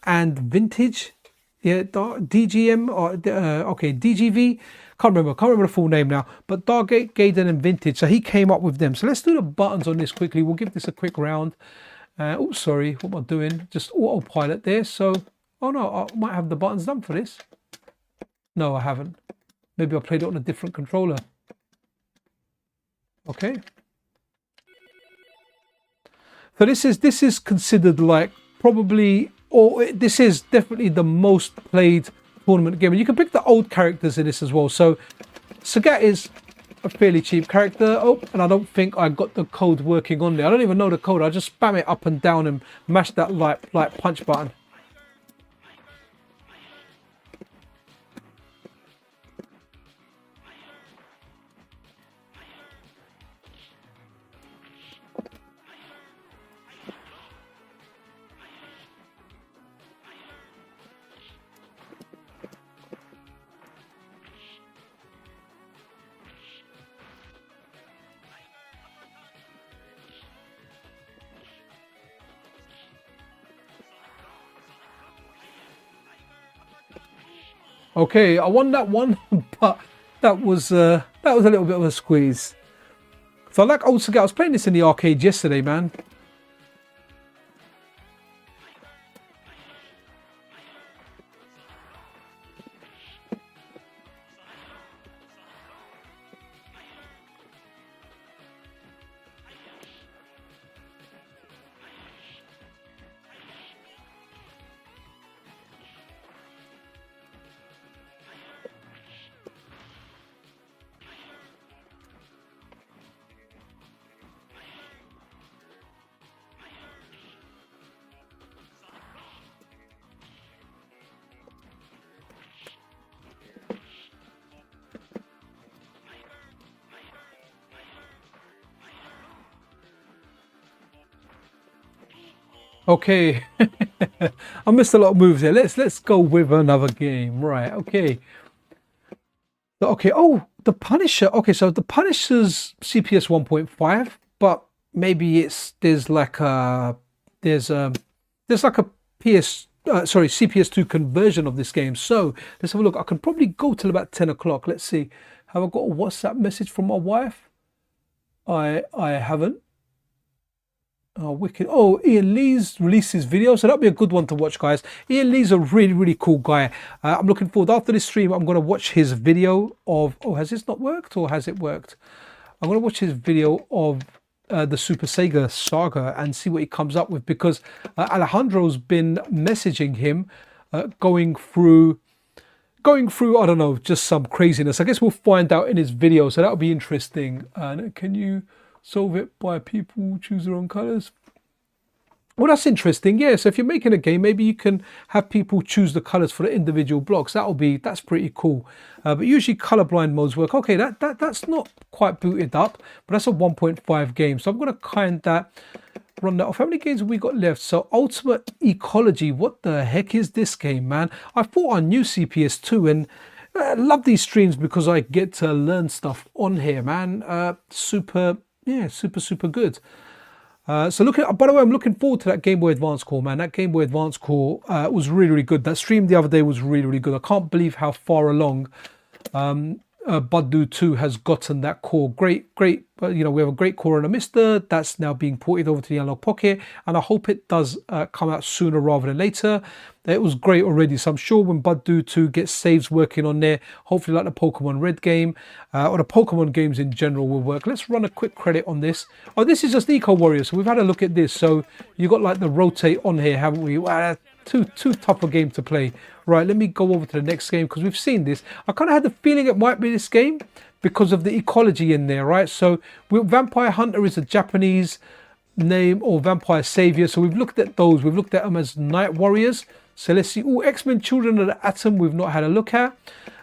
and Vintage. Yeah, DGM or okay, DGV. Can't remember the full name now, but Dark Gaiden and Vintage. So he came up with them. So let's do the buttons on this quickly. We'll give this a quick round. Oh, sorry, what am I doing? Just autopilot there. So, oh no, I might have the buttons done for this. No, I haven't. Maybe I played it on a different controller. Okay. So this is considered like probably, or this is definitely the most played tournament game. And you can pick the old characters in this as well. So Sagat is a fairly cheap character. Oh, and I don't think I got the code working on there. I don't even know the code. I just spam it up and down and mash that like punch button. Okay, I won that one, but that was a little bit of a squeeze. So I like old Sagat. I was playing this in the arcade yesterday, man. Okay, I missed a lot of moves here. Let's go with another game. Right, okay. Okay, oh, the Punisher. Okay, so the Punisher's CPS 1.5, but maybe there's like a CPS2 conversion of this game. So let's have a look. I can probably go till about 10 o'clock. Let's see. Have I got a WhatsApp message from my wife? I haven't. Oh, wicked. Oh, Ian Lee's released his video, so that'll be a good one to watch, guys. Ian Lee's a really, really cool guy. I'm looking forward. After this stream, I'm going to watch his video of... Oh, has this not worked, or has it worked? I'm going to watch his video of the Super Sega saga and see what he comes up with, because Alejandro's been messaging him, going through, I don't know, just some craziness. I guess we'll find out in his video, so that'll be interesting. And can you solve it by people choose their own colors? Well, that's interesting. Yeah, so if you're making a game, maybe you can have people choose the colors for the individual blocks. That's pretty cool. But usually colorblind modes work. Okay, that's not quite booted up, but that's a 1.5 game. So I'm going to kind that, run that off. How many games have we got left? So Ultimate Ecology. What the heck is this game, man? I thought I knew CPS2, and I love these streams because I get to learn stuff on here, man. Super good. So look at, by the way, I'm looking forward to that Game Boy Advance core, man. That Game Boy Advance core was really, really good. That stream the other day was really, really good. I can't believe how far along Buddu 2 has gotten that core. Great, you know, we have a great core on a Mystara that's now being ported over to the Analogue Pocket, and I hope it does come out sooner rather than later. It was great already, so I'm sure when Buddu 2 gets saves working on there, hopefully like the Pokemon Red game, or the Pokemon games in general will work. Let's run a quick credit on this. Oh, this is just Eco Warrior, so we've had a look at this. So you got like the rotate on here, haven't we? Wow, too tough a game to play. Right, let me go over to the next game, because we've seen this. I kind of had the feeling it might be this game because of the ecology in there, right? So Vampire Hunter is a Japanese name, or Vampire Savior. So we've looked at those. We've looked at them as Night Warriors. So let's see. Oh, X-Men Children of the Atom we've not had a look at.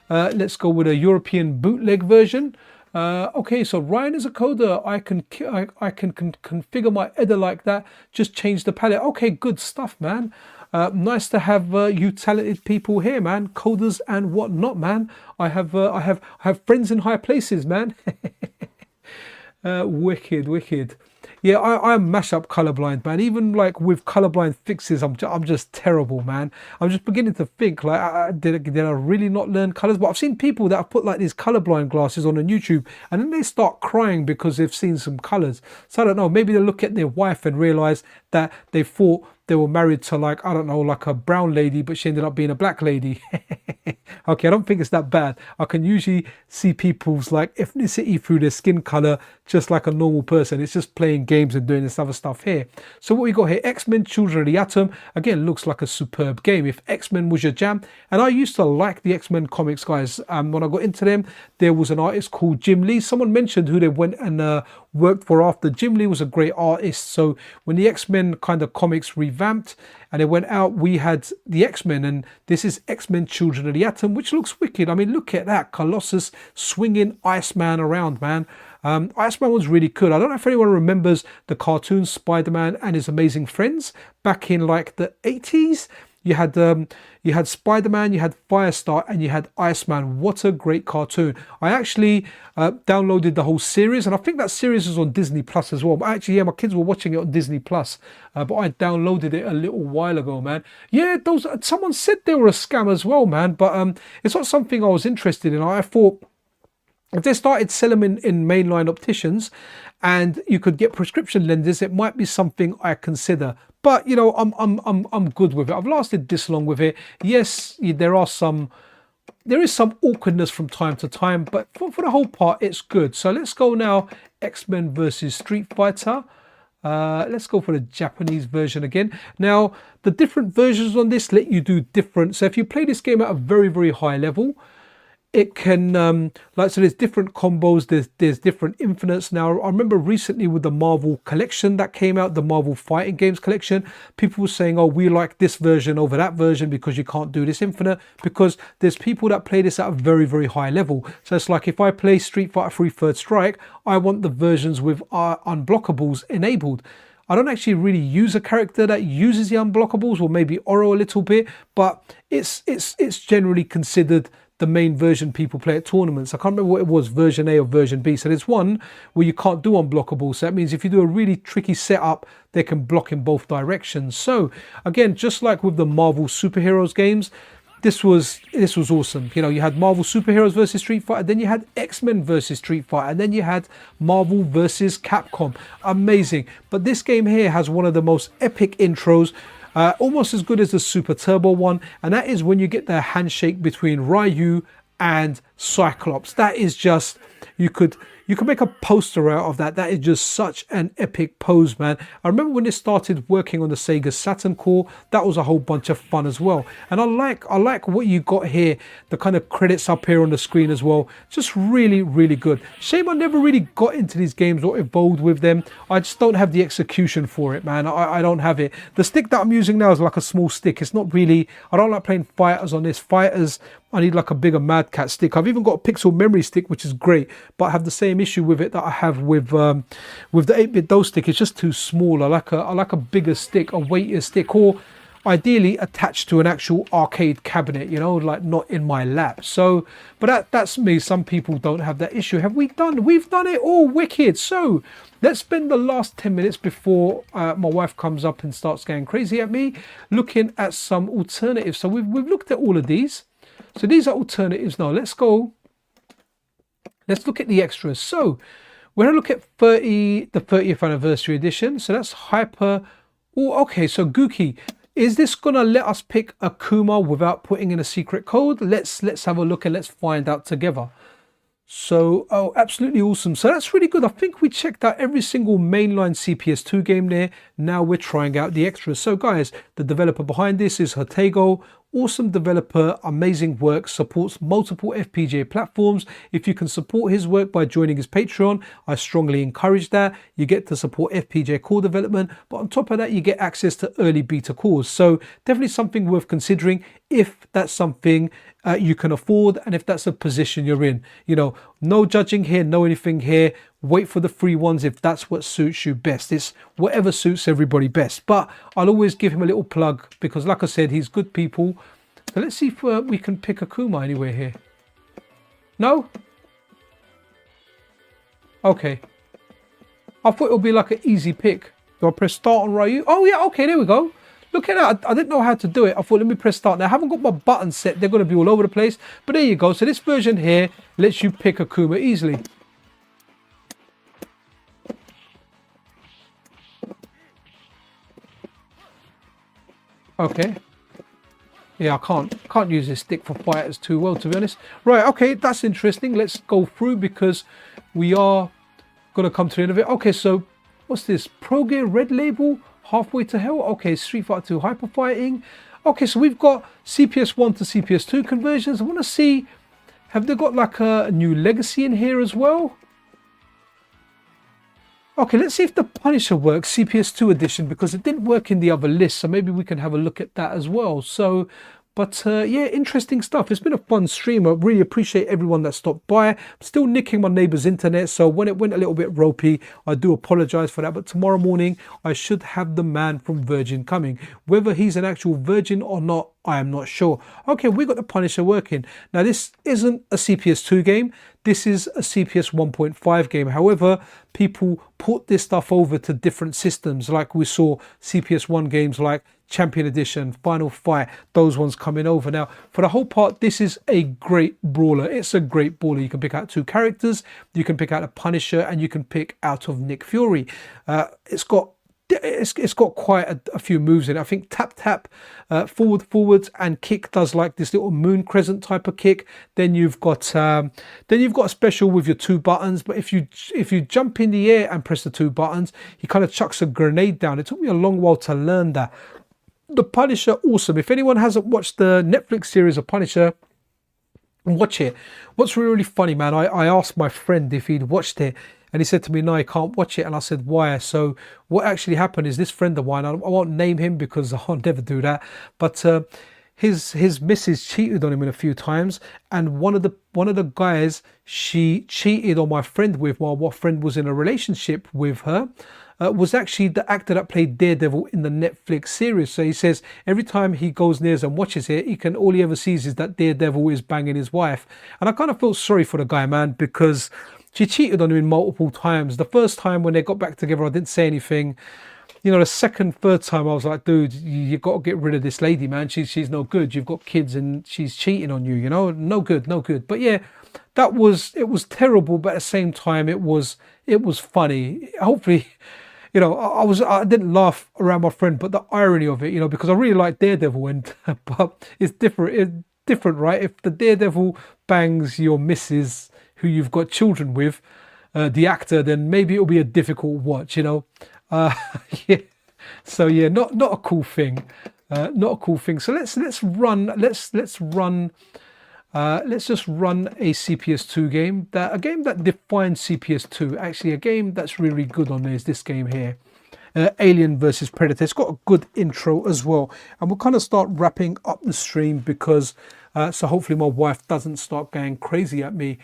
Let's go with a European bootleg version. Okay, so Ryan is a coder. I can configure my editor like that. Just change the palette. Okay, good stuff, man. Nice to have you talented people here, man. Coders and whatnot, man. I have friends in high places, man. Wicked. Yeah, I'm mashup colorblind, man. Even like with colorblind fixes, I'm just terrible, man. I'm just beginning to think like, did I really not learn colors? But I've seen people that have put like these colorblind glasses on YouTube, and then they start crying because they've seen some colors. So I don't know. Maybe they look at their wife and realize that they thought they were married to, like, I don't know, like a brown lady, but she ended up being a black lady. Okay, I don't think it's that bad. I can usually see people's like ethnicity through their skin color, just like a normal person. It's just playing games and doing this other stuff here. So what we got here, X-Men Children of the Atom, again, looks like a superb game. If X-Men was your jam, and I used to like the X-Men comics, guys. When I got into them, there was an artist called Jim Lee. Someone mentioned who they went and worked for after. Jim Lee was a great artist. So when the X-Men kind of comics revamped and it went out, we had the X-Men, and this is X-Men Children of the Atom, which looks wicked. I mean, look at that Colossus swinging Iceman around, man. Iceman was really good. I don't know if anyone remembers the cartoon Spider-Man and His Amazing Friends back in like the 80s. You had Spider-Man, you had Firestar, and you had Iceman. What a great cartoon. I actually downloaded the whole series, and I think that series is on Disney Plus as well. But actually, yeah, my kids were watching it on Disney Plus, but I downloaded it a little while ago, man. Yeah, someone said they were a scam as well, man, but it's not something I was interested in. I thought If they started selling them in mainline opticians and you could get prescription lenses, it might be something I consider. But you know, I'm good with it. I've lasted this long with it. Yes, there is some awkwardness from time to time, but for the whole part, it's good. So let's go now. X-Men versus Street Fighter. Let's go for the Japanese version again. Now, the different versions on this let you do different. So if you play this game at a very, very high level, it can, so there's different combos, there's different infinites. Now, I remember recently with the Marvel collection that came out, the Marvel Fighting Games collection, people were saying, oh, we like this version over that version because you can't do this infinite, because there's people that play this at a very, very high level. So it's like if I play Street Fighter 3 Third Strike, I want the versions with unblockables enabled. I don't actually really use a character that uses the unblockables, or maybe Oro a little bit, but it's generally considered the main version people play at tournaments. I can't remember what it was, version A or version B. So there's one where you can't do unblockable. So that means if you do a really tricky setup, they can block in both directions. So again, just like with the Marvel superheroes games, this was awesome. You know, you had Marvel superheroes versus Street Fighter, then you had X-Men versus Street Fighter, and then you had Marvel versus Capcom. Amazing. But this game here has one of the most epic intros, almost as good as the Super Turbo one, and that is when you get the handshake between Ryu and Cyclops. That is just, you could make a poster out of that. That is just such an epic pose, man. I remember when it started working on the Sega Saturn core, that was a whole bunch of fun as well. And I like what you got here, the kind of credits up here on the screen as well. Just really, really good. Shame I never really got into these games or evolved with them. I just don't have the execution for it, man. I don't have it. The stick that I'm using now is like a small stick. It's not really, I don't like playing fighters on this. Fighters, I need like a bigger Mad Cat stick. I've even got a pixel memory stick, which is great, but I have the same issue with it that I have with the 8-bit DOS stick. It's just too small. I like a bigger stick, a weightier stick, or ideally attached to an actual arcade cabinet, you know, like not in my lap. So, but that's me. Some people don't have that issue. We've done it all wicked. So let's spend the last 10 minutes before my wife comes up and starts going crazy at me, looking at some alternatives. So we've looked at all of these. So these are alternatives now. Let's look at the extras. So we're going to look at the 30th anniversary edition. So that's Hyper. Oh, okay. So Gookie, is this going to let us pick Akuma without putting in a secret code? Let's have a look and let's find out together. So, oh, absolutely awesome. So that's really good. I think we checked out every single mainline CPS2 game there. Now we're trying out the extras. So guys, the developer behind this is Jotego. Awesome developer, amazing work, supports multiple FPGA platforms. If you can support his work by joining his Patreon, I strongly encourage that. You get to support FPGA core development, but on top of that, you get access to early beta cores. So definitely something worth considering if that's something you can afford and if that's a position you're in. You know, no judging here, no anything here. Wait for the free ones if that's what suits you best. It's whatever suits everybody best. But I'll always give him a little plug because, like I said, he's good people. So let's see if we can pick Akuma anywhere here. No? Okay. I thought it would be like an easy pick. Do I press start on Ryu? Oh yeah, okay, there we go. Look at that. I didn't know how to do it. I thought, let me press start. Now, I haven't got my buttons set. They're going to be all over the place. But there you go. So this version here lets you pick Akuma easily. Okay. Yeah, I can't use this stick for fighters too well, to be honest. Right, okay, that's interesting. Let's go through because we are going to come to the end of it. Okay, so what's this? Pro Gear Red Label, Halfway to Hell. Okay, Street Fighter 2 Hyper Fighting. Okay, so we've got CPS1 to CPS2 conversions. I want to see, have they got like a new Legacy in here as well? Okay, let's see if the Punisher works, CPS2 edition, because it didn't work in the other list. So maybe we can have a look at that as well. So, but yeah, interesting stuff. It's been a fun stream. I really appreciate everyone that stopped by. I'm still nicking my neighbor's internet. So when it went a little bit ropey, I do apologize for that. But tomorrow morning, I should have the man from Virgin coming. Whether he's an actual Virgin or not, I am not sure. Okay, we got the Punisher working. Now, this isn't a CPS2 game. This is a CPS 1.5 game. However, people put this stuff over to different systems. Like we saw CPS1 games like Champion Edition, Final Fight, those ones coming over. Now, for the whole part, this is a great brawler. It's a great brawler. You can pick out 2 characters. You can pick out a Punisher, and you can pick out of Nick Fury. It's got quite a few moves in it. I think tap, forwards, and kick does like this little moon crescent type of kick. Then you've got a special with your 2 buttons. But if you jump in the air and press the 2 buttons, he kind of chucks a grenade down. It took me a long while to learn that. The Punisher, awesome. If anyone hasn't watched the Netflix series of Punisher, watch it. What's really funny, man, I asked my friend if he'd watched it, and he said to me, no, I can't watch it. And I said, why? So what actually happened is this friend of mine, I won't name him because I'll never do that, but his missus cheated on him a few times, and one of the guys she cheated on my friend with while my friend was in a relationship with her was actually the actor that played Daredevil in the Netflix series. So he says every time he goes near and watches it, all he ever sees is that Daredevil is banging his wife. And I kind of felt sorry for the guy, man, because she cheated on him multiple times. The first time when they got back together, I didn't say anything. You know, the second, third time, I was like, dude, you got to get rid of this lady, man. She's no good. You've got kids and she's cheating on you, you know? No good. But yeah, it was terrible, but at the same time, it was funny. Hopefully, you know, I didn't laugh around my friend, but the irony of it, you know, because I really like Daredevil, but it's different, right? If the Daredevil bangs your missus who you've got children with, the actor, then maybe it'll be a difficult watch, you know. Yeah. So yeah, not a cool thing. Not a cool thing. So let's just run a CPS2 game, a game that defines CPS2. Actually, a game that's really good on there is this game here, Alien versus Predator. It's got a good intro as well, and we'll kind of start wrapping up the stream because so hopefully my wife doesn't start going crazy at me.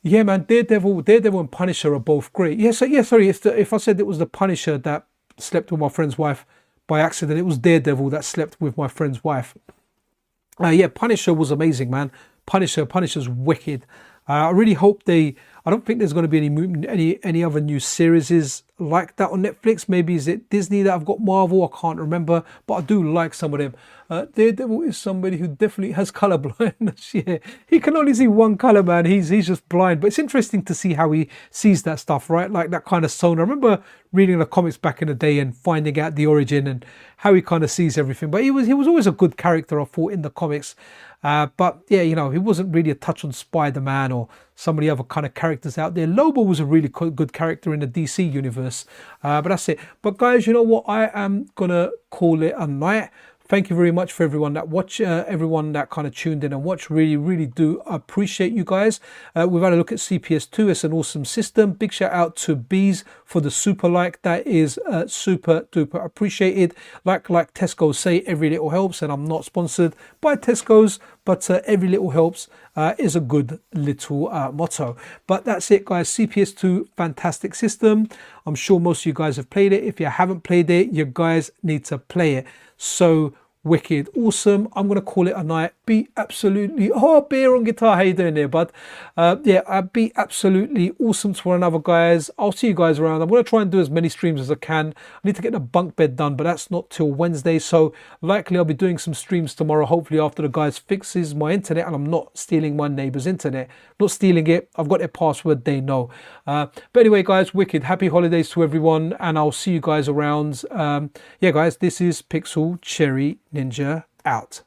Yeah, man, Daredevil and Punisher are both great. Sorry, if I said it was the Punisher that slept with my friend's wife by accident, it was Daredevil that slept with my friend's wife. Yeah, Punisher was amazing, man. Punisher's wicked. I really hope I don't think there's going to be any other new series like that on Netflix. Maybe is it Disney that I've got Marvel? I can't remember, but I do like some of them. Daredevil is somebody who definitely has color blindness. Yeah, he can only see one color, man. He's just blind. But it's interesting to see how he sees that stuff, right? Like that kind of sonar. I remember reading the comics back in the day and finding out the origin and how he kind of sees everything. But he was always a good character, I thought, in the comics. But yeah, you know, he wasn't really a touch on Spider-Man or some of the other kind of characters out there. Lobo was a really good character in the DC universe. But that's it. But guys, you know what? I am gonna call it a night. Thank you very much for everyone that watched, everyone that kind of tuned in and watched. Really do appreciate you guys. We've had a look at CPS2. It's an awesome system. Big shout out to Bees for the super like. That is super duper appreciated. Like Tesco say, every little helps, and I'm not sponsored by Tesco's, but every little helps is a good little motto. But that's it, guys. CPS2, fantastic system. I'm sure most of you guys have played it. If you haven't played it, you guys need to play it. So wicked, awesome. I'm gonna call it a night. Be absolutely beer on guitar. How you doing there, bud? Yeah, be absolutely awesome to one another, guys. I'll see you guys around. I'm gonna try and do as many streams as I can. I need to get the bunk bed done, but that's not till Wednesday, so likely I'll be doing some streams tomorrow, hopefully after the guys fixes my internet and I'm not stealing my neighbor's internet. Not stealing it, I've got their password, they know. But anyway, guys, wicked, happy holidays to everyone, and I'll see you guys around. Yeah, guys, this is Pixel Cherry Ninja out.